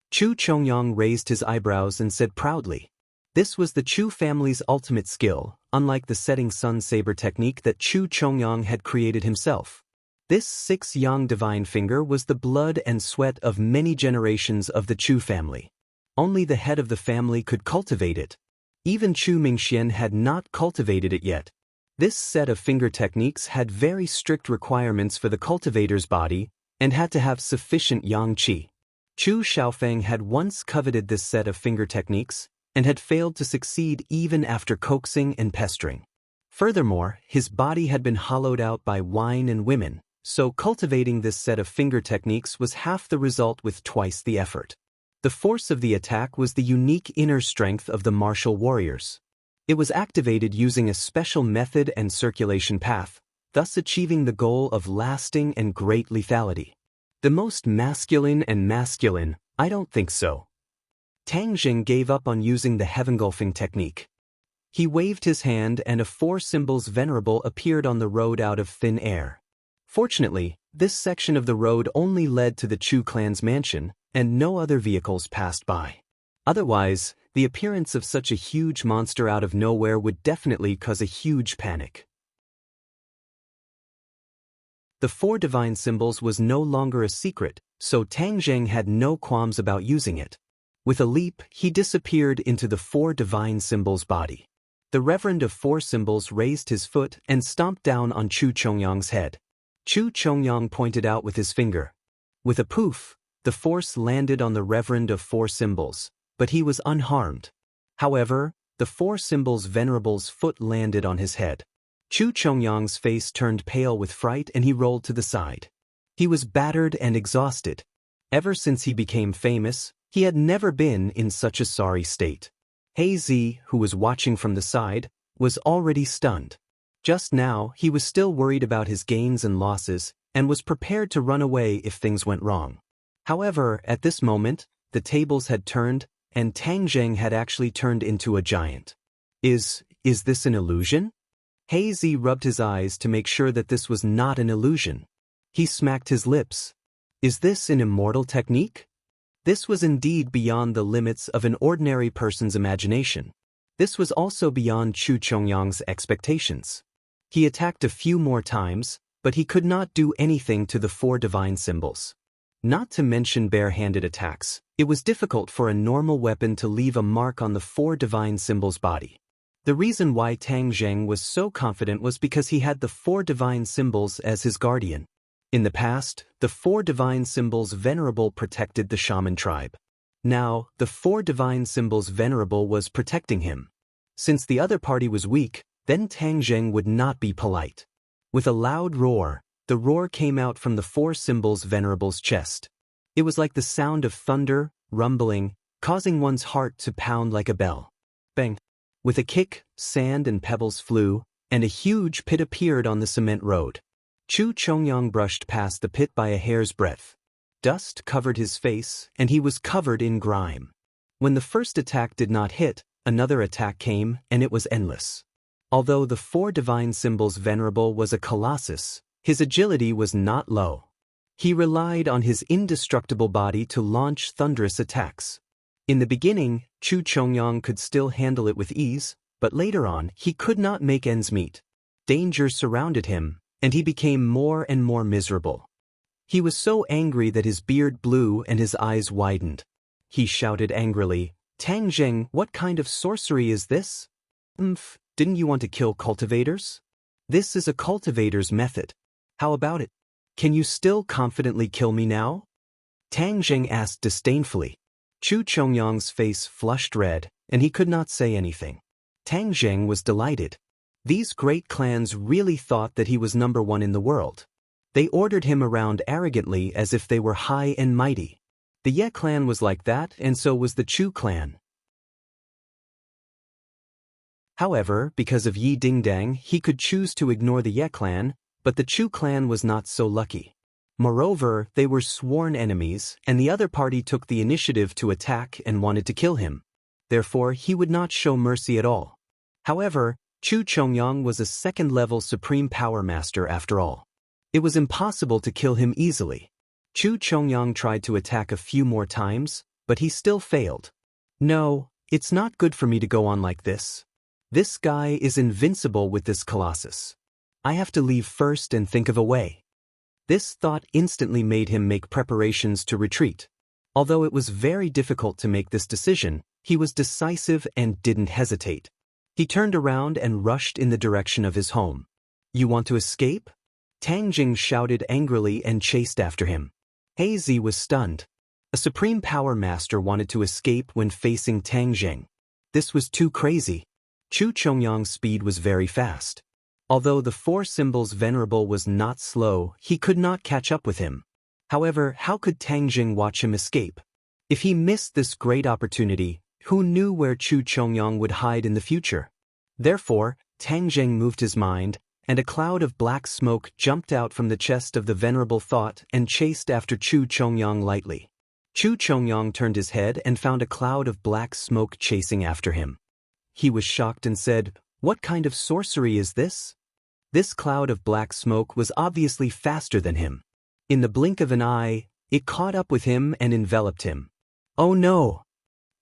Chu Chongyang raised his eyebrows and said proudly. This was the Chu family's ultimate skill, unlike the setting sun saber technique that Chu Chongyang had created himself. This 6-yang divine finger was the blood and sweat of many generations of the Chu family. Only the head of the family could cultivate it. Even Chu Mingxian had not cultivated it yet. This set of finger techniques had very strict requirements for the cultivator's body and had to have sufficient yang qi. Chu Xiaofeng had once coveted this set of finger techniques and had failed to succeed even after coaxing and pestering. Furthermore, his body had been hollowed out by wine and women, so cultivating this set of finger techniques was half the result with twice the effort. The force of the attack was the unique inner strength of the martial warriors. It was activated using a special method and circulation path, thus achieving the goal of lasting and great lethality. The most masculine and masculine, I don't think so. Tang Jing gave up on using the heavengulfing technique. He waved his hand and a 4 symbols venerable appeared on the road out of thin air. Fortunately, this section of the road only led to the Chu clan's mansion, and no other vehicles passed by. Otherwise, the appearance of such a huge monster out of nowhere would definitely cause a huge panic. The 4 divine symbols was no longer a secret, so Tang Zheng had no qualms about using it. With a leap, he disappeared into the 4 divine symbols' body. The Reverend of 4 symbols raised his foot and stomped down on Chu Chongyang's head. Chu Chongyang pointed out with his finger. With a poof, the force landed on the Reverend of 4 symbols, but he was unharmed. However, the 4 symbols' venerable's foot landed on his head. Chu Chongyang's face turned pale with fright and he rolled to the side. He was battered and exhausted. Ever since he became famous, he had never been in such a sorry state. He Zi, who was watching from the side, was already stunned. Just now, he was still worried about his gains and losses, and was prepared to run away if things went wrong. However, at this moment, the tables had turned, and Tang Zheng had actually turned into a giant. Is this an illusion? He Zi rubbed his eyes to make sure that this was not an illusion. He smacked his lips. Is this an immortal technique? This was indeed beyond the limits of an ordinary person's imagination. This was also beyond Chu Chongyang's expectations. He attacked a few more times, but he could not do anything to the 4 divine symbols. Not to mention bare-handed attacks, it was difficult for a normal weapon to leave a mark on the 4 divine symbols' body. The reason why Tang Zheng was so confident was because he had the 4 divine symbols as his guardian. In the past, the 4 divine symbols venerable protected the shaman tribe. Now, the 4 divine symbols venerable was protecting him. Since the other party was weak, then Tang Zheng would not be polite. With a loud roar, the roar came out from the 4 symbols venerable's chest. It was like the sound of thunder, rumbling, causing one's heart to pound like a bell. Bang! With a kick, sand and pebbles flew, and a huge pit appeared on the cement road. Chu Chongyang brushed past the pit by a hair's breadth. Dust covered his face, and he was covered in grime. When the first attack did not hit, another attack came, and it was endless. Although the 4 divine symbols venerable was a colossus, his agility was not low. He relied on his indestructible body to launch thunderous attacks. In the beginning, Chu Chongyang could still handle it with ease, but later on, he could not make ends meet. Danger surrounded him, and he became more and more miserable. He was so angry that his beard blew and his eyes widened. He shouted angrily, "Tang Zheng, what kind of sorcery is this? Didn't you want to kill cultivators? This is a cultivator's method. How about it? Can you still confidently kill me now?" Tang Zheng asked disdainfully. Chu Chongyang's face flushed red, and he could not say anything. Tang Zheng was delighted. These great clans really thought that he was number one in the world. They ordered him around arrogantly as if they were high and mighty. The Ye clan was like that, and so was the Chu clan. However, because of Yi Dingdang, he could choose to ignore the Ye clan, but the Chu clan was not so lucky. Moreover, they were sworn enemies, and the other party took the initiative to attack and wanted to kill him. Therefore, he would not show mercy at all. However, Chu Chongyang was a second-level Supreme Power Master after all. It was impossible to kill him easily. Chu Chongyang tried to attack a few more times, but he still failed. "No, it's not good for me to go on like this. This guy is invincible with this colossus. I have to leave first and think of a way." This thought instantly made him make preparations to retreat. Although it was very difficult to make this decision, he was decisive and didn't hesitate. He turned around and rushed in the direction of his home. "You want to escape?" Tang Jing shouted angrily and chased after him. Hazy was stunned. A Supreme Power Master wanted to escape when facing Tang Jing. This was too crazy. Chu Chongyang's speed was very fast. Although the Four Symbols Venerable was not slow, he could not catch up with him. However, how could Tang Jing watch him escape? If he missed this great opportunity, who knew where Chu Chongyang would hide in the future? Therefore, Tang Jing moved his mind, and a cloud of black smoke jumped out from the chest of the Venerable Thought and chased after Chu Chongyang lightly. Chu Chongyang turned his head and found a cloud of black smoke chasing after him. He was shocked and said, "What kind of sorcery is this?" This cloud of black smoke was obviously faster than him. In the blink of an eye, it caught up with him and enveloped him. Oh no!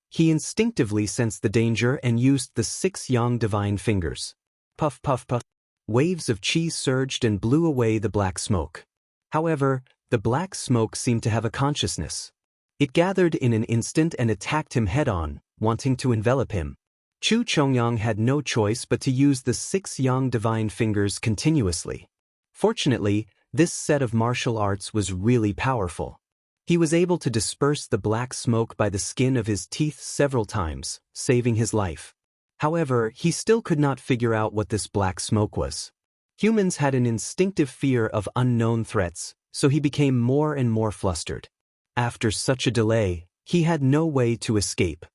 He instinctively sensed the danger and used the 6 Yang Divine Fingers. Puff puff puff. Waves of chi surged and blew away the black smoke. However, the black smoke seemed to have a consciousness. It gathered in an instant and attacked him head-on, wanting to envelop him. Chu Chongyang had no choice but to use the 6 Yang Divine Fingers continuously. Fortunately, this set of martial arts was really powerful. He was able to disperse the black smoke by the skin of his teeth several times, saving his life. However, he still could not figure out what this black smoke was. Humans had an instinctive fear of unknown threats, so he became more and more flustered. After such a delay, he had no way to escape.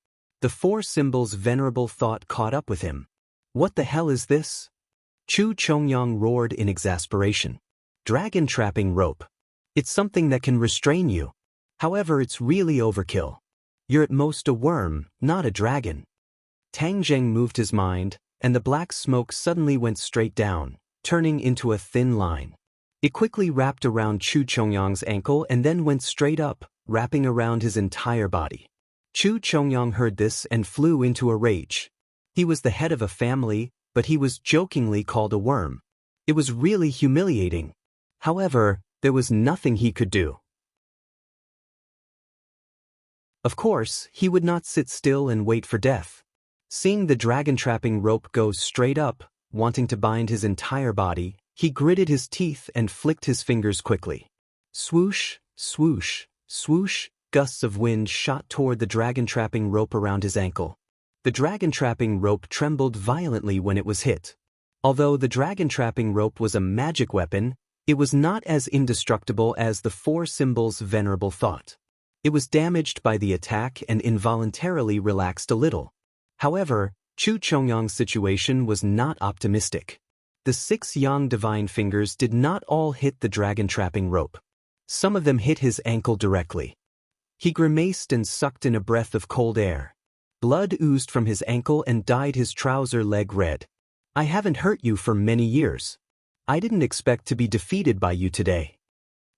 The Four Symbols Venerable Thought caught up with him. "What the hell is this?" Chu Chongyang roared in exasperation. "Dragon trapping rope. It's something that can restrain you. However, it's really overkill. You're at most a worm, not a dragon." Tang Zheng moved his mind, and the black smoke suddenly went straight down, turning into a thin line. It quickly wrapped around Chu Chongyang's ankle and then went straight up, wrapping around his entire body. Chu Chongyang heard this and flew into a rage. He was the head of a family, but he was jokingly called a worm. It was really humiliating. However, there was nothing he could do. Of course, he would not sit still and wait for death. Seeing the dragon-trapping rope go straight up, wanting to bind his entire body, he gritted his teeth and flicked his fingers quickly. Swoosh, swoosh, swoosh, gusts of wind shot toward the dragon-trapping rope around his ankle. The dragon-trapping rope trembled violently when it was hit. Although the dragon-trapping rope was a magic weapon, it was not as indestructible as the Four Symbols Venerable Thought. It was damaged by the attack and involuntarily relaxed a little. However, Chu Chongyang's situation was not optimistic. The 6 Yang Divine Fingers did not all hit the dragon-trapping rope. Some of them hit his ankle directly. He grimaced and sucked in a breath of cold air. Blood oozed from his ankle and dyed his trouser leg red. "I haven't hurt you for many years. I didn't expect to be defeated by you today."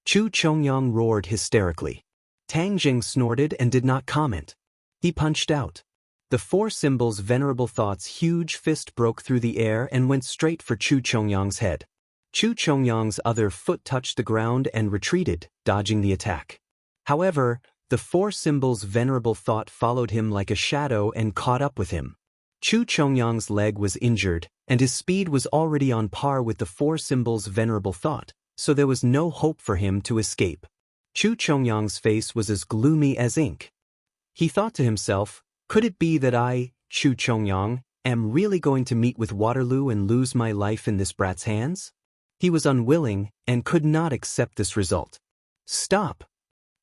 Chu Chongyang roared hysterically. Tang Jing snorted and did not comment. He punched out. The four symbols' venerable thought's huge fist broke through the air and went straight for Chu Chongyang's head. Chu Chongyang's other foot touched the ground and retreated, dodging the attack. However, the four symbols' venerable thought followed him like a shadow and caught up with him. Chu Chongyang's leg was injured, and his speed was already on par with the four symbols' venerable thought, so there was no hope for him to escape. Chu Chongyang's face was as gloomy as ink. He thought to himself, could it be that I, Chu Chongyang, am really going to meet with Waterloo and lose my life in this brat's hands? He was unwilling and could not accept this result. Stop!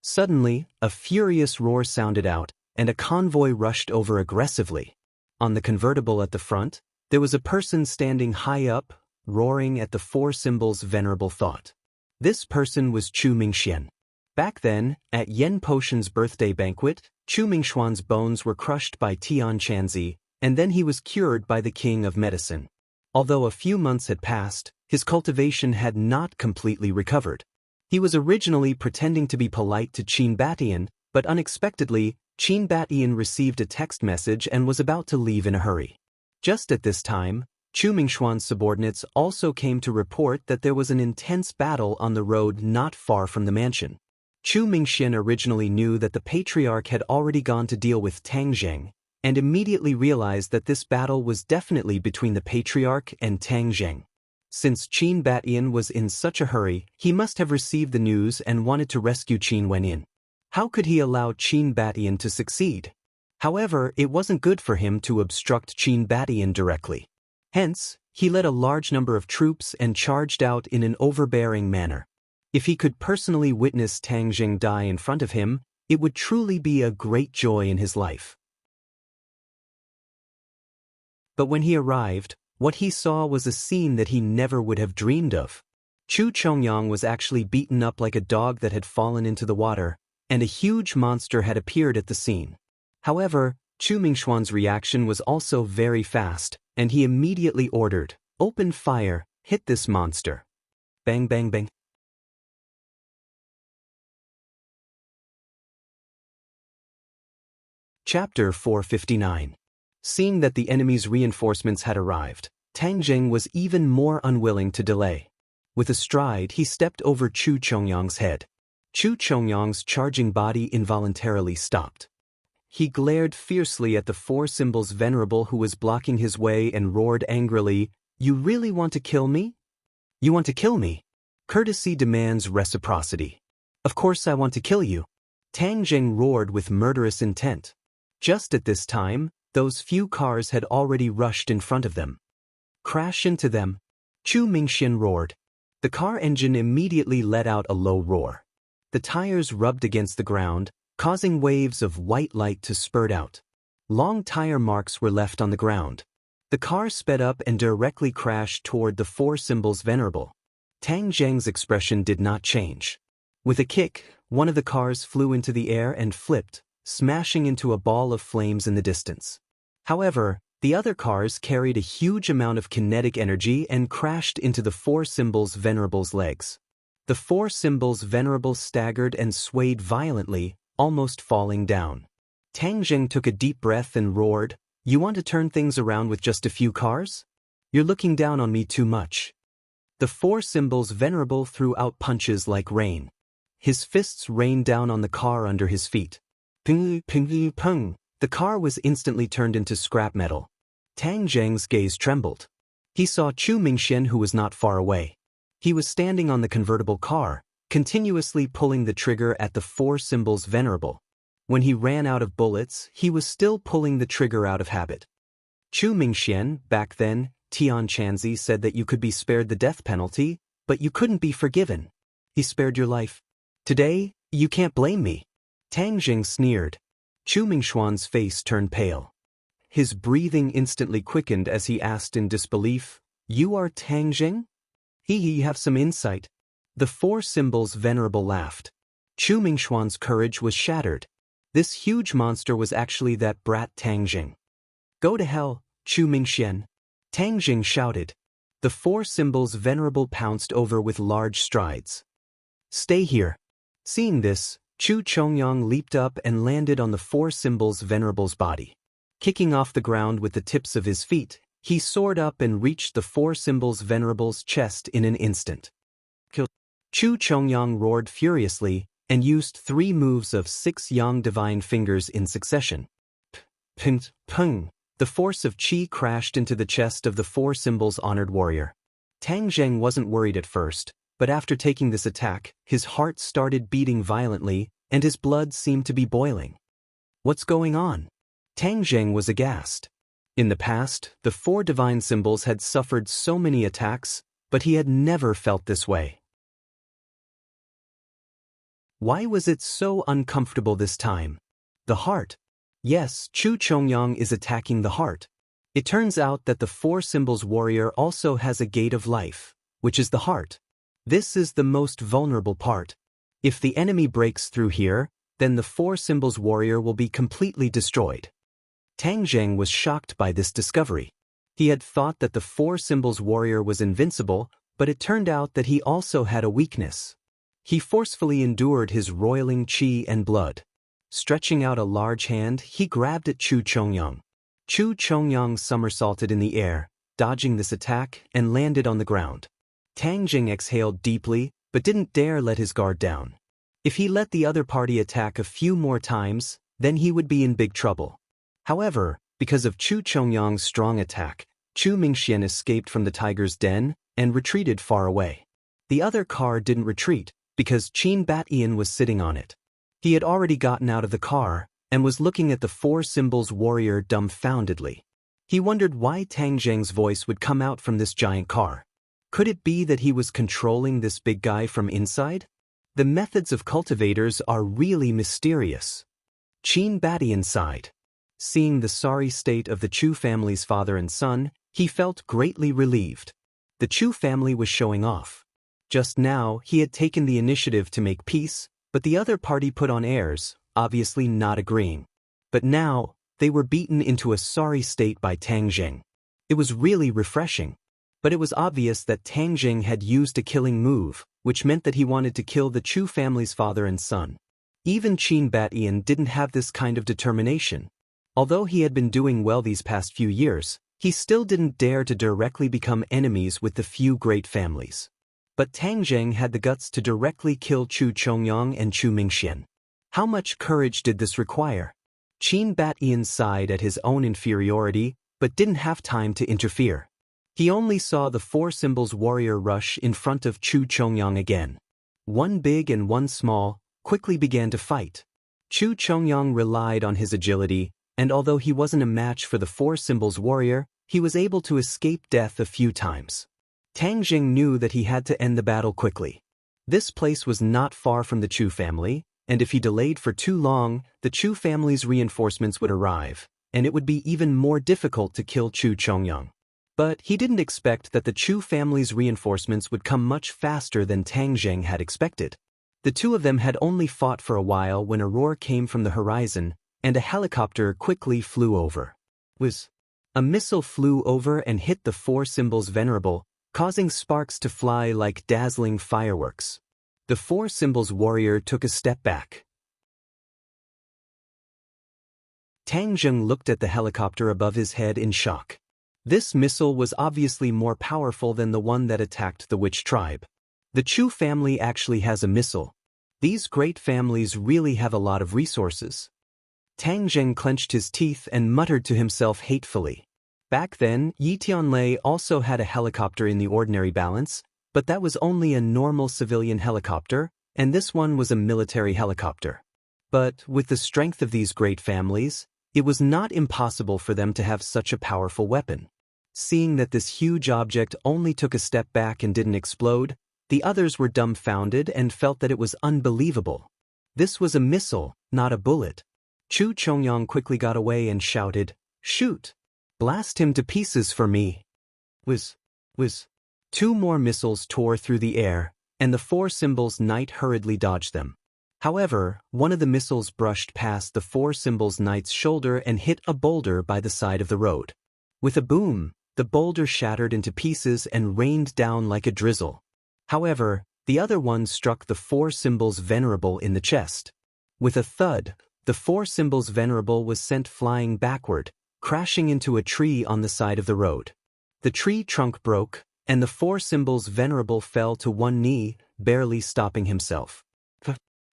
Suddenly, a furious roar sounded out, and a convoy rushed over aggressively. On the convertible at the front, there was a person standing high up, roaring at the four symbols' venerable thought. This person was Chu Mingxian. Back then, at Yen Potion's birthday banquet, Chu Mingxuan's bones were crushed by Tian Chanzi, and then he was cured by the king of medicine. Although a few months had passed, his cultivation had not completely recovered. He was originally pretending to be polite to Qin Batian, but unexpectedly, Qin Batian received a text message and was about to leave in a hurry. Just at this time, Chu Mingxuan's subordinates also came to report that there was an intense battle on the road not far from the mansion. Chu Mingxian originally knew that the patriarch had already gone to deal with Tang Zheng, and immediately realized that this battle was definitely between the patriarch and Tang Zheng. Since Qin Batian was in such a hurry, he must have received the news and wanted to rescue Qin Wenin. How could he allow Qin Batian to succeed? However, it wasn't good for him to obstruct Qin Batian directly. Hence, he led a large number of troops and charged out in an overbearing manner. If he could personally witness Tang Zheng die in front of him, it would truly be a great joy in his life. But when he arrived, what he saw was a scene that he never would have dreamed of. Chu Chongyang was actually beaten up like a dog that had fallen into the water, and a huge monster had appeared at the scene. However, Chu Mingxuan's reaction was also very fast, and he immediately ordered, "Open fire, hit this monster." Bang bang bang. Chapter 459. Seeing that the enemy's reinforcements had arrived, Tang Zheng was even more unwilling to delay. With a stride, he stepped over Chu Chongyang's head. Chu Chongyang's charging body involuntarily stopped. He glared fiercely at the four symbols venerable who was blocking his way and roared angrily, "You really want to kill me? You want to kill me? Courtesy demands reciprocity. Of course I want to kill you." Tang Zheng roared with murderous intent. Just at this time, those few cars had already rushed in front of them. "Crash into them!" Chu Mingxian roared. The car engine immediately let out a low roar. The tires rubbed against the ground, causing waves of white light to spurt out. Long tire marks were left on the ground. The car sped up and directly crashed toward the four symbols venerable. Tang Zheng's expression did not change. With a kick, one of the cars flew into the air and flipped, smashing into a ball of flames in the distance. However, the other cars carried a huge amount of kinetic energy and crashed into the four symbols venerable's legs. The four symbols venerable staggered and swayed violently, almost falling down. Tang Zheng took a deep breath and roared, "You want to turn things around with just a few cars? You're looking down on me too much." The four symbols venerable threw out punches like rain. His fists rained down on the car under his feet. Ping, ping, pung. The car was instantly turned into scrap metal. Tang Zheng's gaze trembled. He saw Chu Mingxian, who was not far away. He was standing on the convertible car, continuously pulling the trigger at the four symbols venerable. When he ran out of bullets, he was still pulling the trigger out of habit. Chu Mingxian, back then, Tian Chanzi said that you could be spared the death penalty, but you couldn't be forgiven. He spared your life. Today, you can't blame me. Tang Zheng sneered. Chu Mingxuan's face turned pale. His breathing instantly quickened as he asked in disbelief, "You are Tang Zheng? You have some insight." The four symbols venerable laughed. Chu Mingxuan's courage was shattered. This huge monster was actually that brat Tang Zheng. "Go to hell, Chu Mingxian!" Tang Zheng shouted. The four symbols venerable pounced over with large strides. Stay here. Seeing this, Chu Chongyang leaped up and landed on the four symbols' venerable's body. Kicking off the ground with the tips of his feet, he soared up and reached the four symbols' venerable's chest in an instant. Chu Chongyang roared furiously and used 3 moves of 6 yang divine fingers in succession. Ping, pung. The force of qi crashed into the chest of the four symbols' honored warrior. Tang Zheng wasn't worried at first, but after taking this attack, his heart started beating violently and his blood seemed to be boiling. What's going on? Tang Zheng was aghast. In the past, the 4 divine symbols had suffered so many attacks, but he had never felt this way. Why was it so uncomfortable this time? The heart. Yes, Chu Chongyang is attacking the heart. It turns out that the 4 symbols warrior also has a gate of life, which is the heart. This is the most vulnerable part. If the enemy breaks through here, then the 4 symbols warrior will be completely destroyed. Tang Zheng was shocked by this discovery. He had thought that the 4 symbols warrior was invincible, but it turned out that he also had a weakness. He forcefully endured his roiling qi and blood. Stretching out a large hand, he grabbed at Chu Chongyang. Chu Chongyang somersaulted in the air, dodging this attack, and landed on the ground. Tang Zheng exhaled deeply, but didn't dare let his guard down. If he let the other party attack a few more times, then he would be in big trouble. However, because of Chu Chongyang's strong attack, Chu Mingxian escaped from the tiger's den and retreated far away. The other car didn't retreat, because Qin Bat-Ian was sitting on it. He had already gotten out of the car and was looking at the 4 symbols warrior dumbfoundedly. He wondered why Tang Zheng's voice would come out from this giant car. Could it be that he was controlling this big guy from inside? The methods of cultivators are really mysterious. Qin Bat-Ian sighed. Seeing the sorry state of the Chu family's father and son, he felt greatly relieved. The Chu family was showing off. Just now, he had taken the initiative to make peace, but the other party put on airs, obviously not agreeing. But now, they were beaten into a sorry state by Tang Zheng. It was really refreshing. But it was obvious that Tang Zheng had used a killing move, which meant that he wanted to kill the Chu family's father and son. Even Qin Bat-Ian didn't have this kind of determination. Although he had been doing well these past few years, he still didn't dare to directly become enemies with the few great families. But Tang Zheng had the guts to directly kill Chu Chongyang and Chu Mingxian. How much courage did this require? Qin Bat-Ian sighed at his own inferiority, but didn't have time to interfere. He only saw the 4 symbols warrior rush in front of Chu Chongyang again. One big and one small quickly began to fight. Chu Chongyang relied on his agility, and although he wasn't a match for the 4 symbols warrior, he was able to escape death a few times. Tang Zheng knew that he had to end the battle quickly. This place was not far from the Chu family, and if he delayed for too long, the Chu family's reinforcements would arrive, and it would be even more difficult to kill Chu Chongyang. But he didn't expect that the Chu family's reinforcements would come much faster than Tang Zheng had expected. The two of them had only fought for a while when a roar came from the horizon, and a helicopter quickly flew over. A missile flew over and hit the 4 symbols venerable, causing sparks to fly like dazzling fireworks. The 4 symbols warrior took a step back. Tang Zheng looked at the helicopter above his head in shock. This missile was obviously more powerful than the one that attacked the witch tribe. The Chu family actually has a missile. These great families really have a lot of resources. Tang Zheng clenched his teeth and muttered to himself hatefully. Back then, Yi Tianlei also had a helicopter in the ordinary balance, but that was only a normal civilian helicopter, and this one was a military helicopter. But with the strength of these great families, it was not impossible for them to have such a powerful weapon. Seeing that this huge object only took a step back and didn't explode, the others were dumbfounded and felt that it was unbelievable. This was a missile, not a bullet. Chu Chongyang quickly got away and shouted, "Shoot! Blast him to pieces for me!" Whiz. 2 more missiles tore through the air, and the 4 symbols knight hurriedly dodged them. However, one of the missiles brushed past the 4 symbols knight's shoulder and hit a boulder by the side of the road. With a boom, the boulder shattered into pieces and rained down like a drizzle. However, The other one struck the four symbols venerable in the chest. With a thud, the four symbols venerable was sent flying backward, crashing into a tree on the side of the road. The tree trunk broke, and the four symbols venerable fell to one knee, barely stopping himself.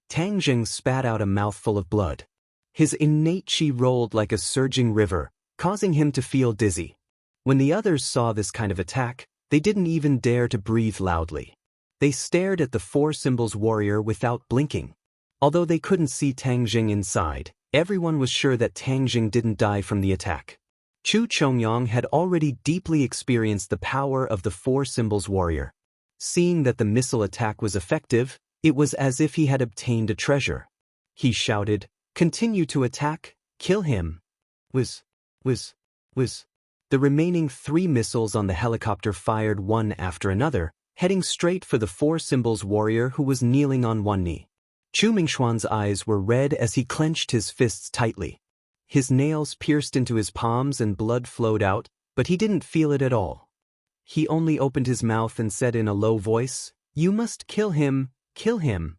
Tang Jing spat out a mouthful of blood. His innate chi rolled like a surging river, causing him to feel dizzy. When the others saw this kind of attack, they didn't even dare to breathe loudly. They stared at the four symbols warrior without blinking. Although they couldn't see Tang Jing inside, everyone was sure that Tang Jing didn't die from the attack. Chu Chongyang had already deeply experienced the power of the four symbols warrior. Seeing that the missile attack was effective, it was as if he had obtained a treasure. He shouted, "Continue to attack, kill him." The remaining 3 missiles on the helicopter fired one after another, heading straight for the four symbols warrior who was kneeling on one knee. Chu Mingxuan's eyes were red as he clenched his fists tightly. His nails pierced into his palms and blood flowed out, but he didn't feel it at all. He only opened his mouth and said in a low voice, "You must kill him, kill him."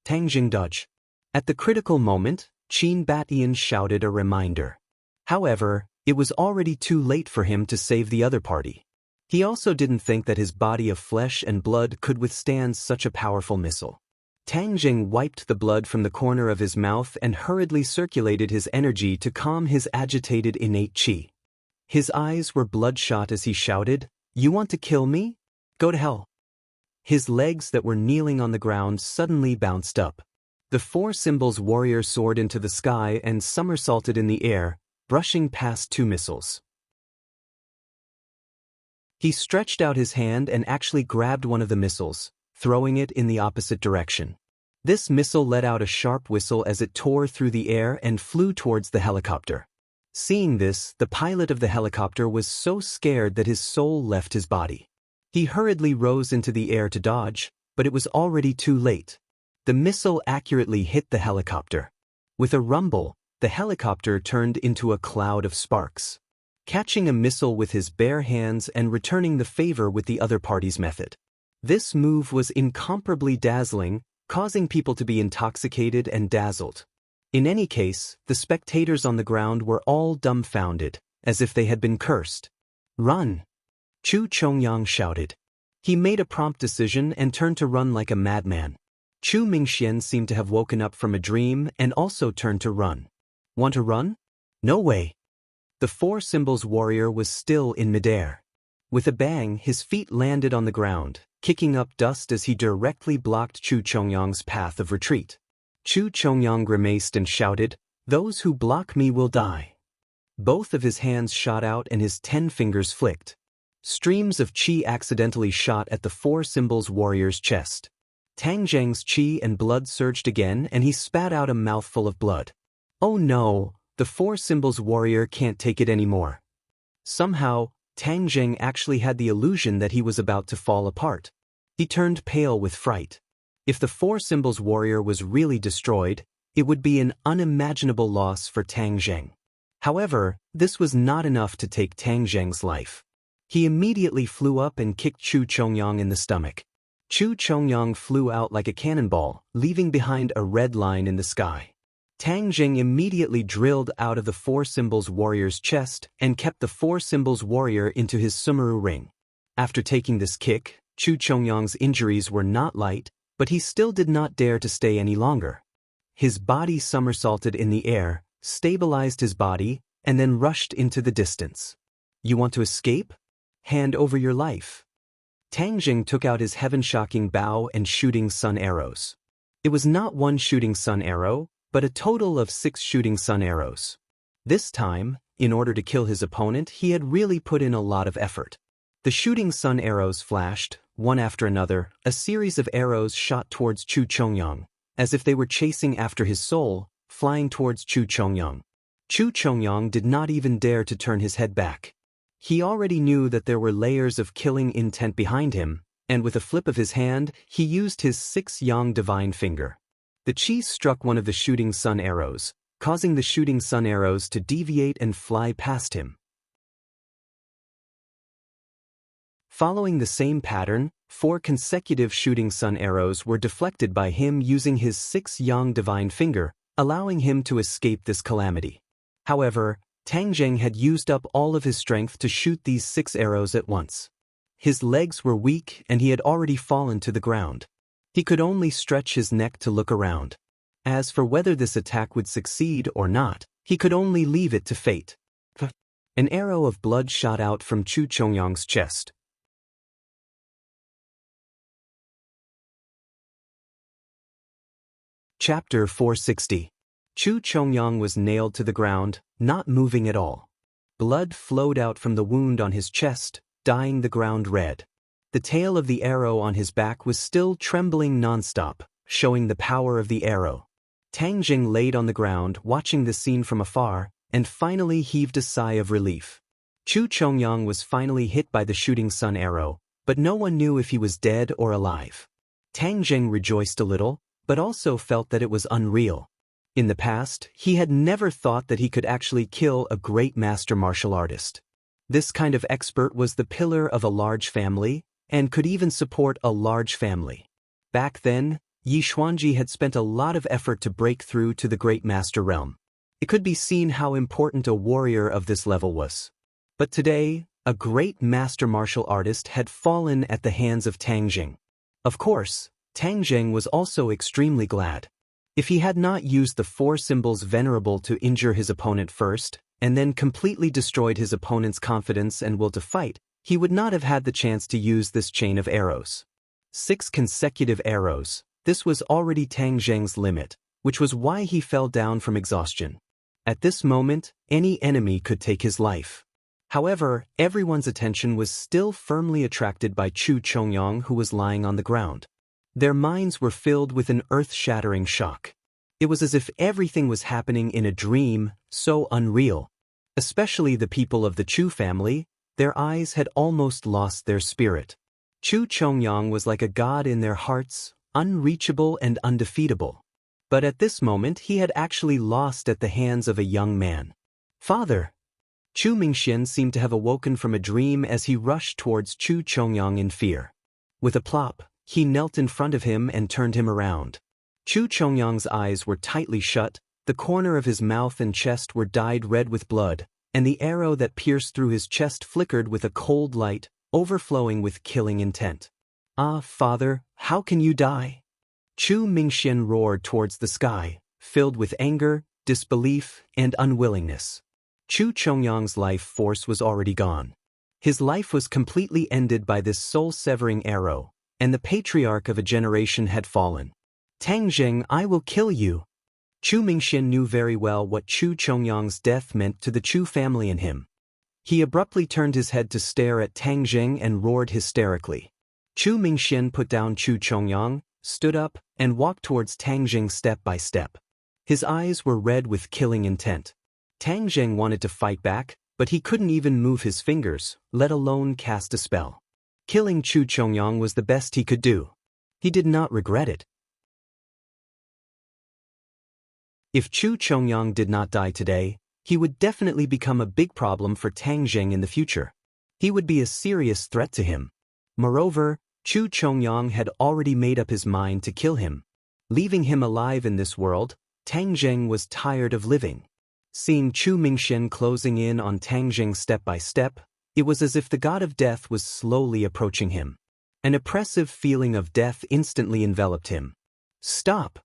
Tang Jing dodged. At the critical moment, Qin Batian shouted a reminder. However, it was already too late for him to save the other party. He also didn't think that his body of flesh and blood could withstand such a powerful missile. Tang Jing wiped the blood from the corner of his mouth and hurriedly circulated his energy to calm his agitated innate chi. His eyes were bloodshot as he shouted, "You want to kill me? Go to hell." His legs that were kneeling on the ground suddenly bounced up. The four symbols warrior soared into the sky and somersaulted in the air, brushing past 2 missiles. He stretched out his hand and actually grabbed one of the missiles, throwing it in the opposite direction. This missile let out a sharp whistle as it tore through the air and flew towards the helicopter. Seeing this, the pilot of the helicopter was so scared that his soul left his body. He hurriedly rose into the air to dodge, but it was already too late. The missile accurately hit the helicopter. With a rumble, the helicopter turned into a cloud of sparks. Catching a missile with his bare hands and returning the favor with the other party's method. This move was incomparably dazzling, causing people to be intoxicated and dazzled. In any case, the spectators on the ground were all dumbfounded, as if they had been cursed. "Run!" Chu Chongyang shouted. He made a prompt decision and turned to run like a madman. Chu Mingxian seemed to have woken up from a dream and also turned to run. "Want to run? No way!" The four symbols warrior was still in midair. With a bang, his feet landed on the ground, kicking up dust as he directly blocked Chu Chongyang's path of retreat. Chu Chongyang grimaced and shouted, "Those who block me will die." Both of his hands shot out and his 10 fingers flicked. Streams of chi accidentally shot at the four symbols warrior's chest. Tang Jing's chi and blood surged again and he spat out a mouthful of blood. Oh no, the four symbols warrior can't take it anymore. Somehow, Tang Jing actually had the illusion that he was about to fall apart. He turned pale with fright. If the four symbols warrior was really destroyed, it would be an unimaginable loss for Tang Jing. However, this was not enough to take Tang Jing's life. He immediately flew up and kicked Chu Chongyang in the stomach. Chu Chongyang flew out like a cannonball, leaving behind a red line in the sky. Tang Jing immediately drilled out of the four symbols warrior's chest and kept the four symbols warrior into his sumaru ring. After taking this kick, Chu Chongyang's injuries were not light, but he still did not dare to stay any longer. His body somersaulted in the air, stabilized his body, and then rushed into the distance. "You want to escape? Hand over your life." Tang Jing took out his heaven-shocking bow and shooting sun arrows. It was not one shooting sun arrow, but a total of 6 shooting sun arrows. This time, in order to kill his opponent, he had really put in a lot of effort. The shooting sun arrows flashed, one after another, a series of arrows shot towards Chu Chongyang, as if they were chasing after his soul, flying towards Chu Chongyang. Chu Chongyang did not even dare to turn his head back. He already knew that there were layers of killing intent behind him, and with a flip of his hand, he used his 6-yang divine finger. The chi struck one of the shooting sun arrows, causing the shooting sun arrows to deviate and fly past him. Following the same pattern, 4 consecutive shooting sun arrows were deflected by him using his 6 yang divine finger, allowing him to escape this calamity. However, Tang Jing had used up all of his strength to shoot these 6 arrows at once. His legs were weak and he had already fallen to the ground. He could only stretch his neck to look around. As for whether this attack would succeed or not, he could only leave it to fate. An arrow of blood shot out from Chu Chongyang's chest. Chapter 460. Chu Chongyang was nailed to the ground, not moving at all. Blood flowed out from the wound on his chest, dyeing the ground red. The tail of the arrow on his back was still trembling nonstop, showing the power of the arrow. Tang Jing laid on the ground, watching the scene from afar, and finally heaved a sigh of relief. Chu Chongyang was finally hit by the shooting sun arrow, but no one knew if he was dead or alive. Tang Jing rejoiced a little, but also felt that it was unreal. In the past, he had never thought that he could actually kill a great master martial artist. This kind of expert was the pillar of a large family, and could even support a large family. Back then, Yi Xuanji had spent a lot of effort to break through to the great master realm. It could be seen how important a warrior of this level was. But today, a great master martial artist had fallen at the hands of Tang Jing. Of course, Tang Jing was also extremely glad. If he had not used the 4 symbols venerable to injure his opponent first, and then completely destroyed his opponent's confidence and will to fight, he would not have had the chance to use this chain of arrows. 6 consecutive arrows, this was already Tang Jing's limit, which was why he fell down from exhaustion. At this moment, any enemy could take his life. However, everyone's attention was still firmly attracted by Chu Chongyang, who was lying on the ground. Their minds were filled with an earth-shattering shock. It was as if everything was happening in a dream, so unreal. Especially the people of the Chu family, their eyes had almost lost their spirit. Chu Chongyang was like a god in their hearts, unreachable and undefeatable. But at this moment he had actually lost at the hands of a young man. Father! Chu Mingxian seemed to have awoken from a dream as he rushed towards Chu Chongyang in fear. With a plop, he knelt in front of him and turned him around. Chu Chongyang's eyes were tightly shut, the corner of his mouth and chest were dyed red with blood, and the arrow that pierced through his chest flickered with a cold light, overflowing with killing intent. Ah, father, how can you die? Chu Mingxian roared towards the sky, filled with anger, disbelief, and unwillingness. Chu Chongyang's life force was already gone. His life was completely ended by this soul-severing arrow, and the patriarch of a generation had fallen. Tang Jing, I will kill you. Chu Mingxian knew very well what Chu Chongyang's death meant to the Chu family and him. He abruptly turned his head to stare at Tang Jing and roared hysterically. Chu Mingxian put down Chu Chongyang, stood up, and walked towards Tang Jing step by step. His eyes were red with killing intent. Tang Jing wanted to fight back, but he couldn't even move his fingers, let alone cast a spell. Killing Chu Chongyang was the best he could do. He did not regret it. If Chu Chongyang did not die today, he would definitely become a big problem for Tang Jing in the future. He would be a serious threat to him. Moreover, Chu Chongyang had already made up his mind to kill him. Leaving him alive in this world, Tang Jing was tired of living. Seeing Chu Mingxian closing in on Tang Jing step by step, it was as if the god of death was slowly approaching him. An oppressive feeling of death instantly enveloped him. Stop!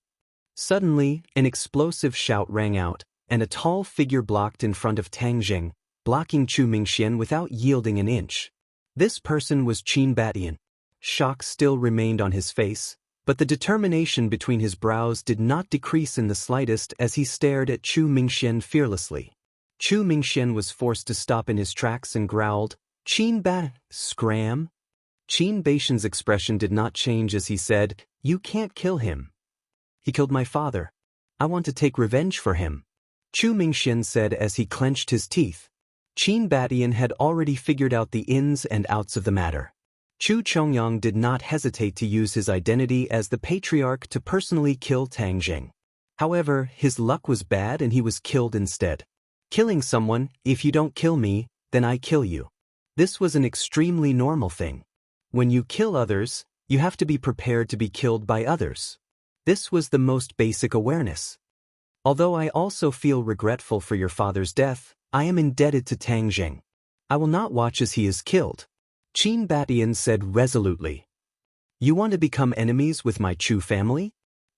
Suddenly, an explosive shout rang out, and a tall figure blocked in front of Tang Jing, blocking Chu Mingxian without yielding an inch. This person was Qin Batian. Shock still remained on his face, but the determination between his brows did not decrease in the slightest as he stared at Chu Mingxian fearlessly. Chu Mingxian was forced to stop in his tracks and growled, Qin Bat, scram? Qin Batian's expression did not change as he said, You can't kill him. He killed my father. I want to take revenge for him. Chu Mingxian said as he clenched his teeth. Qin Batian had already figured out the ins and outs of the matter. Chu Chongyang did not hesitate to use his identity as the patriarch to personally kill Tang Jing. However, his luck was bad and he was killed instead. Killing someone, if you don't kill me, then I kill you. This was an extremely normal thing. When you kill others, you have to be prepared to be killed by others. This was the most basic awareness. Although I also feel regretful for your father's death, I am indebted to Tang Jing. I will not watch as he is killed. Qin Batian said resolutely. You want to become enemies with my Chu family?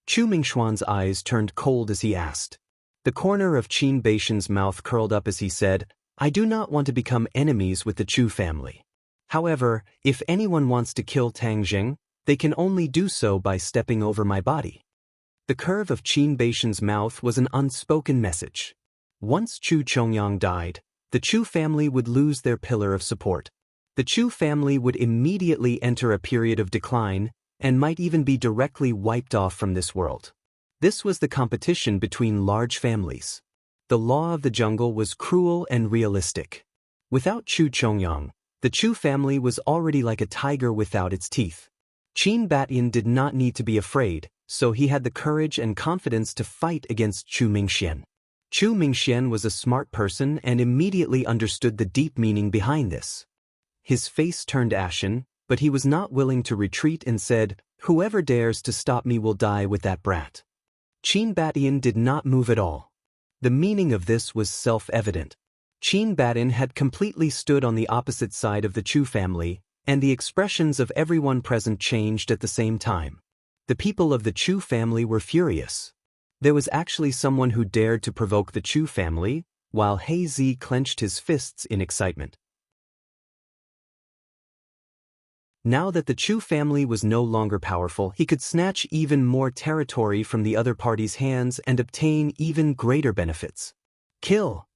Chu Mingxuan's eyes turned cold as he asked. The corner of Qin Baishan's mouth curled up as he said, I do not want to become enemies with the Chu family. However, if anyone wants to kill Tang Jing, they can only do so by stepping over my body. The curve of Qin Baishan's mouth was an unspoken message. Once Chu Chongyang died, the Chu family would lose their pillar of support. The Chu family would immediately enter a period of decline and might even be directly wiped off from this world. This was the competition between large families. The law of the jungle was cruel and realistic. Without Chu Chongyang, the Chu family was already like a tiger without its teeth. Qin Batian did not need to be afraid, so he had the courage and confidence to fight against Chu Mingxian. Chu Mingxian was a smart person and immediately understood the deep meaning behind this. His face turned ashen, but he was not willing to retreat and said, Whoever dares to stop me will die with that brat. Qin Batian did not move at all. The meaning of this was self-evident. Qin Batian had completely stood on the opposite side of the Chu family, and the expressions of everyone present changed at the same time. The people of the Chu family were furious. There was actually someone who dared to provoke the Chu family, while He Zi clenched his fists in excitement. Now that the Chu family was no longer powerful, he could snatch even more territory from the other party's hands and obtain even greater benefits. Kill!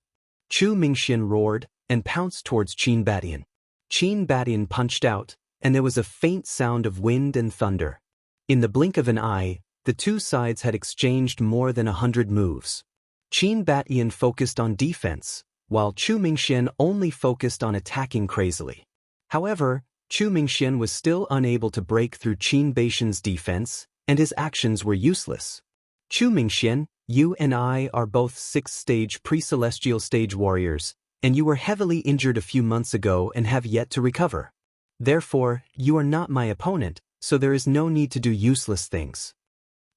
Chu Mingxian roared and pounced towards Qin Batian. Qin Batian punched out, and there was a faint sound of wind and thunder. In the blink of an eye, the two sides had exchanged more than 100 moves. Qin Batian focused on defense, while Chu Mingxian only focused on attacking crazily. However, Chu Mingxian was still unable to break through Qin Baishan's defense, and his actions were useless. Chu Mingxian, you and I are both 6th-stage pre-celestial stage warriors, and you were heavily injured a few months ago and have yet to recover. Therefore, you are not my opponent, so there is no need to do useless things.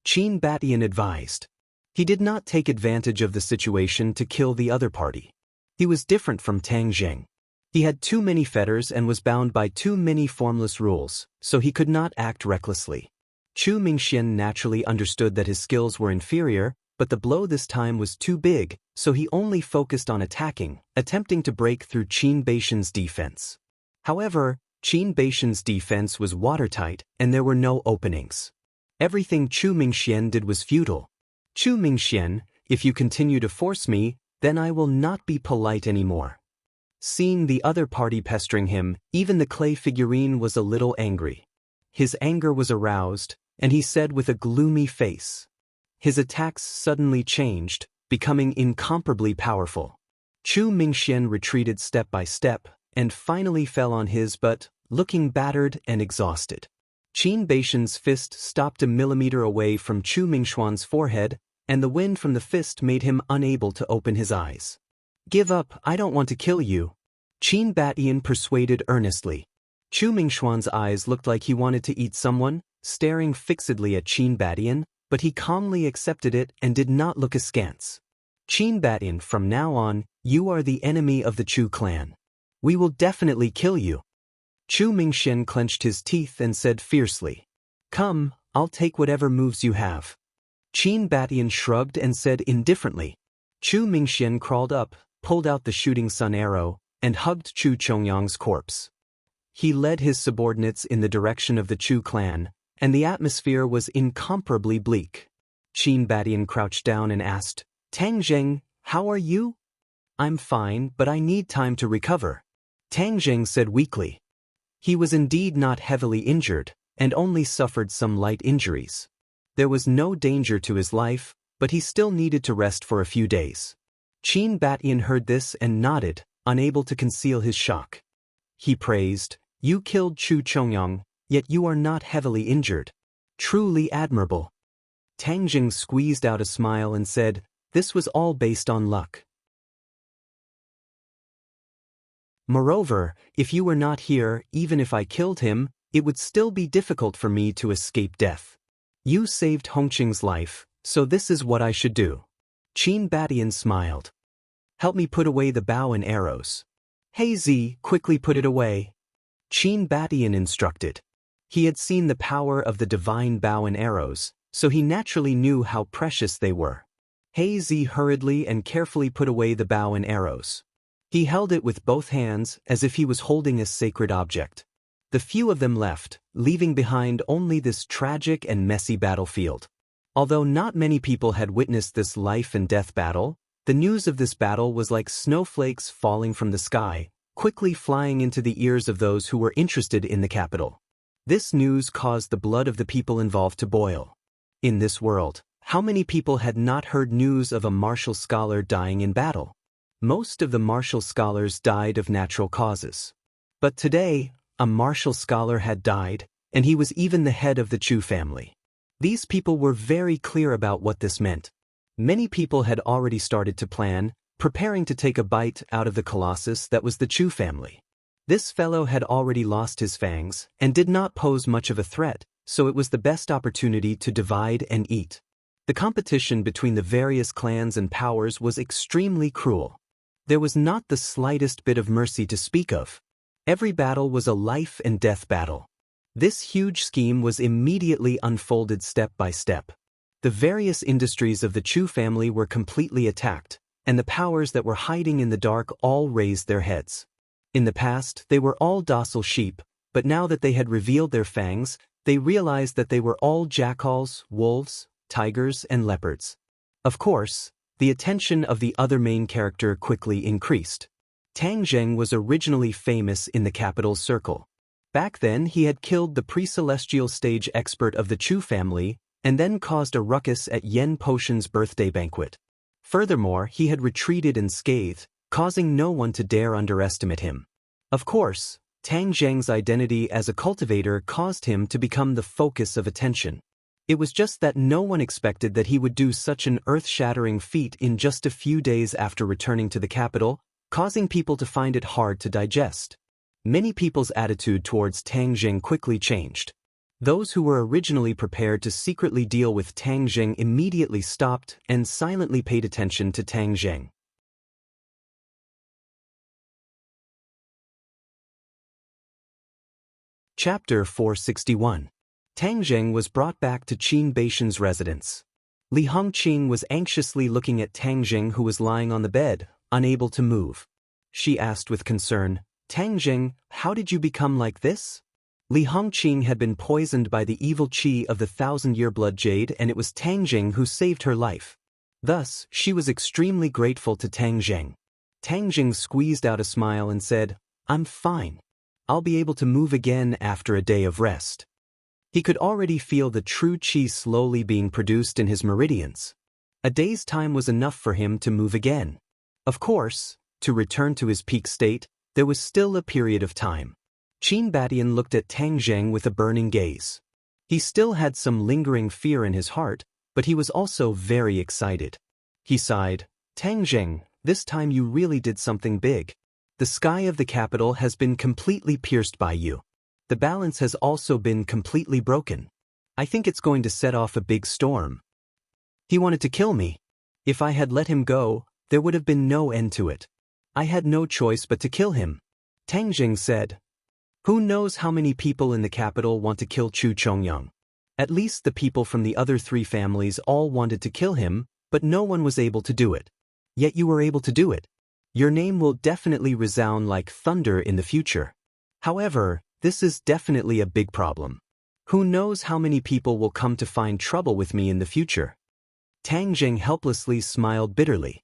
Qin Batian advised. He did not take advantage of the situation to kill the other party. He was different from Tang Jing. He had too many fetters and was bound by too many formless rules, so he could not act recklessly. Chu Mingxian naturally understood that his skills were inferior, but the blow this time was too big, so he only focused on attacking, attempting to break through Qin Baishan's defense. However, Qin Baishan's defense was watertight and there were no openings. Everything Chu Mingxian did was futile. Chu Mingxian, if you continue to force me, then I will not be polite anymore. Seeing the other party pestering him, even the clay figurine was a little angry. His anger was aroused, and he said with a gloomy face. His attacks suddenly changed, becoming incomparably powerful. Chu Mingxian retreated step by step, and finally fell on his butt, looking battered and exhausted. Qin Baishan's fist stopped a millimeter away from Chu Mingxuan's forehead, and the wind from the fist made him unable to open his eyes. Give up, I don't want to kill you. Qin Batian persuaded earnestly. Chu Mingxuan's eyes looked like he wanted to eat someone, staring fixedly at Qin Batian, but he calmly accepted it and did not look askance. Qin Batian, from now on, you are the enemy of the Chu clan. We will definitely kill you. Chu Mingxian clenched his teeth and said fiercely. Come, I'll take whatever moves you have. Qin Batian shrugged and said indifferently. Chu Mingxian crawled up, pulled out the shooting sun arrow, and hugged Chu Chongyang's corpse. He led his subordinates in the direction of the Chu clan, and the atmosphere was incomparably bleak. Qin Batian crouched down and asked, Tang Jing, how are you? I'm fine, but I need time to recover. Tang Jing said weakly. He was indeed not heavily injured, and only suffered some light injuries. There was no danger to his life, but he still needed to rest for a few days. Qin Batian heard this and nodded, unable to conceal his shock. He praised, You killed Chu Chongyang, yet you are not heavily injured. Truly admirable. Tang Jing squeezed out a smile and said, This was all based on luck. Moreover, if you were not here, even if I killed him, it would still be difficult for me to escape death. You saved Hongqing's life, so this is what I should do. Qin Badian smiled. Help me put away the bow and arrows. Hey Z, quickly put it away. Qin Badian instructed. He had seen the power of the divine bow and arrows, so he naturally knew how precious they were. Hey Z hurriedly and carefully put away the bow and arrows. He held it with both hands as if he was holding a sacred object. The few of them left, leaving behind only this tragic and messy battlefield. Although not many people had witnessed this life and death battle, the news of this battle was like snowflakes falling from the sky, quickly flying into the ears of those who were interested in the capital. This news caused the blood of the people involved to boil. In this world, how many people had not heard news of a martial scholar dying in battle? Most of the martial scholars died of natural causes. But today, a martial scholar had died, and he was even the head of the Chu family. These people were very clear about what this meant. Many people had already started to plan, preparing to take a bite out of the colossus that was the Chu family. This fellow had already lost his fangs, and did not pose much of a threat, so it was the best opportunity to divide and eat. The competition between the various clans and powers was extremely cruel. There was not the slightest bit of mercy to speak of. Every battle was a life and death battle. This huge scheme was immediately unfolded step by step. The various industries of the Chu family were completely attacked, and the powers that were hiding in the dark all raised their heads. In the past, they were all docile sheep, but now that they had revealed their fangs, they realized that they were all jackals, wolves, tigers, and leopards. Of course, the attention of the other main character quickly increased. Tang Zheng was originally famous in the capital's circle. Back then he had killed the pre-celestial stage expert of the Chu family, and then caused a ruckus at Yen Potion's birthday banquet. Furthermore, he had retreated unscathed, causing no one to dare underestimate him. Of course, Tang Zheng's identity as a cultivator caused him to become the focus of attention. It was just that no one expected that he would do such an earth-shattering feat in just a few days after returning to the capital, causing people to find it hard to digest. Many people's attitude towards Tang Zheng quickly changed. Those who were originally prepared to secretly deal with Tang Zheng immediately stopped and silently paid attention to Tang Zheng. Chapter 461. Tang Zheng was brought back to Qin Baishan's residence. Li Hongqing was anxiously looking at Tang Zheng, who was lying on the bed, unable to move. She asked with concern, Tang Zheng, how did you become like this? Li Hongqing had been poisoned by the evil qi of the 1,000-year blood jade, and it was Tang Zheng who saved her life. Thus, she was extremely grateful to Tang Zheng. Tang Zheng squeezed out a smile and said, I'm fine. I'll be able to move again after a day of rest. He could already feel the true qi slowly being produced in his meridians. A day's time was enough for him to move again. Of course, to return to his peak state, there was still a period of time. Qin Badian looked at Tang Zheng with a burning gaze. He still had some lingering fear in his heart, but he was also very excited. He sighed, Tang Zheng, this time you really did something big. The sky of the capital has been completely pierced by you. The balance has also been completely broken. I think it's going to set off a big storm. He wanted to kill me. If I had let him go, there would have been no end to it. I had no choice but to kill him. Tang Zheng said. Who knows how many people in the capital want to kill Chu Chongyang? At least the people from the other three families all wanted to kill him, but no one was able to do it. Yet you were able to do it. Your name will definitely resound like thunder in the future. However, this is definitely a big problem. Who knows how many people will come to find trouble with me in the future? Tang Zheng helplessly smiled bitterly.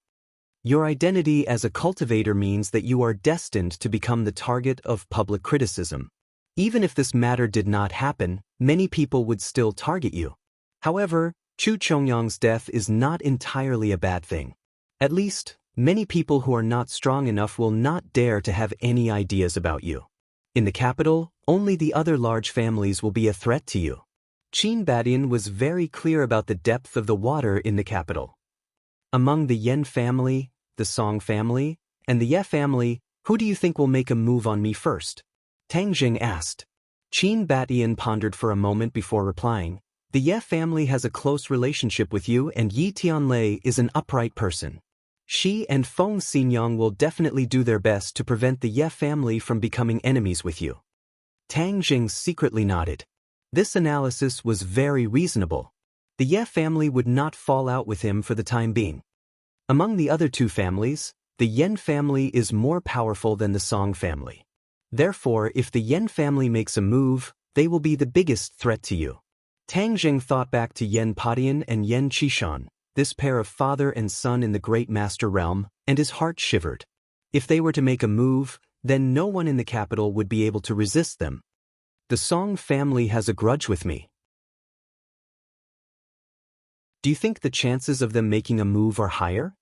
Your identity as a cultivator means that you are destined to become the target of public criticism. Even if this matter did not happen, many people would still target you. However, Chu Chongyang's death is not entirely a bad thing. At least, many people who are not strong enough will not dare to have any ideas about you. In the capital, only the other large families will be a threat to you. Qin Badian was very clear about the depth of the water in the capital. Among the Yen family, the Song family, and the Ye family, Who do you think will make a move on me first? Tang Jing asked. Qin Batian pondered for a moment before replying. The Ye family has a close relationship with you and Yi Tianlei is an upright person. She and Feng Xinyang will definitely do their best to prevent the Ye family from becoming enemies with you. Tang Jing secretly nodded. This analysis was very reasonable. The Ye family would not fall out with him for the time being. Among the other two families, the Yen family is more powerful than the Song family. Therefore, if the Yen family makes a move, they will be the biggest threat to you. Tang Jing thought back to Yen Padian and Yen Qishan, this pair of father and son in the Great Master Realm, and his heart shivered. If they were to make a move, then no one in the capital would be able to resist them. The Song family has a grudge with me. Do you think the chances of them making a move are higher?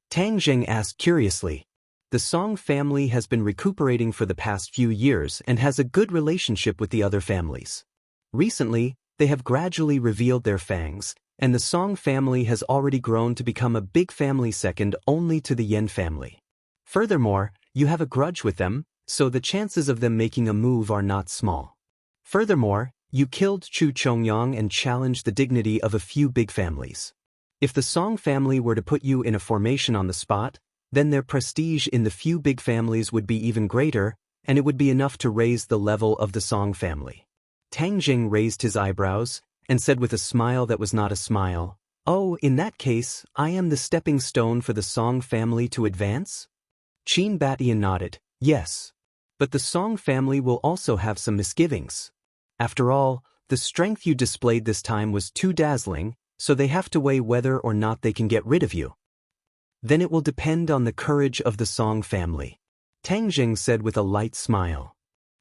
Tang Jing asked curiously. The Song family has been recuperating for the past few years and has a good relationship with the other families. Recently, they have gradually revealed their fangs, and the Song family has already grown to become a big family second only to the Yen family. Furthermore, you have a grudge with them, so the chances of them making a move are not small. Furthermore, you killed Chu Chongyang and challenged the dignity of a few big families. If the Song family were to put you in a formation on the spot, then their prestige in the few big families would be even greater, and it would be enough to raise the level of the Song family. Tang Jing raised his eyebrows, and said with a smile that was not a smile, "Oh, in that case, I am the stepping stone for the Song family to advance?" Qin Batian nodded, "Yes. But the Song family will also have some misgivings. After all, the strength you displayed this time was too dazzling, so they have to weigh whether or not they can get rid of you. Then it will depend on the courage of the Song family," Tang Jing said with a light smile.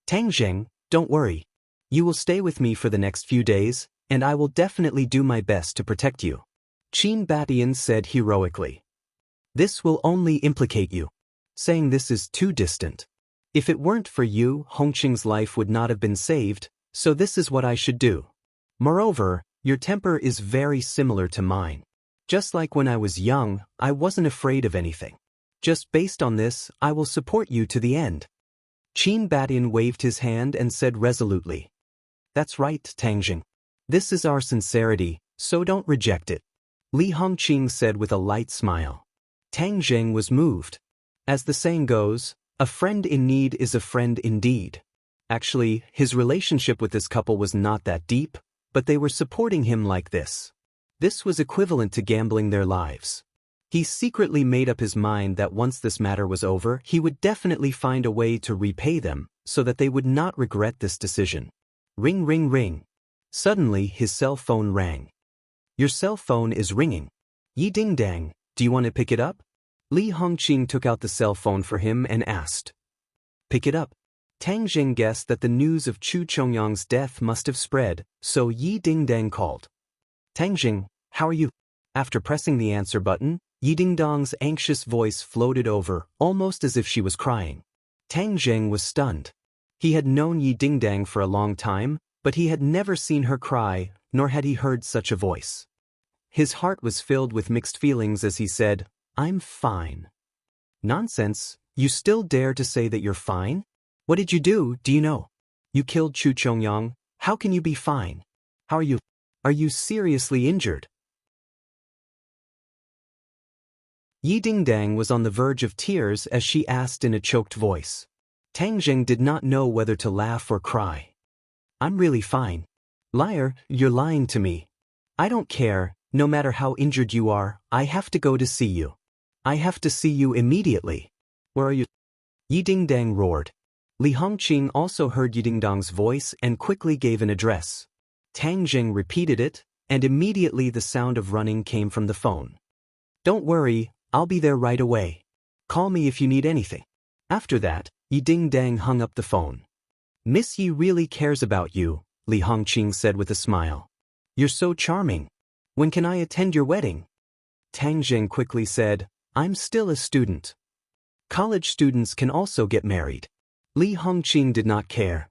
"Tang Jing, don't worry. You will stay with me for the next few days, and I will definitely do my best to protect you," Qin Batian said heroically. "This will only implicate you. Saying this is too distant. If it weren't for you, Hongqing's life would not have been saved, so this is what I should do. Moreover, your temper is very similar to mine. Just like when I was young, I wasn't afraid of anything. Just based on this, I will support you to the end." Qin Batian waved his hand and said resolutely, "That's right, Tang Jing. This is our sincerity, so don't reject it," Li Hongqing said with a light smile. Tang Jing was moved. As the saying goes, a friend in need is a friend indeed. Actually, his relationship with this couple was not that deep, but they were supporting him like this. This was equivalent to gambling their lives. He secretly made up his mind that once this matter was over, he would definitely find a way to repay them, so that they would not regret this decision. Ring ring ring. Suddenly his cell phone rang. "Your cell phone is ringing. Yi Ding Dang, do you want to pick it up?" Li Hongqing took out the cell phone for him and asked. "Pick it up." Tang Jing guessed that the news of Chu Chongyang's death must have spread, so Yi Ding Dang called. "Tang Jing, how are you?" After pressing the answer button, Yi Ding Dang's anxious voice floated over, almost as if she was crying. Tang Jing was stunned. He had known Yi Ding Dang for a long time, but he had never seen her cry, nor had he heard such a voice. His heart was filled with mixed feelings as he said, "I'm fine." "Nonsense, you still dare to say that you're fine? What did you do, do you know? You killed Chu Chongyang, how can you be fine? How are you? Are you seriously injured?" Yi Ding Dang was on the verge of tears as she asked in a choked voice. Tang Jing did not know whether to laugh or cry. "I'm really fine." "Liar, you're lying to me." "I don't care, no matter how injured you are, I have to go to see you. I have to see you immediately." "Where are you?" Yi Ding Dang roared. Li Hongqing also heard Yi Ding Dang's voice and quickly gave an address. Tang Jing repeated it, and immediately the sound of running came from the phone. "Don't worry, I'll be there right away. Call me if you need anything." After that, Yi Ding Dang hung up the phone. "Miss Yi really cares about you," Li Hongqing said with a smile. "You're so charming. When can I attend your wedding?" Tang Jing quickly said, "I'm still a student. College students can also get married." Li Hongqing did not care.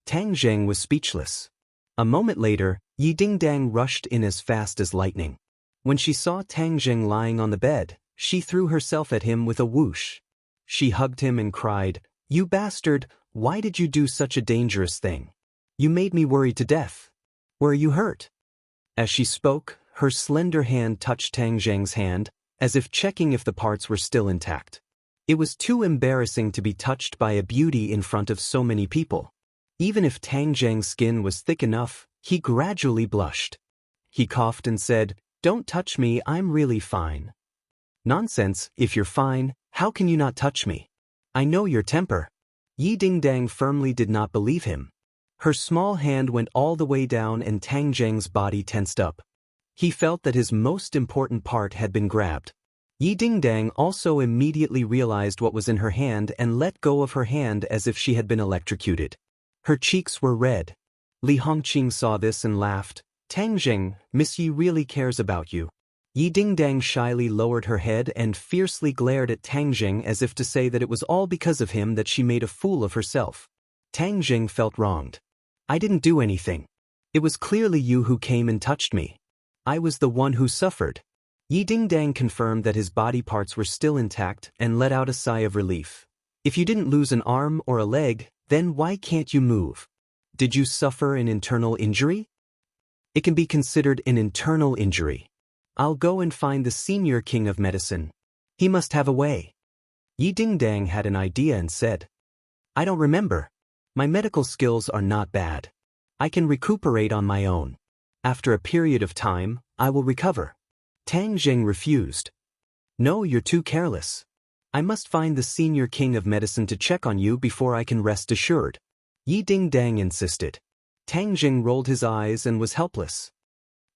Tang Jing was speechless. A moment later, Yi Ding Dang rushed in as fast as lightning. When she saw Tang Jing lying on the bed, she threw herself at him with a whoosh. She hugged him and cried, "You bastard, why did you do such a dangerous thing? You made me worried to death. Were you hurt?" As she spoke, her slender hand touched Tang Zheng's hand, as if checking if the parts were still intact. It was too embarrassing to be touched by a beauty in front of so many people. Even if Tang Zheng's skin was thick enough, he gradually blushed. He coughed and said, "Don't touch me, I'm really fine." "Nonsense, if you're fine, how can you not touch me? I know your temper." Yi Dingdang firmly did not believe him. Her small hand went all the way down and Tang Zheng's body tensed up. He felt that his most important part had been grabbed. Yi Dingdang also immediately realized what was in her hand and let go of her hand as if she had been electrocuted. Her cheeks were red. Li Hongqing saw this and laughed. "Tang Zheng, Miss Yi really cares about you." Yi Dingdang shyly lowered her head and fiercely glared at Tang Zheng as if to say that it was all because of him that she made a fool of herself. Tang Zheng felt wronged. "I didn't do anything. It was clearly you who came and touched me. I was the one who suffered." Yi Dingdang confirmed that his body parts were still intact and let out a sigh of relief. "If you didn't lose an arm or a leg, then why can't you move? Did you suffer an internal injury?" "It can be considered an internal injury. I'll go and find the senior king of medicine. He must have a way." Yi Dingdang had an idea and said, "I don't remember. My medical skills are not bad. I can recuperate on my own. After a period of time, I will recover." Tang Zheng refused. "No, you're too careless. I must find the senior king of medicine to check on you before I can rest assured." Yi Dingdang insisted. Tang Zheng rolled his eyes and was helpless.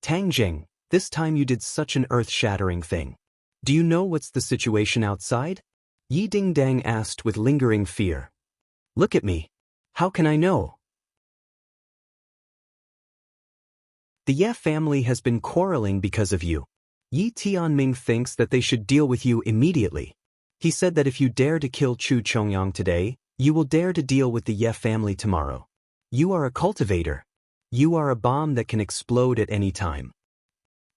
"Tang Zheng, this time you did such an earth-shattering thing. Do you know what's the situation outside?" Yi Dingdang asked with lingering fear. "Look at me. How can I know?" "The Ye family has been quarreling because of you. Yi Tianming thinks that they should deal with you immediately. He said that if you dare to kill Chu Chongyang today, you will dare to deal with the Ye family tomorrow. You are a cultivator. You are a bomb that can explode at any time."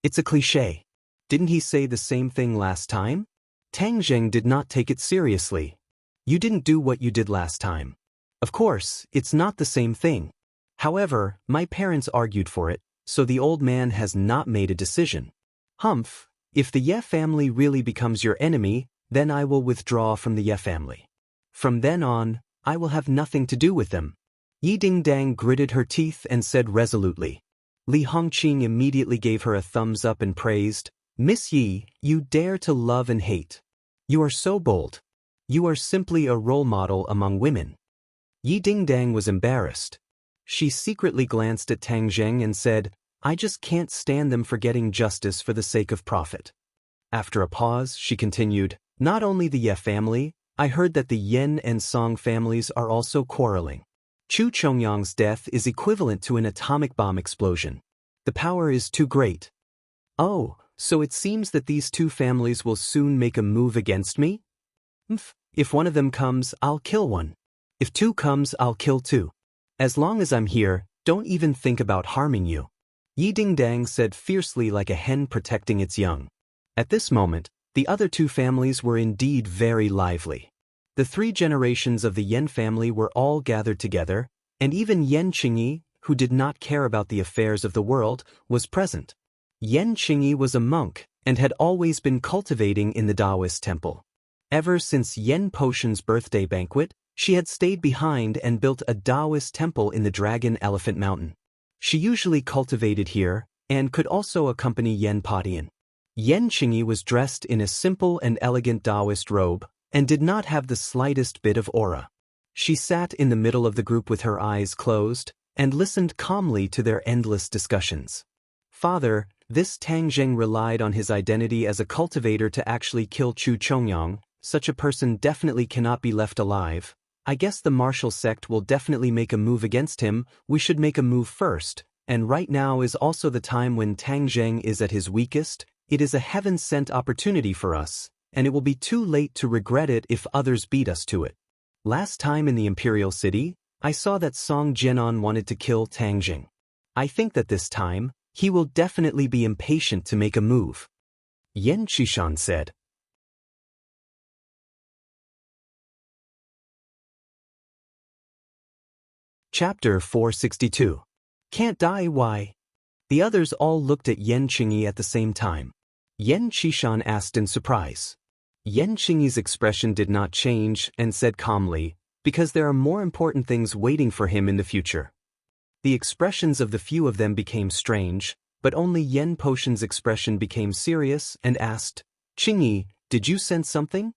"It's a cliché. Didn't he say the same thing last time?" Tang Zheng did not take it seriously. "You didn't do what you did last time. Of course, it's not the same thing. However, my parents argued for it, so the old man has not made a decision. Humph, if the Ye family really becomes your enemy, then I will withdraw from the Ye family. From then on, I will have nothing to do with them." Yi Dingdang gritted her teeth and said resolutely. Li Hongqing immediately gave her a thumbs up and praised, "Miss Yi, you dare to love and hate. You are so bold. You are simply a role model among women." Yi Dingdang was embarrassed. She secretly glanced at Tang Zheng and said, "I just can't stand them forgetting justice for the sake of profit." After a pause, she continued, "Not only the Ye family, I heard that the Yen and Song families are also quarreling. Chu Chongyang's death is equivalent to an atomic bomb explosion. The power is too great." "Oh, so it seems that these two families will soon make a move against me? If one of them comes, I'll kill one. If two comes, I'll kill two. As long as I'm here, don't even think about harming you." Yi Dingdang said fiercely like a hen protecting its young. At this moment, the other two families were indeed very lively. The 3 generations of the Yen family were all gathered together, and even Yen Qingyi, who did not care about the affairs of the world, was present. Yen Qingyi was a monk and had always been cultivating in the Taoist temple. Ever since Yen Potion's birthday banquet, she had stayed behind and built a Taoist temple in the Dragon Elephant Mountain. She usually cultivated here and could also accompany Yen Padian. Yen Qingyi was dressed in a simple and elegant Taoist robe and did not have the slightest bit of aura. She sat in the middle of the group with her eyes closed and listened calmly to their endless discussions. "Father, this Tang Zheng relied on his identity as a cultivator to actually kill Chu Chongyang. Such a person definitely cannot be left alive. I guess the martial sect will definitely make a move against him. We should make a move first, and right now is also the time when Tang Zheng is at his weakest. It is a heaven-sent opportunity for us, and it will be too late to regret it if others beat us to it. Last time in the Imperial City, I saw that Song Jianan wanted to kill Tang Zheng. I think that this time, he will definitely be impatient to make a move." Yen Qishan said. Chapter 462. Can't die, why? The others all looked at Yan Qingyi at the same time. Yan Qishan asked in surprise. Yan Qingyi's expression did not change and said calmly, because there are more important things waiting for him in the future. The expressions of the few of them became strange, but only Yan Potion's expression became serious and asked, Qingyi, did you sense something?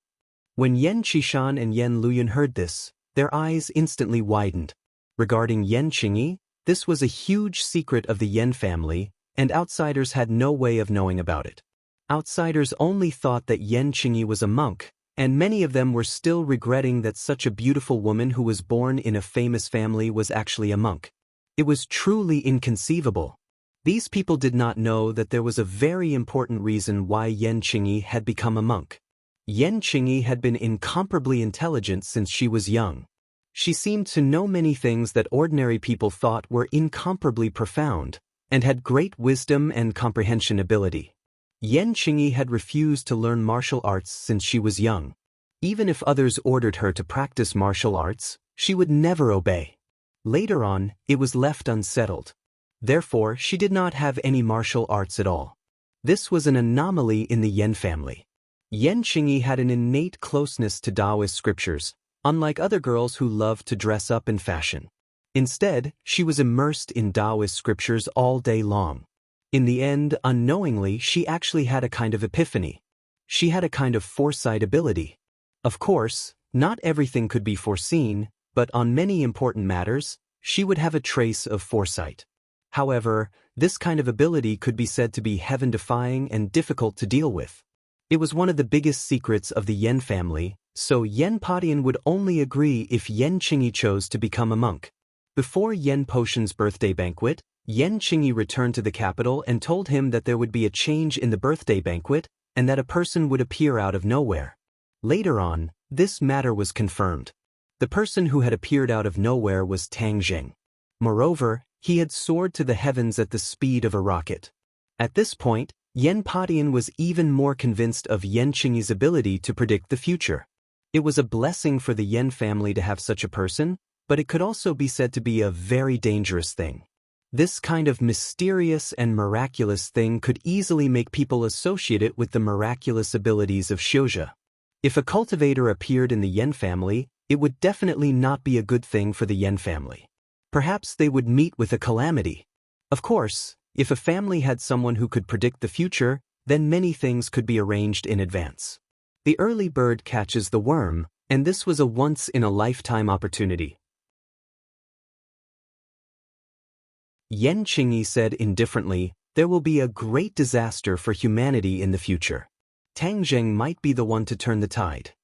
When Yan Qishan and Yan Luyan heard this, their eyes instantly widened. Regarding Yan Qingyi, this was a huge secret of the Yan family, and outsiders had no way of knowing about it. Outsiders only thought that Yan Qingyi was a monk, and many of them were still regretting that such a beautiful woman who was born in a famous family was actually a monk. It was truly inconceivable. These people did not know that there was a very important reason why Yan Qingyi had become a monk. Yan Qingyi had been incomparably intelligent since she was young. She seemed to know many things that ordinary people thought were incomparably profound, and had great wisdom and comprehension ability. Yan Qingyi had refused to learn martial arts since she was young. Even if others ordered her to practice martial arts, she would never obey. Later on, it was left unsettled. Therefore, she did not have any martial arts at all. This was an anomaly in the Yan family. Yan Qingyi had an innate closeness to Taoist scriptures, unlike other girls who loved to dress up in fashion. Instead, she was immersed in Taoist scriptures all day long. In the end, unknowingly, she actually had a kind of epiphany. She had a kind of foresight ability. Of course, not everything could be foreseen, but on many important matters, she would have a trace of foresight. However, this kind of ability could be said to be heaven-defying and difficult to deal with. It was one of the biggest secrets of the Yan family, so Yan Padian would only agree if Yan Qingyi chose to become a monk. Before Yan Potion's birthday banquet, Yan Qingyi returned to the capital and told him that there would be a change in the birthday banquet and that a person would appear out of nowhere. Later on, this matter was confirmed. The person who had appeared out of nowhere was Tang Jing. Moreover, he had soared to the heavens at the speed of a rocket. At this point, Yan Padian was even more convinced of Yan Qingyi's ability to predict the future. It was a blessing for the Yan family to have such a person, but it could also be said to be a very dangerous thing. This kind of mysterious and miraculous thing could easily make people associate it with the miraculous abilities of Xiuzhe. If a cultivator appeared in the Yan family, it would definitely not be a good thing for the Yan family. Perhaps they would meet with a calamity. Of course, if a family had someone who could predict the future, then many things could be arranged in advance. The early bird catches the worm, and this was a once-in-a-lifetime opportunity. Yan Qingyi said indifferently, there will be a great disaster for humanity in the future. Tang Zheng might be the one to turn the tide.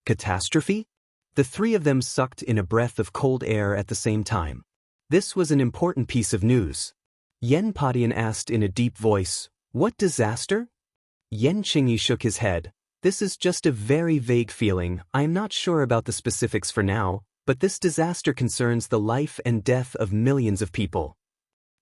Catastrophe? The three of them sucked in a breath of cold air at the same time. This was an important piece of news. Yan Padian asked in a deep voice, what disaster? Yan Qingyi shook his head. This is just a very vague feeling. I am not sure about the specifics for now, but this disaster concerns the life and death of millions of people.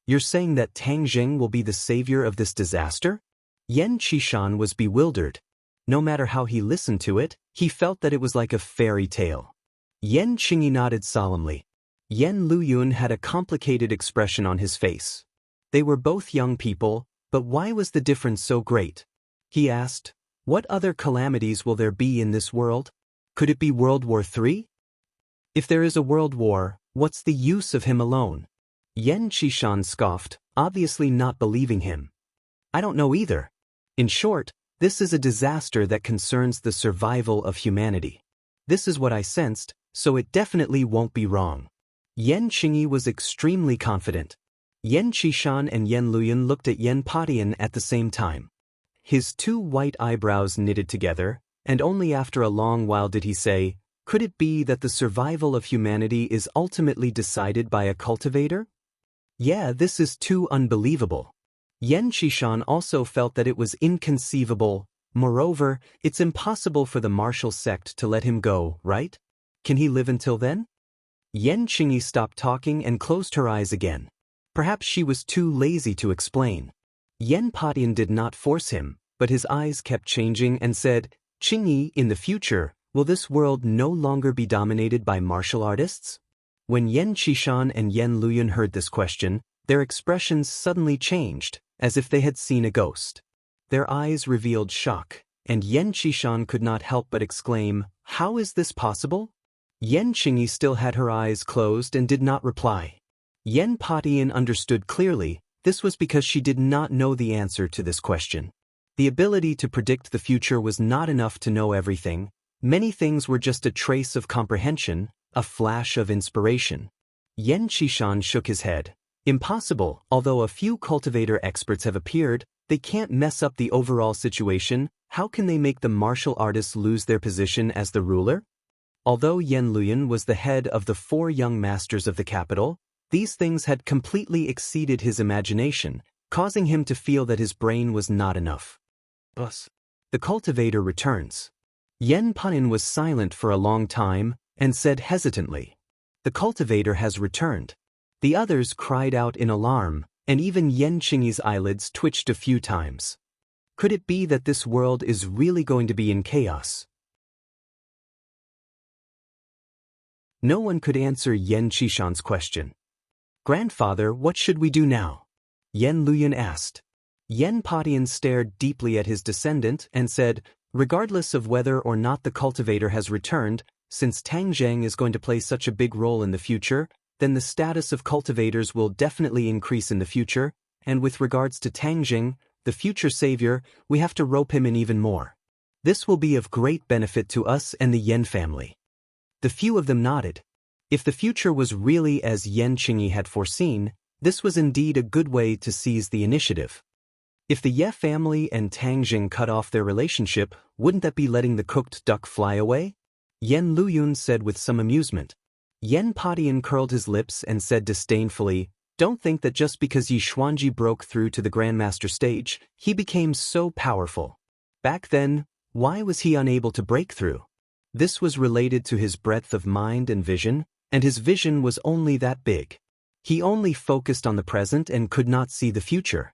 You're saying that Tang Jing will be the savior of this disaster? Yan Qishan was bewildered. No matter how he listened to it, he felt that it was like a fairy tale. Yan Qingyi nodded solemnly. Yan Luyun had a complicated expression on his face. They were both young people, but why was the difference so great? He asked, what other calamities will there be in this world? Could it be World War III? If there is a world war, what's the use of him alone? Yan Qishan scoffed, obviously not believing him. I don't know either. In short, this is a disaster that concerns the survival of humanity. This is what I sensed, so it definitely won't be wrong. Yan Qingyi was extremely confident. Yan Qishan and Yan Luyan looked at Yan Padian at the same time. His two white eyebrows knitted together, and only after a long while did he say, could it be that the survival of humanity is ultimately decided by a cultivator? Yeah, this is too unbelievable. Yan Qishan also felt that it was inconceivable. Moreover, it's impossible for the martial sect to let him go, right? Can he live until then? Yan Qingyi stopped talking and closed her eyes again. Perhaps she was too lazy to explain. Yan Padian did not force him, but his eyes kept changing and said, Qingyi, in the future, will this world no longer be dominated by martial artists? When Yan Qishan and Yan Luyan heard this question, their expressions suddenly changed, as if they had seen a ghost. Their eyes revealed shock, and Yan Qishan could not help but exclaim, "How is this possible?" Yan Qingyi still had her eyes closed and did not reply. Yan Patian understood clearly. This was because she did not know the answer to this question. The ability to predict the future was not enough to know everything. Many things were just a trace of comprehension, a flash of inspiration. Yan Qishan shook his head. Impossible. Although a few cultivator experts have appeared, they can't mess up the overall situation. How can they make the martial artists lose their position as the ruler? Although Yan Luyan was the head of the 4 young masters of the capital, these things had completely exceeded his imagination, causing him to feel that his brain was not enough. Thus, the cultivator returns. Yan Panin was silent for a long time and said hesitantly, "The cultivator has returned." The others cried out in alarm, and even Yan Qingyi's eyelids twitched a few times. Could it be that this world is really going to be in chaos? No one could answer Yan Qishan's question. "Grandfather, what should we do now?" Yan Luyan asked. Yan Patian stared deeply at his descendant and said, "Regardless of whether or not the cultivator has returned, since Tang Zheng is going to play such a big role in the future, then the status of cultivators will definitely increase in the future, and with regards to Tang Zheng, the future savior, we have to rope him in even more. This will be of great benefit to us and the Yan family." The few of them nodded. If the future was really as Yan Qingyi had foreseen, this was indeed a good way to seize the initiative. If the Ye family and Tang Zheng cut off their relationship, wouldn't that be letting the cooked duck fly away? Yan Luyun said with some amusement. Yan Patian curled his lips and said disdainfully, "Don't think that just because Yi Xuanji broke through to the Grandmaster stage, he became so powerful. Back then, why was he unable to break through? This was related to his breadth of mind and vision, and his vision was only that big. He only focused on the present and could not see the future.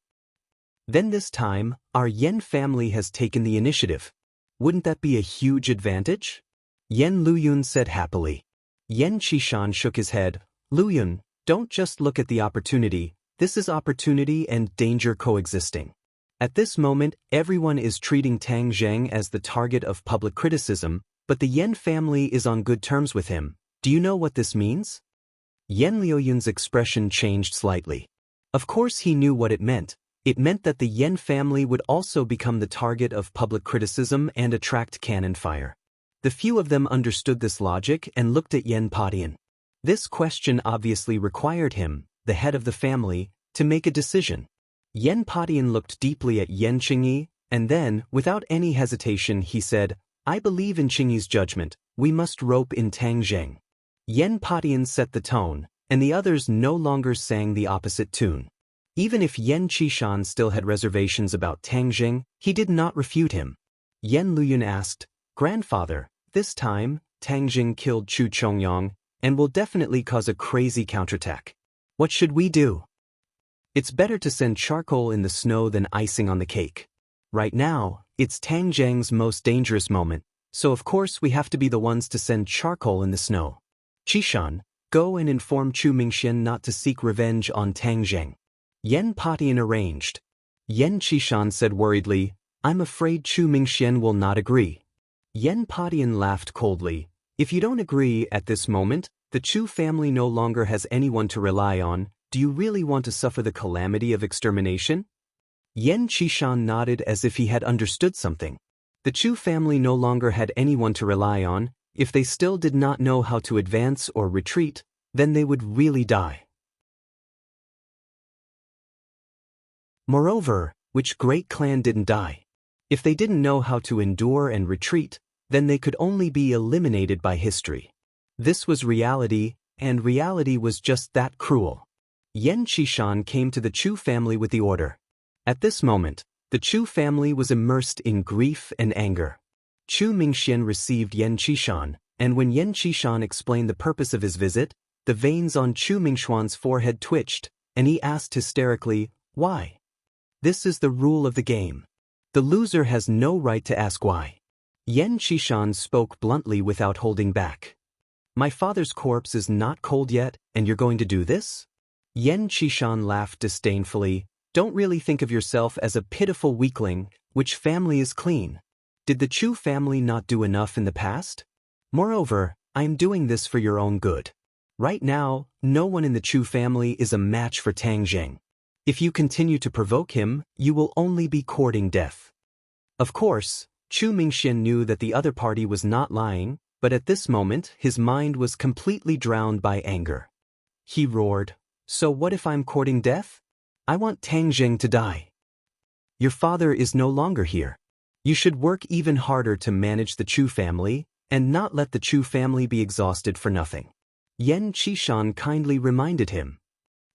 Then this time, our Yan family has taken the initiative. Wouldn't that be a huge advantage?" Yan Luyun said happily. Yan Qishan shook his head. "Luyun, don't just look at the opportunity. This is opportunity and danger coexisting. At this moment, everyone is treating Tang Zheng as the target of public criticism, but the Yan family is on good terms with him. Do you know what this means?" Yan Liuyun's expression changed slightly. Of course he knew what it meant. It meant that the Yan family would also become the target of public criticism and attract cannon fire. The few of them understood this logic and looked at Yan Patian. This question obviously required him, the head of the family, to make a decision. Yan Patian looked deeply at Yan Qingyi, and then, without any hesitation, he said, "I believe in Qingyi's judgment. We must rope in Tang Zheng." Yan Patian set the tone, and the others no longer sang the opposite tune. Even if Yan Qishan still had reservations about Tang Zheng, he did not refute him. Yan Luyun asked, "Grandfather, this time, Tang Zheng killed Chu Chongyang, and will definitely cause a crazy counterattack. What should we do?" "It's better to send charcoal in the snow than icing on the cake. Right now, it's Tang Zheng's most dangerous moment, so of course we have to be the ones to send charcoal in the snow. Qishan, go and inform Chu Mingxian not to seek revenge on Tang Zheng." Yan Patian arranged. Yan Qishan said worriedly, "I'm afraid Chu Mingxian will not agree." Yan Patian laughed coldly. "If you don't agree at this moment, the Chu family no longer has anyone to rely on. Do you really want to suffer the calamity of extermination?" Yan Qishan nodded as if he had understood something. The Chu family no longer had anyone to rely on. If they still did not know how to advance or retreat, then they would really die. Moreover, which great clan didn't die? If they didn't know how to endure and retreat, then they could only be eliminated by history. This was reality, and reality was just that cruel. Yan Qishan came to the Chu family with the order. At this moment, the Chu family was immersed in grief and anger. Chu Mingxian received Yan Qishan, and when Yan Qishan explained the purpose of his visit, the veins on Chu Mingxuan's forehead twitched, and he asked hysterically, "Why?" This is the rule of the game. The loser has no right to ask why. Yan Qishan spoke bluntly without holding back. My father's corpse is not cold yet, and you're going to do this? Yan Qishan laughed disdainfully. Don't really think of yourself as a pitiful weakling. Which family is clean? Did the Chu family not do enough in the past? Moreover, I am doing this for your own good. Right now, no one in the Chu family is a match for Tang Jing. If you continue to provoke him, you will only be courting death. Of course, Chu Mingxian knew that the other party was not lying, but at this moment his mind was completely drowned by anger. He roared, "So what if I'm courting death? I want Tang Jing to die. Your father is no longer here. You should work even harder to manage the Chu family, and not let the Chu family be exhausted for nothing." Yan Qishan kindly reminded him.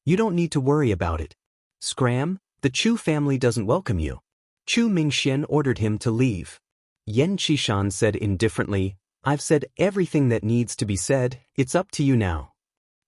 "You don't need to worry about it. Scram, the Chu family doesn't welcome you." Chu Mingxian ordered him to leave. Yan Qishan said indifferently, "I've said everything that needs to be said, it's up to you now."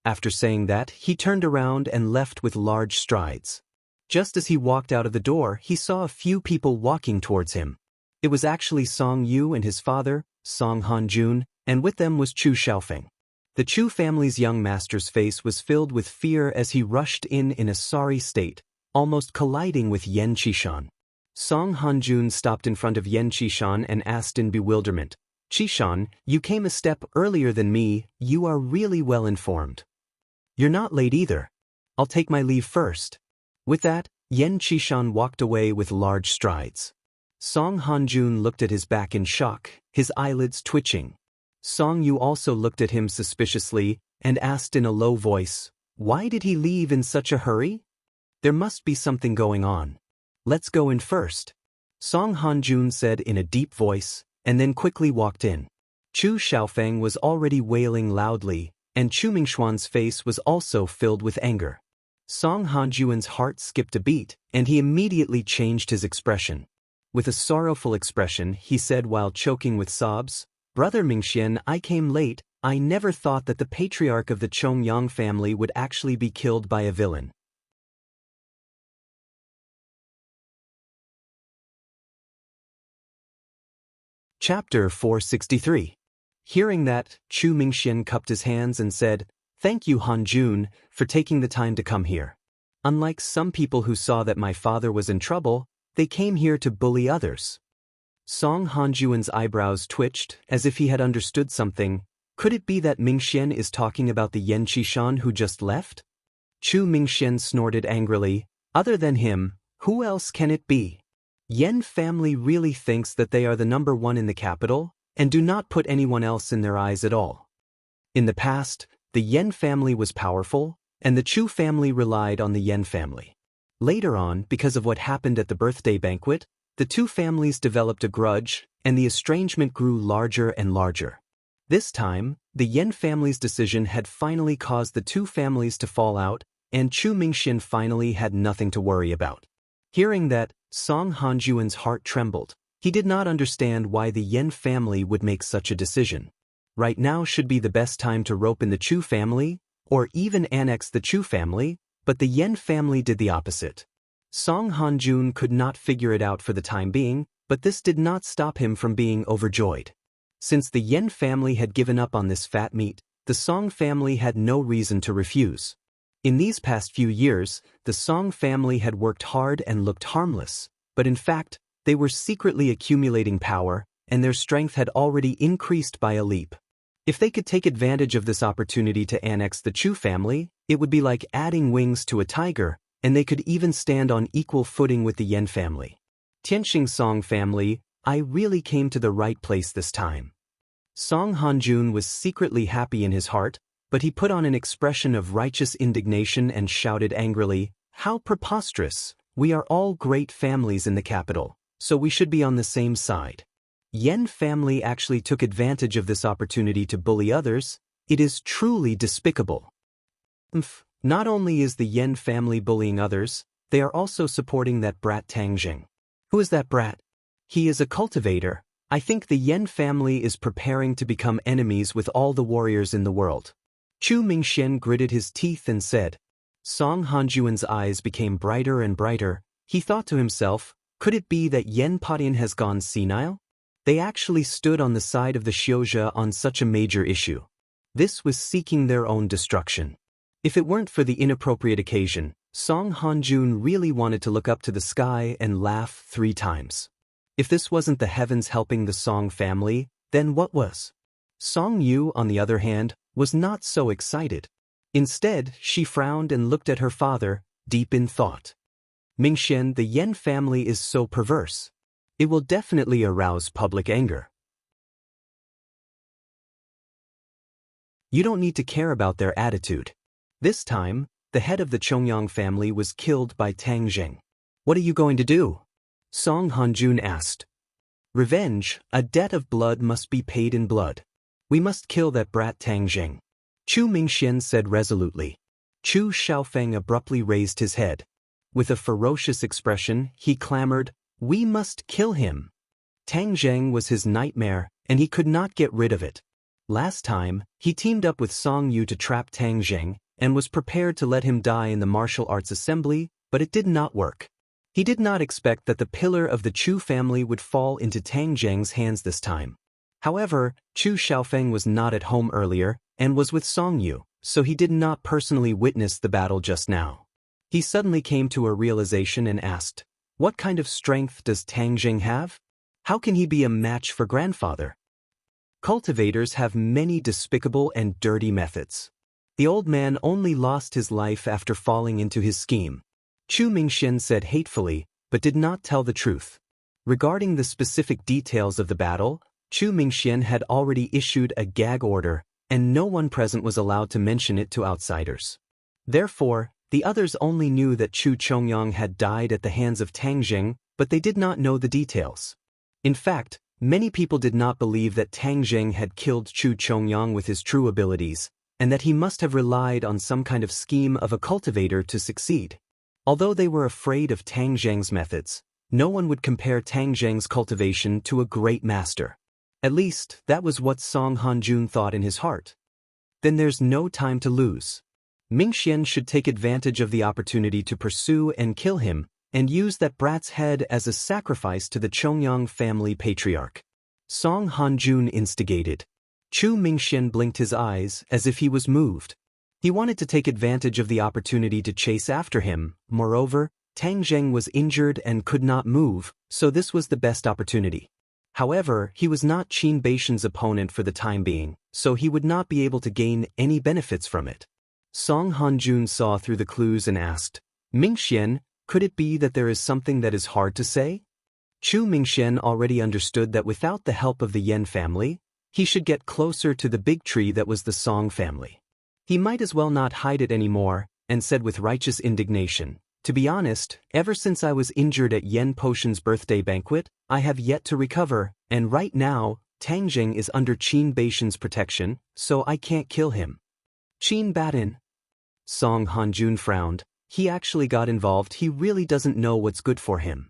After saying that, he turned around and left with large strides. Just as he walked out of the door, he saw a few people walking towards him. It was actually Song Yu and his father, Song Hanjun, and with them was Chu Xiaofeng. The Chu family's young master's face was filled with fear as he rushed in a sorry state, almost colliding with Yan Qishan. Song Hanjun stopped in front of Yan Qishan and asked in bewilderment, "Qishan, you came a step earlier than me, you are really well informed. You're not late either. I'll take my leave first." With that, Yan Qishan walked away with large strides. Song Hanjun looked at his back in shock, his eyelids twitching. Song Yu also looked at him suspiciously and asked in a low voice, "Why did he leave in such a hurry? There must be something going on. Let's go in first." Song Hanjun said in a deep voice, and then quickly walked in. Chu Xiaofeng was already wailing loudly, and Chu Mingxuan's face was also filled with anger. Song Hanjuan's heart skipped a beat, and he immediately changed his expression. With a sorrowful expression, he said while choking with sobs, "Brother Mingxian, I came late. I never thought that the patriarch of the Chongyang family would actually be killed by a villain." Chapter 463. Hearing that, Chu Mingxian cupped his hands and said, "Thank you, Hanjun, for taking the time to come here. Unlike some people who saw that my father was in trouble, they came here to bully others." Song Hanjuan's eyebrows twitched, as if he had understood something. Could it be that Mingxian is talking about the Yan Qishan who just left? Chu Mingxian snorted angrily. Other than him, who else can it be? Yan family really thinks that they are the number one in the capital, and do not put anyone else in their eyes at all. In the past, the Yan family was powerful, and the Chu family relied on the Yan family. Later on, because of what happened at the birthday banquet, the two families developed a grudge, and the estrangement grew larger and larger. This time, the Yan family's decision had finally caused the two families to fall out, and Chu Mingxian finally had nothing to worry about. Hearing that, Song Hanjuan's heart trembled. He did not understand why the Yan family would make such a decision. Right now should be the best time to rope in the Chu family, or even annex the Chu family, but the Yan family did the opposite. Song Hanjun could not figure it out for the time being, but this did not stop him from being overjoyed. Since the Yan family had given up on this fat meat, the Song family had no reason to refuse. In these past few years, the Song family had worked hard and looked harmless, but in fact, they were secretly accumulating power, and their strength had already increased by a leap. If they could take advantage of this opportunity to annex the Chu family, it would be like adding wings to a tiger, and they could even stand on equal footing with the Yan family. Tianxing Song family, I really came to the right place this time. Song Hanjun was secretly happy in his heart, but he put on an expression of righteous indignation and shouted angrily, "How preposterous! We are all great families in the capital, so we should be on the same side. Yan family actually took advantage of this opportunity to bully others. It is truly despicable." Not only is the Yan family bullying others, they are also supporting that brat Tang Jing. Who is that brat? He is a cultivator. I think the Yan family is preparing to become enemies with all the warriors in the world. Chu Mingxian gritted his teeth and said. Song Hanjuan's eyes became brighter and brighter. He thought to himself, could it be that Yan Padian has gone senile? They actually stood on the side of the Xiuzhe on such a major issue. This was seeking their own destruction. If it weren't for the inappropriate occasion, Song Han-jun really wanted to look up to the sky and laugh 3 times. If this wasn't the heavens helping the Song family, then what was? Song Yu, on the other hand, was not so excited. Instead, she frowned and looked at her father, deep in thought. Mingxian, the Yen family is so perverse. It will definitely arouse public anger. You don't need to care about their attitude. This time, the head of the Chongyang family was killed by Tang Jing. What are you going to do? Song Han-jun asked. Revenge, a debt of blood must be paid in blood. We must kill that brat Tang Jing. Chu Mingxian said resolutely. Chu Xiaofeng abruptly raised his head. With a ferocious expression, he clamored, We must kill him. Tang Jing was his nightmare, and he could not get rid of it. Last time, he teamed up with Song Yu to trap Tang Jing, and was prepared to let him die in the martial arts assembly, but it did not work. He did not expect that the pillar of the Chu family would fall into Tang Jing's hands this time. However, Chu Xiaofeng was not at home earlier, and was with Song Yu, so he did not personally witness the battle just now. He suddenly came to a realization and asked, What kind of strength does Tang Jing have? How can he be a match for grandfather? Cultivators have many despicable and dirty methods. The old man only lost his life after falling into his scheme. Chu Mingxian said hatefully, but did not tell the truth. Regarding the specific details of the battle, Chu Mingxian had already issued a gag order, and no one present was allowed to mention it to outsiders. Therefore, the others only knew that Chu Chongyang had died at the hands of Tang Jing, but they did not know the details. In fact, many people did not believe that Tang Jing had killed Chu Chongyang with his true abilities, and that he must have relied on some kind of scheme of a cultivator to succeed. Although they were afraid of Tang Jing's methods, no one would compare Tang Jing's cultivation to a great master. At least, that was what Song Han-jun thought in his heart. Then there's no time to lose. Mingxian should take advantage of the opportunity to pursue and kill him, and use that brat's head as a sacrifice to the Chongyang family patriarch. Song Han-jun instigated. Chu Mingxian blinked his eyes as if he was moved. He wanted to take advantage of the opportunity to chase after him. Moreover, Tang Jing was injured and could not move, so this was the best opportunity. However, he was not Qin Baishan's opponent for the time being, so he would not be able to gain any benefits from it. Song Han-jun saw through the clues and asked, Mingxian, could it be that there is something that is hard to say? Chu Mingxian already understood that without the help of the Yen family, he should get closer to the big tree that was the Song family. He might as well not hide it anymore, and said with righteous indignation, To be honest, ever since I was injured at Yen Potion's birthday banquet, I have yet to recover, and right now, Tang Jing is under Qin Baishan's protection, so I can't kill him. Qin Batin. Song Han-jun frowned. He actually got involved. He really doesn't know what's good for him.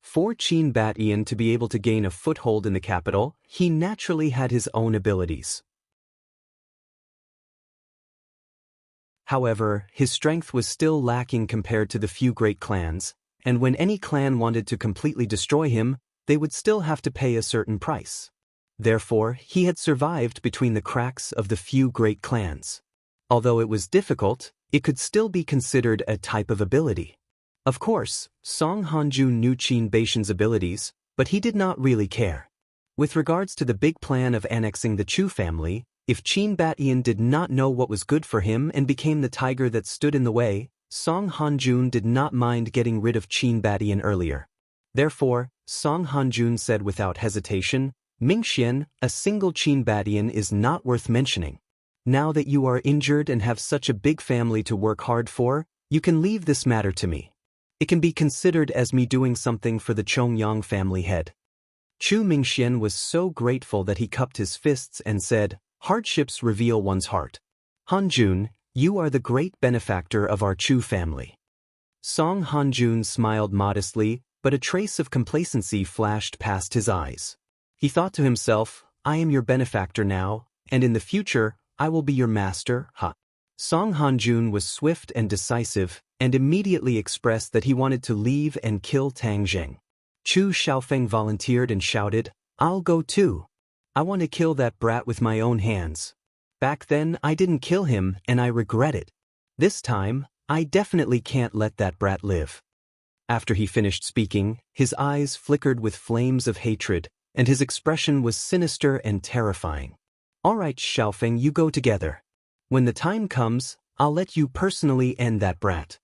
For Qin Batian to be able to gain a foothold in the capital, he naturally had his own abilities. However, his strength was still lacking compared to the few great clans, and when any clan wanted to completely destroy him, they would still have to pay a certain price. Therefore, he had survived between the cracks of the few great clans. Although it was difficult, it could still be considered a type of ability. Of course, Song Han-jun knew Qin Baishan's abilities, but he did not really care. With regards to the big plan of annexing the Chu family, if Qin Batian did not know what was good for him and became the tiger that stood in the way, Song Han-jun did not mind getting rid of Qin Batian earlier. Therefore, Song Han-jun said without hesitation, Mingxian, a single Qin Batian is not worth mentioning. Now that you are injured and have such a big family to work hard for, you can leave this matter to me. It can be considered as me doing something for the Chongyang family head. Chu Mingxian was so grateful that he cupped his fists and said, Hardships reveal one's heart. Han-jun, you are the great benefactor of our Chu family. Song Han-jun smiled modestly, but a trace of complacency flashed past his eyes. He thought to himself, I am your benefactor now, and in the future, I will be your master, ha. Song Han-jun was swift and decisive, and immediately expressed that he wanted to leave and kill Tang Jing. Chu Xiaofeng volunteered and shouted, I'll go too. I want to kill that brat with my own hands. Back then I didn't kill him and I regret it. This time, I definitely can't let that brat live. After he finished speaking, his eyes flickered with flames of hatred, and his expression was sinister and terrifying. All right, Xiaofeng, you go together. When the time comes, I'll let you personally end that brat.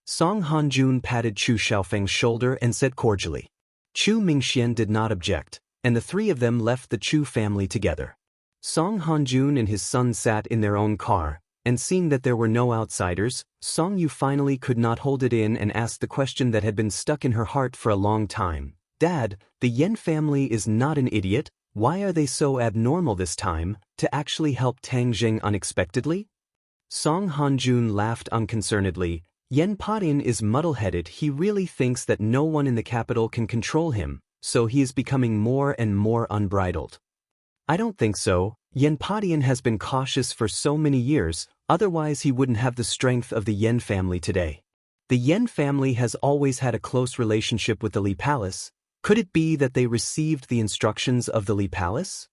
Song Hanjun patted Chu Xiaofeng's shoulder and said cordially. Chu Mingxian did not object, and the three of them left the Chu family together. Song Hanjun and his son sat in their own car, and seeing that there were no outsiders, Song Yu finally could not hold it in and asked the question that had been stuck in her heart for a long time. Dad, the Yen family is not an idiot. Why are they so abnormal this time, to actually help Tang Jing unexpectedly? Song Hanjun laughed unconcernedly. Yen Podin is muddle-headed. He really thinks that no one in the capital can control him, so he is becoming more and more unbridled. I don't think so. Yen Podin has been cautious for so many years, otherwise he wouldn't have the strength of the Yen family today. The Yen family has always had a close relationship with the Li Palace. Could it be that they received the instructions of the Li Palace?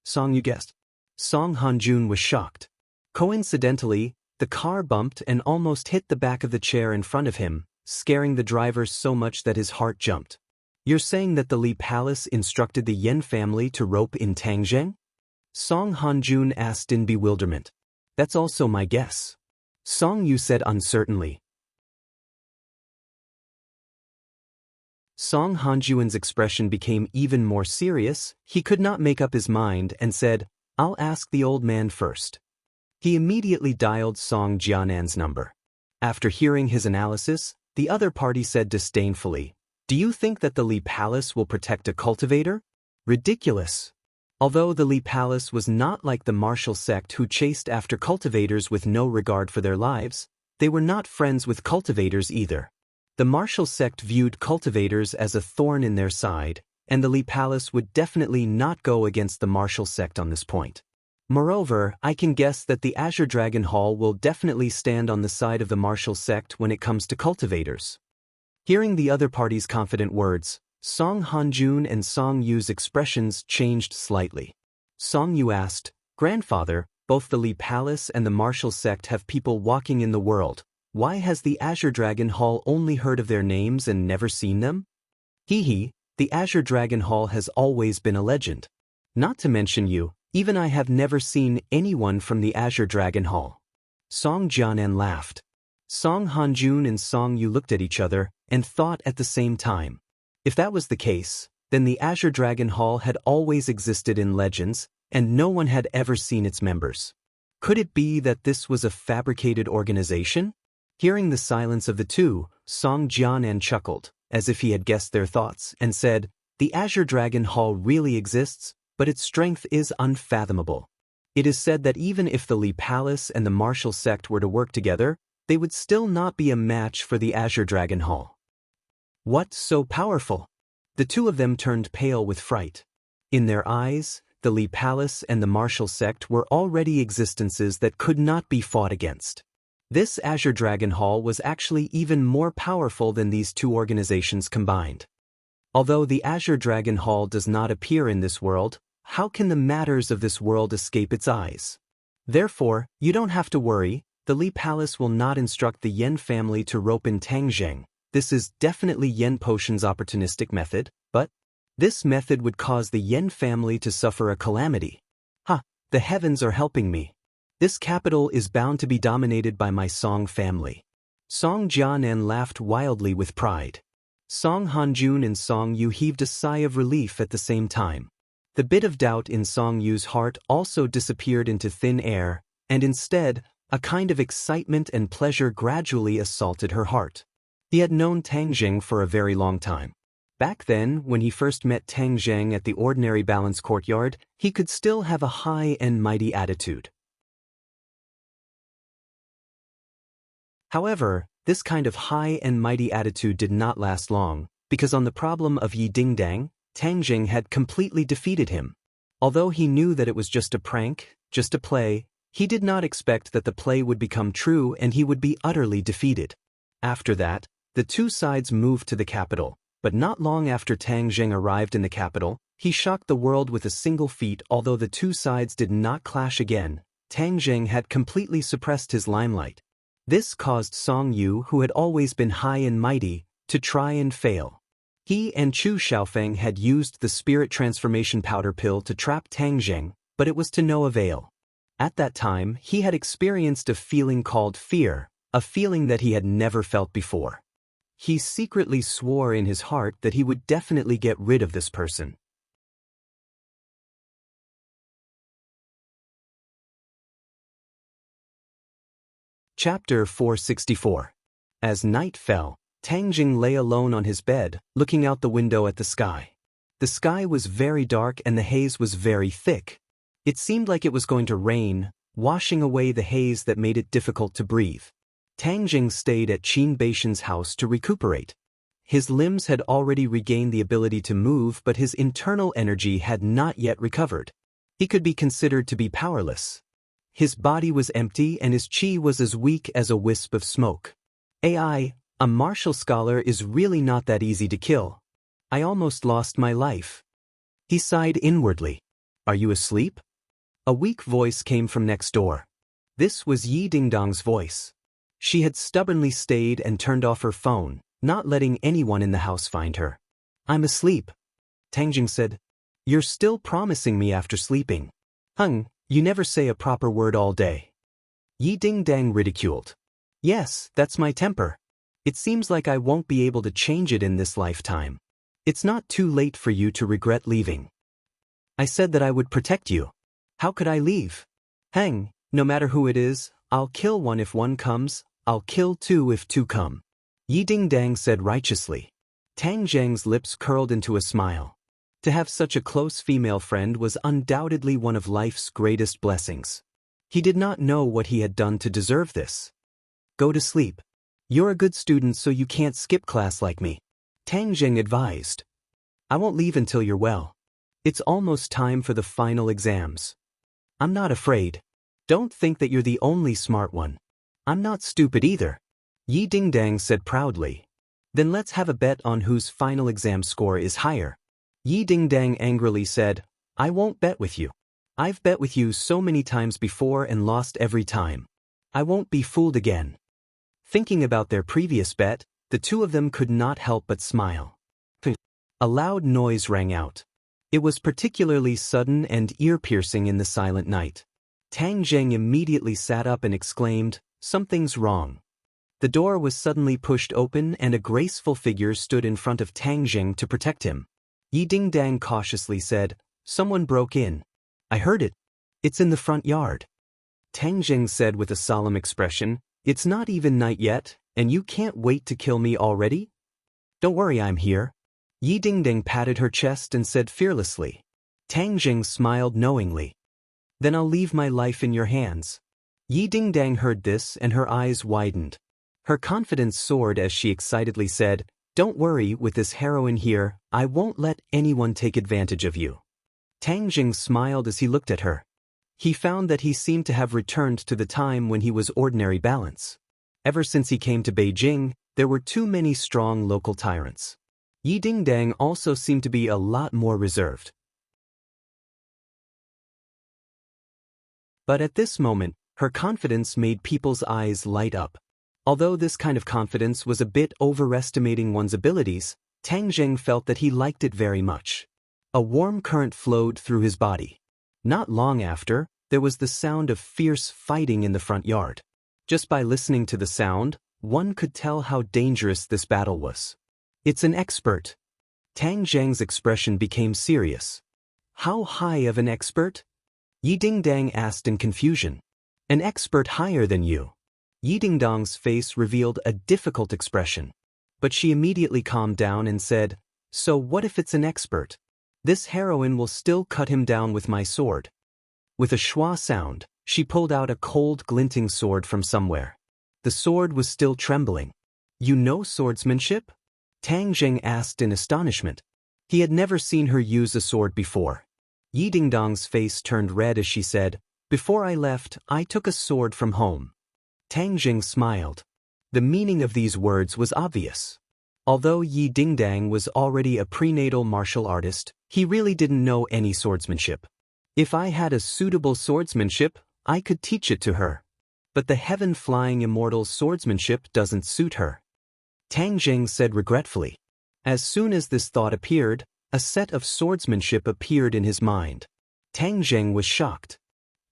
Song Yu guessed. Song Hanjun was shocked. Coincidentally, the car bumped and almost hit the back of the chair in front of him, scaring the driver so much that his heart jumped. You're saying that the Li Palace instructed the Yen family to rope in Tang Jing? Song Hanjun asked in bewilderment. That's also my guess. Song Yu said uncertainly. Song Hanjuan's expression became even more serious. He could not make up his mind and said, I'll ask the old man first. He immediately dialed Song Jianan's number. After hearing his analysis, the other party said disdainfully, Do you think that the Li Palace will protect a cultivator? Ridiculous. Although the Li Palace was not like the martial sect who chased after cultivators with no regard for their lives, they were not friends with cultivators either. The martial sect viewed cultivators as a thorn in their side, and the Li Palace would definitely not go against the martial sect on this point. Moreover, I can guess that the Azure Dragon Hall will definitely stand on the side of the martial sect when it comes to cultivators. Hearing the other party's confident words, Song Hanjun and Song Yu's expressions changed slightly. Song Yu asked, Grandfather, both the Li Palace and the martial sect have people walking in the world. Why has the Azure Dragon Hall only heard of their names and never seen them? Hee, the Azure Dragon Hall has always been a legend. Not to mention you, even I have never seen anyone from the Azure Dragon Hall. Song Jianan laughed. Song Hanjun and Song Yu looked at each other and thought at the same time. If that was the case, then the Azure Dragon Hall had always existed in legends, and no one had ever seen its members. Could it be that this was a fabricated organization? Hearing the silence of the two, Song Jianan chuckled, as if he had guessed their thoughts, and said, The Azure Dragon Hall really exists, but its strength is unfathomable. It is said that even if the Li Palace and the martial sect were to work together, they would still not be a match for the Azure Dragon Hall. What so powerful? The two of them turned pale with fright. In their eyes, the Li Palace and the martial sect were already existences that could not be fought against. This Azure Dragon Hall was actually even more powerful than these two organizations combined. Although the Azure Dragon Hall does not appear in this world, how can the matters of this world escape its eyes? Therefore, you don't have to worry, the Li Palace will not instruct the Yen family to rope in Tangzheng. This is definitely Yen Potion's opportunistic method, but this method would cause the Yen family to suffer a calamity. The heavens are helping me. This capital is bound to be dominated by my Song family. Song Jianan laughed wildly with pride. Song Hanjun and Song Yu heaved a sigh of relief at the same time. The bit of doubt in Song Yu's heart also disappeared into thin air, and instead, a kind of excitement and pleasure gradually assaulted her heart. He had known Tang Jing for a very long time. Back then, when he first met Tang Zheng at the ordinary balance courtyard, he could still have a high and mighty attitude. However, this kind of high and mighty attitude did not last long, because on the problem of Yi Dingdang, Tang Jing had completely defeated him. Although he knew that it was just a prank, just a play, he did not expect that the play would become true and he would be utterly defeated. After that, the two sides moved to the capital, but not long after Tang Jing arrived in the capital, he shocked the world with a single feat. Although the two sides did not clash again, Tang Jing had completely suppressed his limelight. This caused Song Yu, who had always been high and mighty, to try and fail. He and Chu Xiaofeng had used the spirit transformation powder pill to trap Tang Jing, but it was to no avail. At that time, he had experienced a feeling called fear, a feeling that he had never felt before. He secretly swore in his heart that he would definitely get rid of this person. Chapter 464. As night fell, Tang Jing lay alone on his bed, looking out the window at the sky. The sky was very dark and the haze was very thick. It seemed like it was going to rain, washing away the haze that made it difficult to breathe. Tang Jing stayed at Qin Beishan's house to recuperate. His limbs had already regained the ability to move, but his internal energy had not yet recovered. He could be considered to be powerless. His body was empty and his qi was as weak as a wisp of smoke. A martial scholar is really not that easy to kill. I almost lost my life. He sighed inwardly. Are you asleep? A weak voice came from next door. This was Yi Dingdong's voice. She had stubbornly stayed and turned off her phone, not letting anyone in the house find her. I'm asleep. Tang Jing said. You're still promising me after sleeping. You never say a proper word all day. Yi Dingdang ridiculed. Yes, that's my temper. It seems like I won't be able to change it in this lifetime. It's not too late for you to regret leaving. I said that I would protect you. How could I leave? No matter who it is, I'll kill one if one comes, I'll kill two if two come. Yi Dingdang said righteously. Tang Jing's lips curled into a smile. To have such a close female friend was undoubtedly one of life's greatest blessings. He did not know what he had done to deserve this. Go to sleep. You're a good student, so you can't skip class like me. Tang Jing advised. I won't leave until you're well. It's almost time for the final exams. I'm not afraid. Don't think that you're the only smart one. I'm not stupid either. Yi Dingdang said proudly. Then let's have a bet on whose final exam score is higher. Yi Dingdang angrily said, I won't bet with you. I've bet with you so many times before and lost every time. I won't be fooled again. Thinking about their previous bet, the two of them could not help but smile. A loud noise rang out. It was particularly sudden and ear-piercing in the silent night. Tang Jing immediately sat up and exclaimed, Something's wrong. The door was suddenly pushed open and a graceful figure stood in front of Tang Jing to protect him. Yi Dingdang cautiously said, Someone broke in. I heard it. It's in the front yard. Tang Jing said with a solemn expression, It's not even night yet, and you can't wait to kill me already? Don't worry, I'm here. Yi Dingdang patted her chest and said fearlessly. Tang Jing smiled knowingly. Then I'll leave my life in your hands. Yi Dingdang heard this and her eyes widened. Her confidence soared as she excitedly said, Don't worry, with this heroine here, I won't let anyone take advantage of you. Tang Jing smiled as he looked at her. He found that he seemed to have returned to the time when he was ordinary balance. Ever since he came to Beijing, there were too many strong local tyrants. Yi Dingdang also seemed to be a lot more reserved. But at this moment, her confidence made people's eyes light up. Although this kind of confidence was a bit overestimating one's abilities, Tang Jing felt that he liked it very much. A warm current flowed through his body. Not long after, there was the sound of fierce fighting in the front yard. Just by listening to the sound, one could tell how dangerous this battle was. It's an expert. Tang Jing's expression became serious. How high of an expert? Yi Dingdang asked in confusion. An expert higher than you. Yi Dingdang's face revealed a difficult expression. But she immediately calmed down and said, So what if it's an expert? This heroine will still cut him down with my sword. With a schwa sound, she pulled out a cold glinting sword from somewhere. The sword was still trembling. You know swordsmanship? Tang Jing asked in astonishment. He had never seen her use a sword before. Yi Dingdang's face turned red as she said, Before I left, I took a sword from home. Tang Jing smiled. The meaning of these words was obvious. Although Yi Dingdang was already a prenatal martial artist, he really didn't know any swordsmanship. If I had a suitable swordsmanship, I could teach it to her. But the heaven-flying immortal swordsmanship doesn't suit her. Tang Jing said regretfully. As soon as this thought appeared, a set of swordsmanship appeared in his mind. Tang Jing was shocked.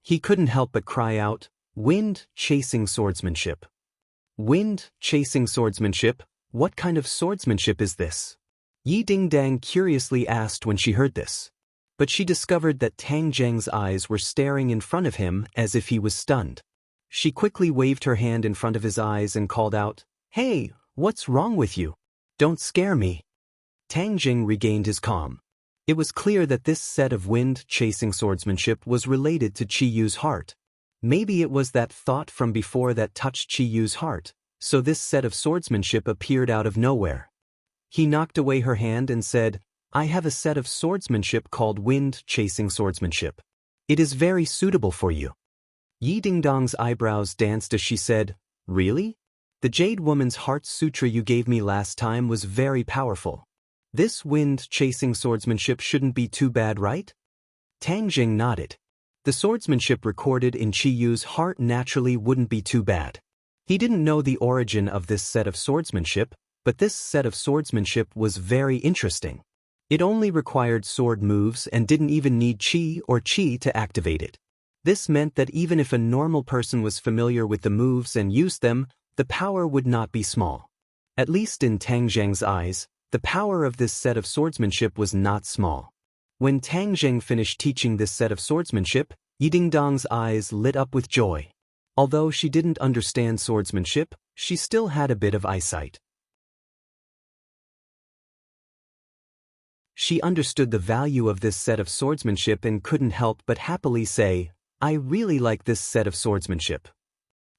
He couldn't help but cry out, "Wind-chasing swordsmanship." Wind-chasing swordsmanship? What kind of swordsmanship is this? Yi Dingdang curiously asked when she heard this. But she discovered that Tang Jing's eyes were staring in front of him as if he was stunned. She quickly waved her hand in front of his eyes and called out, "Hey, what's wrong with you? Don't scare me." Tang Jing regained his calm. It was clear that this set of wind-chasing swordsmanship was related to Qi Yu's heart. Maybe it was that thought from before that touched Qi Yu's heart, so this set of swordsmanship appeared out of nowhere. He knocked away her hand and said, "I have a set of swordsmanship called wind-chasing swordsmanship. It is very suitable for you." Yi Dingdong's eyebrows danced as she said, "Really? The Jade Woman's Heart Sutra you gave me last time was very powerful. This wind-chasing swordsmanship shouldn't be too bad, right?" Tang Jing nodded. The swordsmanship recorded in Qi Yu's heart naturally wouldn't be too bad. He didn't know the origin of this set of swordsmanship, but this set of swordsmanship was very interesting. It only required sword moves and didn't even need Qi to activate it. This meant that even if a normal person was familiar with the moves and used them, the power would not be small. At least in Tang Jing's eyes, the power of this set of swordsmanship was not small. When Tang Jing finished teaching this set of swordsmanship, Yi Dingdong's eyes lit up with joy. Although she didn't understand swordsmanship, she still had a bit of eyesight. She understood the value of this set of swordsmanship and couldn't help but happily say, "I really like this set of swordsmanship."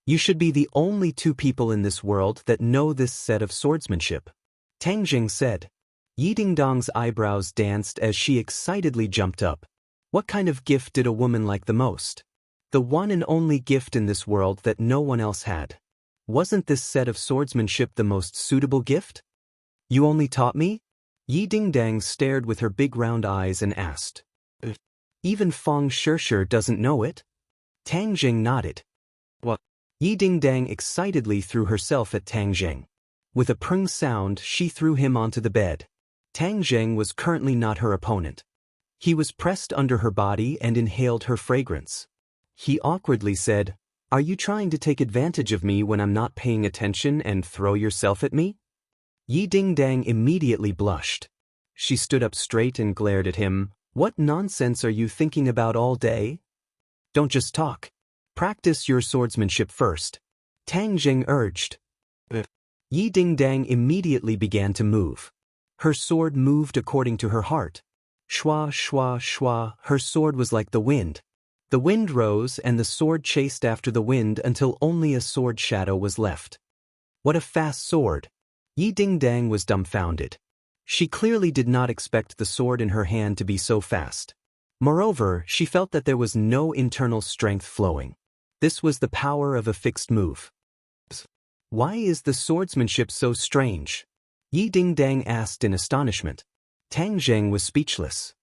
You should be the only two people in this world that know this set of swordsmanship, Tang Jing said. Yi Dingdong's eyebrows danced as she excitedly jumped up. What kind of gift did a woman like the most? The one and only gift in this world that no one else had. Wasn't this set of swordsmanship the most suitable gift? "You only taught me?" Yi Dingdang stared with her big round eyes and asked. "Even Feng Shishir doesn't know it?" Tang Jing nodded. "What?" Yi Dingdang excitedly threw herself at Tang Jing. With a prung sound, she threw him onto the bed. Tang Jing was currently not her opponent. He was pressed under her body and inhaled her fragrance. He awkwardly said, "Are you trying to take advantage of me when I'm not paying attention and throw yourself at me?" Yi Dingdang immediately blushed. She stood up straight and glared at him. "What nonsense are you thinking about all day? Don't just talk. Practice your swordsmanship first," Tang Jing urged. Yi Dingdang immediately began to move. Her sword moved according to her heart. Shwa, shwa, shwa, her sword was like the wind. The wind rose and the sword chased after the wind until only a sword shadow was left. What a fast sword! Yi Dingdang was dumbfounded. She clearly did not expect the sword in her hand to be so fast. Moreover, she felt that there was no internal strength flowing. This was the power of a fixed move. "Why is the swordsmanship so strange?" Yi Dingdang asked in astonishment. Tang Jing was speechless.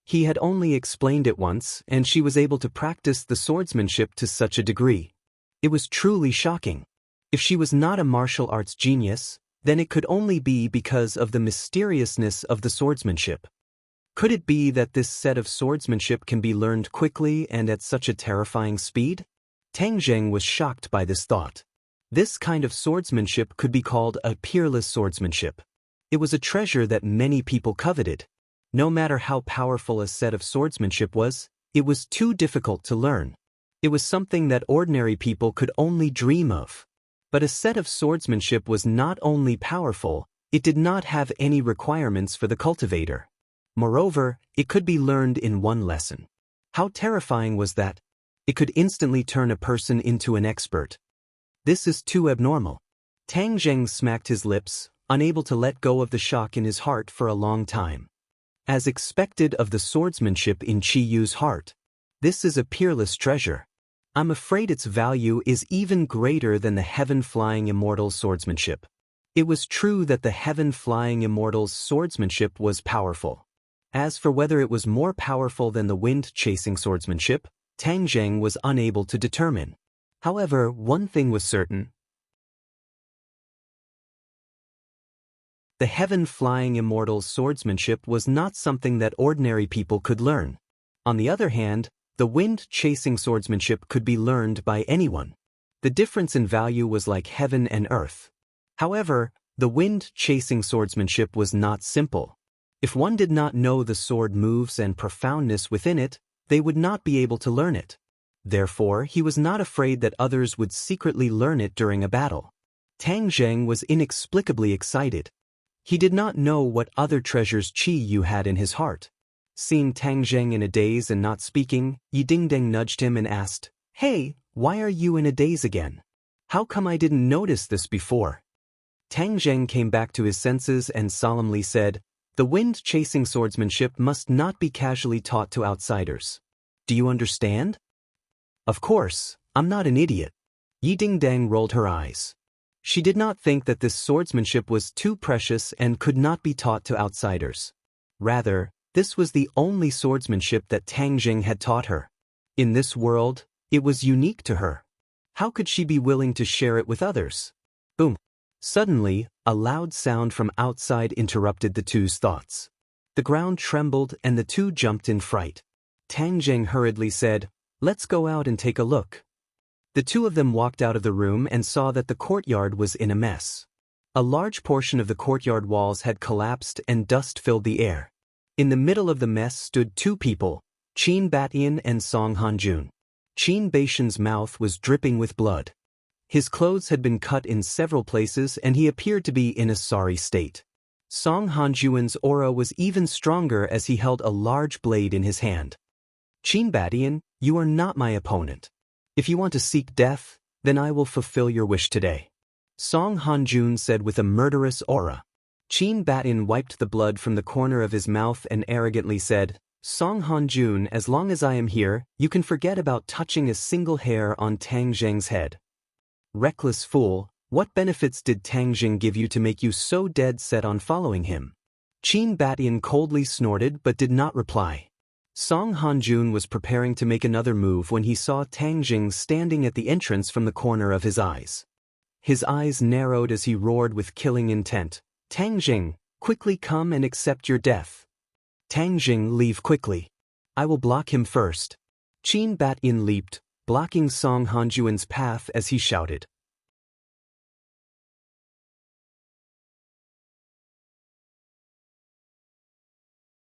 He had only explained it once, and she was able to practice the swordsmanship to such a degree. It was truly shocking. If she was not a martial arts genius, then it could only be because of the mysteriousness of the swordsmanship. Could it be that this set of swordsmanship can be learned quickly and at such a terrifying speed? Tang Jing was shocked by this thought. This kind of swordsmanship could be called a peerless swordsmanship. It was a treasure that many people coveted. No matter how powerful a set of swordsmanship was, it was too difficult to learn. It was something that ordinary people could only dream of. But a set of swordsmanship was not only powerful, it did not have any requirements for the cultivator. Moreover, it could be learned in one lesson. How terrifying was that? It could instantly turn a person into an expert. This is too abnormal. Tang Jing smacked his lips, unable to let go of the shock in his heart for a long time. As expected of the swordsmanship in Qi Yu's heart, this is a peerless treasure. I'm afraid its value is even greater than the heaven-flying immortal's swordsmanship. It was true that the heaven-flying immortal's swordsmanship was powerful. As for whether it was more powerful than the wind-chasing swordsmanship, Tang Zheng was unable to determine. However, one thing was certain. The heaven-flying immortal's swordsmanship was not something that ordinary people could learn. On the other hand, the wind-chasing swordsmanship could be learned by anyone. The difference in value was like heaven and earth. However, the wind-chasing swordsmanship was not simple. If one did not know the sword moves and profoundness within it, they would not be able to learn it. Therefore, he was not afraid that others would secretly learn it during a battle. Tang Zheng was inexplicably excited. He did not know what other treasures Qi Yu had in his heart. Seeing Tang Zheng in a daze and not speaking, Yi Dingdeng nudged him and asked, "Hey, why are you in a daze again? How come I didn't notice this before?" Tang Zheng came back to his senses and solemnly said, "The wind-chasing swordsmanship must not be casually taught to outsiders. Do you understand?" "Of course, I'm not an idiot." Yi Dingdeng rolled her eyes. She did not think that this swordsmanship was too precious and could not be taught to outsiders. Rather, this was the only swordsmanship that Tang Zheng had taught her. In this world, it was unique to her. How could she be willing to share it with others? Boom. Suddenly, a loud sound from outside interrupted the two's thoughts. The ground trembled and the two jumped in fright. Tang Zheng hurriedly said, "Let's go out and take a look." The two of them walked out of the room and saw that the courtyard was in a mess. A large portion of the courtyard walls had collapsed and dust filled the air. In the middle of the mess stood two people, Qin Batian and Song Hanjun. Qin Baishan's mouth was dripping with blood. His clothes had been cut in several places and he appeared to be in a sorry state. Song Hanjuan's aura was even stronger as he held a large blade in his hand. "Qin Batian, you are not my opponent. If you want to seek death, then I will fulfill your wish today," Song Hanjun said with a murderous aura. Qin Batian wiped the blood from the corner of his mouth and arrogantly said, "Song Hanjun, as long as I am here, you can forget about touching a single hair on Tang Zheng's head." "Reckless fool, what benefits did Tang Zheng give you to make you so dead set on following him?" Qin Batian coldly snorted but did not reply. Song Hanjun was preparing to make another move when he saw Tang Zheng standing at the entrance from the corner of his eyes. His eyes narrowed as he roared with killing intent, "Tang Zheng, quickly come and accept your death." "Tang Zheng, leave quickly. I will block him first." Qin Batian leaped, blocking Song Hanjuan's path as he shouted.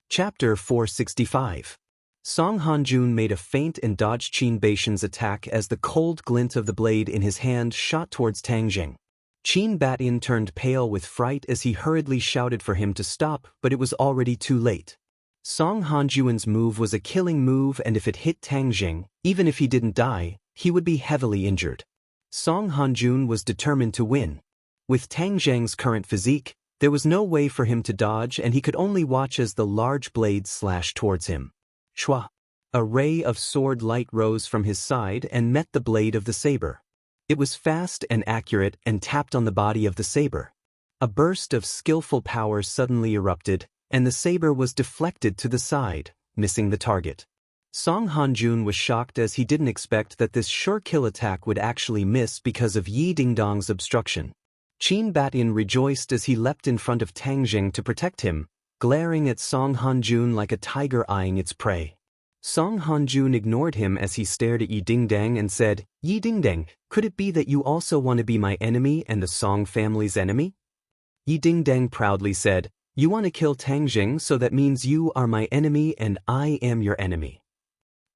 Chapter 465. Song Hanjun made a feint and dodged Qin Baishan's attack as the cold glint of the blade in his hand shot towards Tang Zheng. Qin Batian turned pale with fright as he hurriedly shouted for him to stop, but it was already too late. Song Hanjuan's move was a killing move, and if it hit Tang Zheng, even if he didn't die, he would be heavily injured. Song Hanjun was determined to win. With Tang Zheng's current physique, there was no way for him to dodge and he could only watch as the large blade slashed towards him. Shwa! A ray of sword light rose from his side and met the blade of the saber. It was fast and accurate and tapped on the body of the saber. A burst of skillful power suddenly erupted, and the saber was deflected to the side, missing the target. Song Hanjun was shocked as he didn't expect that this sure kill attack would actually miss because of Yi Dingdong's obstruction. Qin Batian rejoiced as he leapt in front of Tang Zheng to protect him, glaring at Song Hanjun like a tiger eyeing its prey. Song Hanjun ignored him as he stared at Yi Dingdeng and said, "Yi Dingdeng, could it be that you also want to be my enemy and the Song family's enemy?" Yi Dingdeng proudly said, "You want to kill Tang Zheng, so that means you are my enemy and I am your enemy.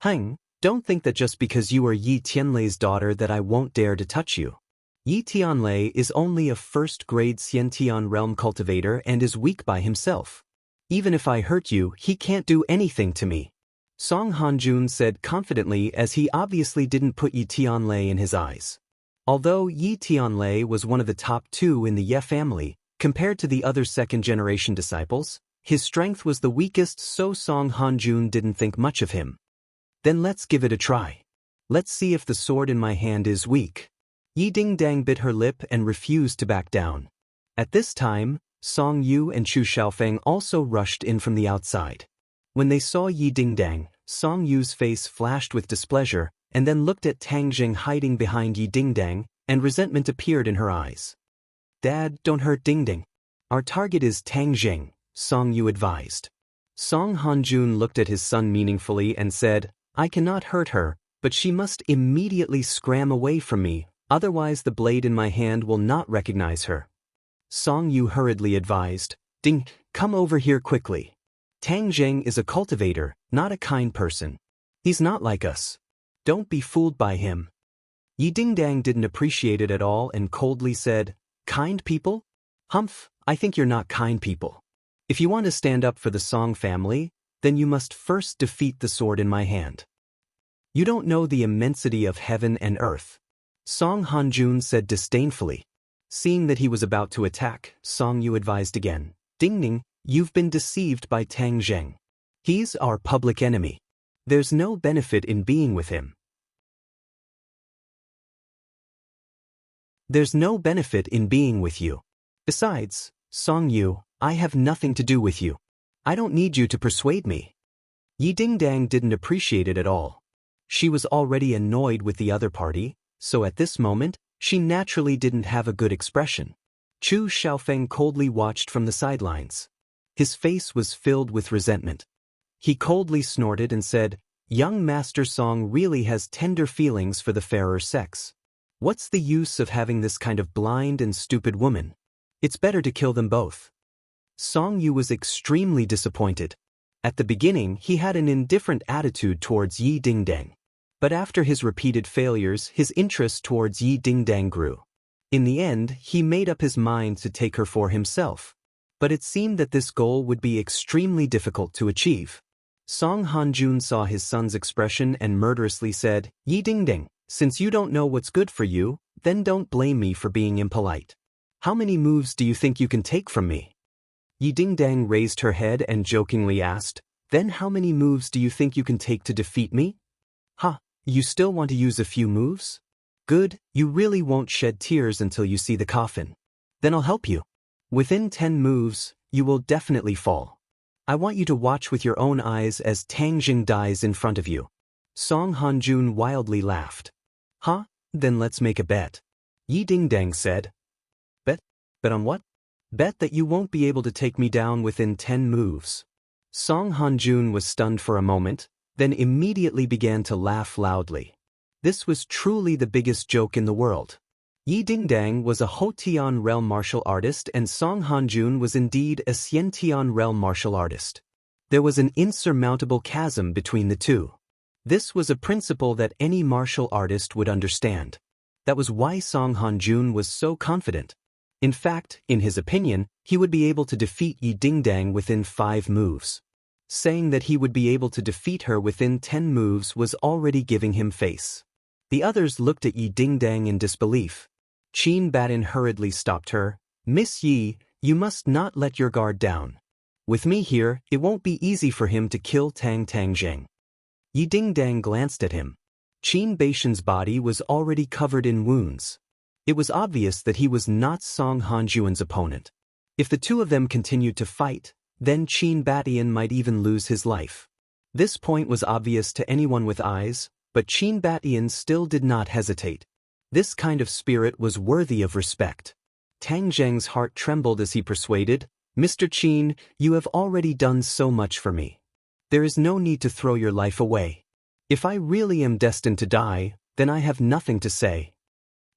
Hang, don't think that just because you are Yi Tianlei's daughter that I won't dare to touch you. Yi Tianlei is only a first-grade Xiantian realm cultivator and is weak by himself. Even if I hurt you, he can't do anything to me," Song Hanjun said confidently as he obviously didn't put Yi Tianlei in his eyes. Although Yi Tianlei was one of the top two in the Ye family, compared to the other second-generation disciples, his strength was the weakest, so Song Hanjun didn't think much of him. "Then let's give it a try. Let's see if the sword in my hand is weak." Yi Dingdang bit her lip and refused to back down. At this time, Song Yu and Chu Xiaofeng also rushed in from the outside. When they saw Yi Dingdang, Song Yu's face flashed with displeasure, and then looked at Tang Jing hiding behind Yi Dingdang, and resentment appeared in her eyes. Dad, don't hurt Dingding. Our target is Tang Jing, Song Yu advised. Song Hanjun looked at his son meaningfully and said, I cannot hurt her, but she must immediately scram away from me, otherwise the blade in my hand will not recognize her. Song Yu hurriedly advised, Ding, come over here quickly. Tang Jing is a cultivator, not a kind person. He's not like us. Don't be fooled by him. Yi Dingdang didn't appreciate it at all and coldly said, Kind people? Humph, I think you're not kind people. If you want to stand up for the Song family, then you must first defeat the sword in my hand. You don't know the immensity of heaven and earth. Song Hanjun said disdainfully. Seeing that he was about to attack, Song Yu advised again, Dingding, you've been deceived by Tang Jing. He's our public enemy. There's no benefit in being with him. There's no benefit in being with you. Besides, Song Yu, I have nothing to do with you. I don't need you to persuade me. Yi Dingdang didn't appreciate it at all. She was already annoyed with the other party, so at this moment, she naturally didn't have a good expression. Chu Xiaofeng coldly watched from the sidelines. His face was filled with resentment. He coldly snorted and said, Young Master Song really has tender feelings for the fairer sex. What's the use of having this kind of blind and stupid woman? It's better to kill them both. Song Yu was extremely disappointed. At the beginning, he had an indifferent attitude towards Yi Dingdang. But after his repeated failures, his interest towards Yi Dingdang grew. In the end, he made up his mind to take her for himself. But it seemed that this goal would be extremely difficult to achieve. Song Hanjun saw his son's expression and murderously said, Yi Dingding, since you don't know what's good for you, then don't blame me for being impolite. How many moves do you think you can take from me? Yi Dingdang raised her head and jokingly asked, Then how many moves do you think you can take to defeat me? You still want to use a few moves? Good, you really won't shed tears until you see the coffin. Then I'll help you. Within 10 moves, you will definitely fall. I want you to watch with your own eyes as Tang Jing dies in front of you. Song Hanjun wildly laughed. Then let's make a bet. Yi Dingdang said. Bet? Bet on what? Bet that you won't be able to take me down within 10 moves. Song Hanjun was stunned for a moment, then immediately began to laugh loudly. This was truly the biggest joke in the world. Yi Dingdang was a Hotian realm martial artist and Song Hanjun was indeed a Xiantian realm martial artist. There was an insurmountable chasm between the two. This was a principle that any martial artist would understand. That was why Song Hanjun was so confident. In fact, in his opinion, he would be able to defeat Yi Dingdang within 5 moves. Saying that he would be able to defeat her within 10 moves was already giving him face. The others looked at Yi Dingdang in disbelief. Qin Batin hurriedly stopped her. Miss Yi, you must not let your guard down. With me here, it won't be easy for him to kill Tang Jing. Yi Dingdang glanced at him. Qin Baishan's body was already covered in wounds. It was obvious that he was not Song Hanjun's opponent. If the two of them continued to fight, then Qin Batian might even lose his life. This point was obvious to anyone with eyes, but Qin Batian still did not hesitate. This kind of spirit was worthy of respect. Tang Jing's heart trembled as he persuaded, Mr. Qin, you have already done so much for me. There is no need to throw your life away. If I really am destined to die, then I have nothing to say.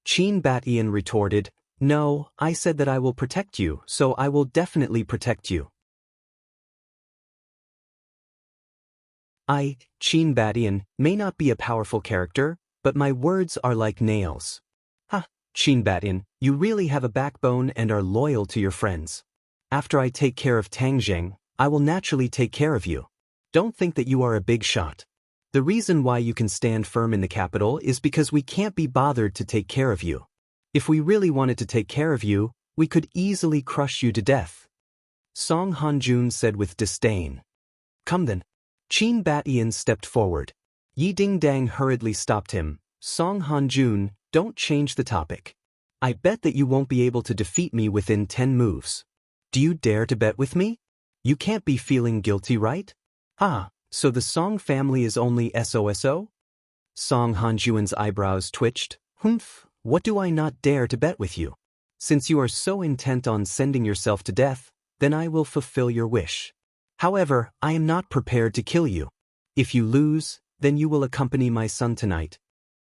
Qin Batian retorted, No, I said that I will protect you, so I will definitely protect you. I, Qin Batian, may not be a powerful character, but my words are like nails. Qin Batian, you really have a backbone and are loyal to your friends. After I take care of Tang Jing, I will naturally take care of you. Don't think that you are a big shot. The reason why you can stand firm in the capital is because we can't be bothered to take care of you. If we really wanted to take care of you, we could easily crush you to death. Song Hanjun said with disdain. Come then. Qin Batian stepped forward. Yi Dingdang hurriedly stopped him. Song Hanjun, don't change the topic. I bet that you won't be able to defeat me within 10 moves. Do you dare to bet with me? You can't be feeling guilty, right? Ah, so the Song family is only SOSO? Song Hanjuan's eyebrows twitched. Humph, what do I not dare to bet with you? Since you are so intent on sending yourself to death, then I will fulfill your wish. However, I am not prepared to kill you. If you lose, then you will accompany my son tonight.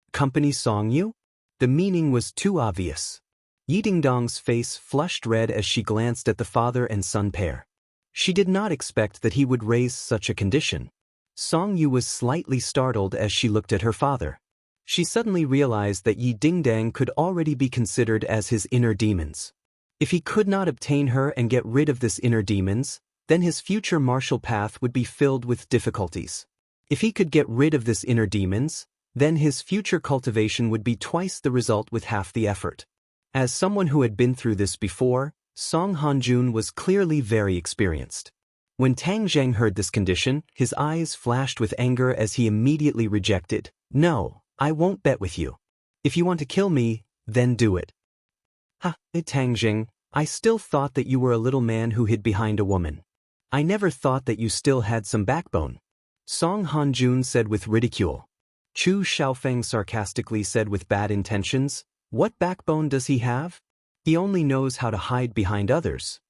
Accompany Song Yu? The meaning was too obvious. Yi Dingdong's face flushed red as she glanced at the father and son pair. She did not expect that he would raise such a condition. Song Yu was slightly startled as she looked at her father. She suddenly realized that Yi Dingdang could already be considered as his inner demons. If he could not obtain her and get rid of this inner demons, then his future martial path would be filled with difficulties. If he could get rid of this inner demons, then his future cultivation would be twice the result with half the effort. As someone who had been through this before, Song Hanjun was clearly very experienced. When Tang Zheng heard this condition, his eyes flashed with anger as he immediately rejected. No, I won't bet with you. If you want to kill me, then do it. Ha, Tang Zheng, I still thought that you were a little man who hid behind a woman. I never thought that you still had some backbone. Song Hanjun said with ridicule. Chu Xiaofeng sarcastically said with bad intentions, what backbone does he have? He only knows how to hide behind others.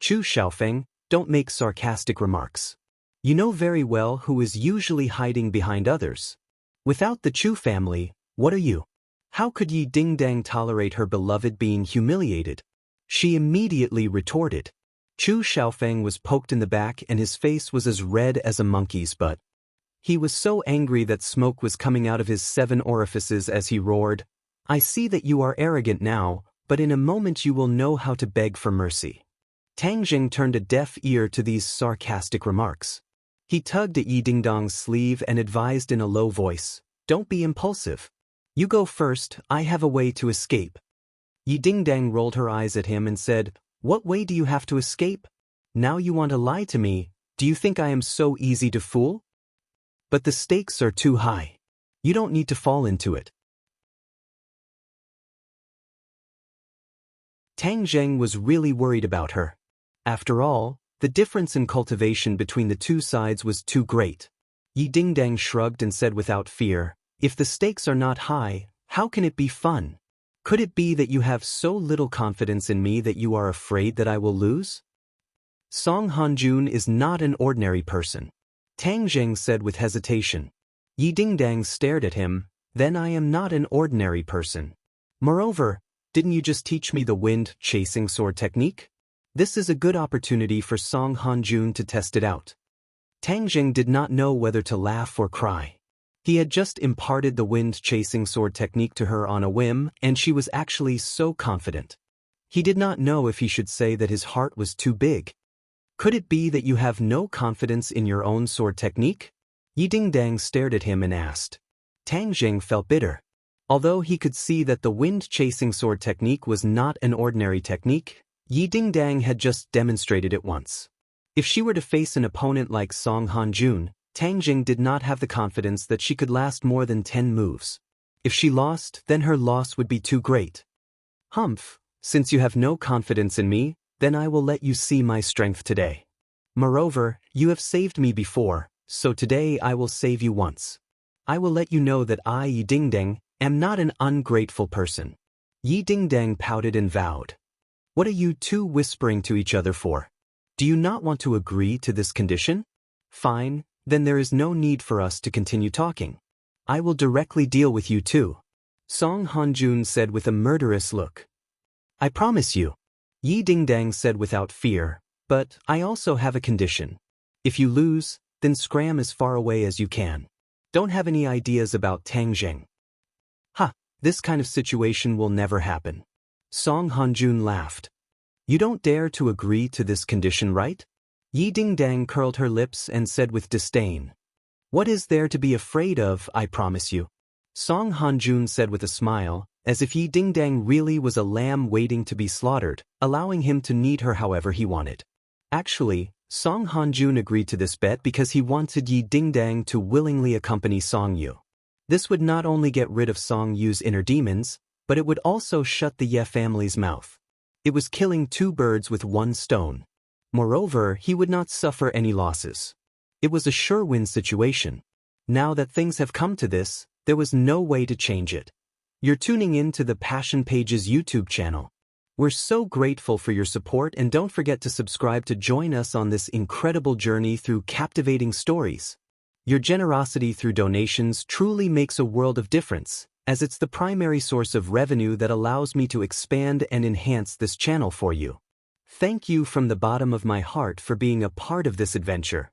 Chu Xiaofeng, don't make sarcastic remarks. You know very well who is usually hiding behind others. Without the Chu family, what are you? How could Yi Dingdang tolerate her beloved being humiliated? She immediately retorted. Chu Xiaofeng was poked in the back and his face was as red as a monkey's butt. He was so angry that smoke was coming out of his 7 orifices as he roared, I see that you are arrogant now, but in a moment you will know how to beg for mercy. Tang Jing turned a deaf ear to these sarcastic remarks. He tugged at Yi Dingdong's sleeve and advised in a low voice, don't be impulsive. You go first, I have a way to escape. Yi Dingdang rolled her eyes at him and said, what way do you have to escape? Now you want to lie to me, do you think I am so easy to fool? But the stakes are too high. You don't need to fall into it. Tang Zheng was really worried about her. After all, the difference in cultivation between the two sides was too great. Yi Dingdang shrugged and said without fear, if the stakes are not high, how can it be fun? Could it be that you have so little confidence in me that you are afraid that I will lose? Song Hanjun is not an ordinary person. Tang Zheng said with hesitation. Yi Dingdang stared at him, then I am not an ordinary person. Moreover, didn't you just teach me the wind-chasing sword technique? This is a good opportunity for Song Hanjun to test it out. Tang Zheng did not know whether to laugh or cry. He had just imparted the wind-chasing sword technique to her on a whim, and she was actually so confident. He did not know if he should say that his heart was too big. Could it be that you have no confidence in your own sword technique? Yi Dingdang stared at him and asked. Tang Zheng felt bitter. Although he could see that the wind-chasing sword technique was not an ordinary technique, Yi Dingdang had just demonstrated it once. If she were to face an opponent like Song Hanjun, Tang Zheng did not have the confidence that she could last more than 10 moves. If she lost, then her loss would be too great. Humph, since you have no confidence in me, then I will let you see my strength today. Moreover, you have saved me before, so today I will save you once. I will let you know that I, Yi Dingdang, am not an ungrateful person. Yi Dingdang pouted and vowed. What are you two whispering to each other for? Do you not want to agree to this condition? Fine, then there is no need for us to continue talking. I will directly deal with you too. Song Hanjun said with a murderous look. I promise you. Yi Dingdang said without fear, but I also have a condition. If you lose, then scram as far away as you can. Don't have any ideas about Tang Zheng. Ha, this kind of situation will never happen. Song Hanjun laughed. You don't dare to agree to this condition, right? Yi Dingdang curled her lips and said with disdain. What is there to be afraid of, I promise you? Song Hanjun said with a smile, as if Yi Dingdang really was a lamb waiting to be slaughtered, allowing him to knead her however he wanted. Actually, Song Hanjun agreed to this bet because he wanted Yi Dingdang to willingly accompany Song Yu. This would not only get rid of Song Yu's inner demons, but it would also shut the Ye family's mouth. It was killing 2 birds with 1 stone. Moreover, he would not suffer any losses. It was a sure-win situation. Now that things have come to this, there was no way to change it. You're tuning in to the Passion Pages YouTube channel. We're so grateful for your support, and don't forget to subscribe to join us on this incredible journey through captivating stories. Your generosity through donations truly makes a world of difference, as it's the primary source of revenue that allows me to expand and enhance this channel for you. Thank you from the bottom of my heart for being a part of this adventure.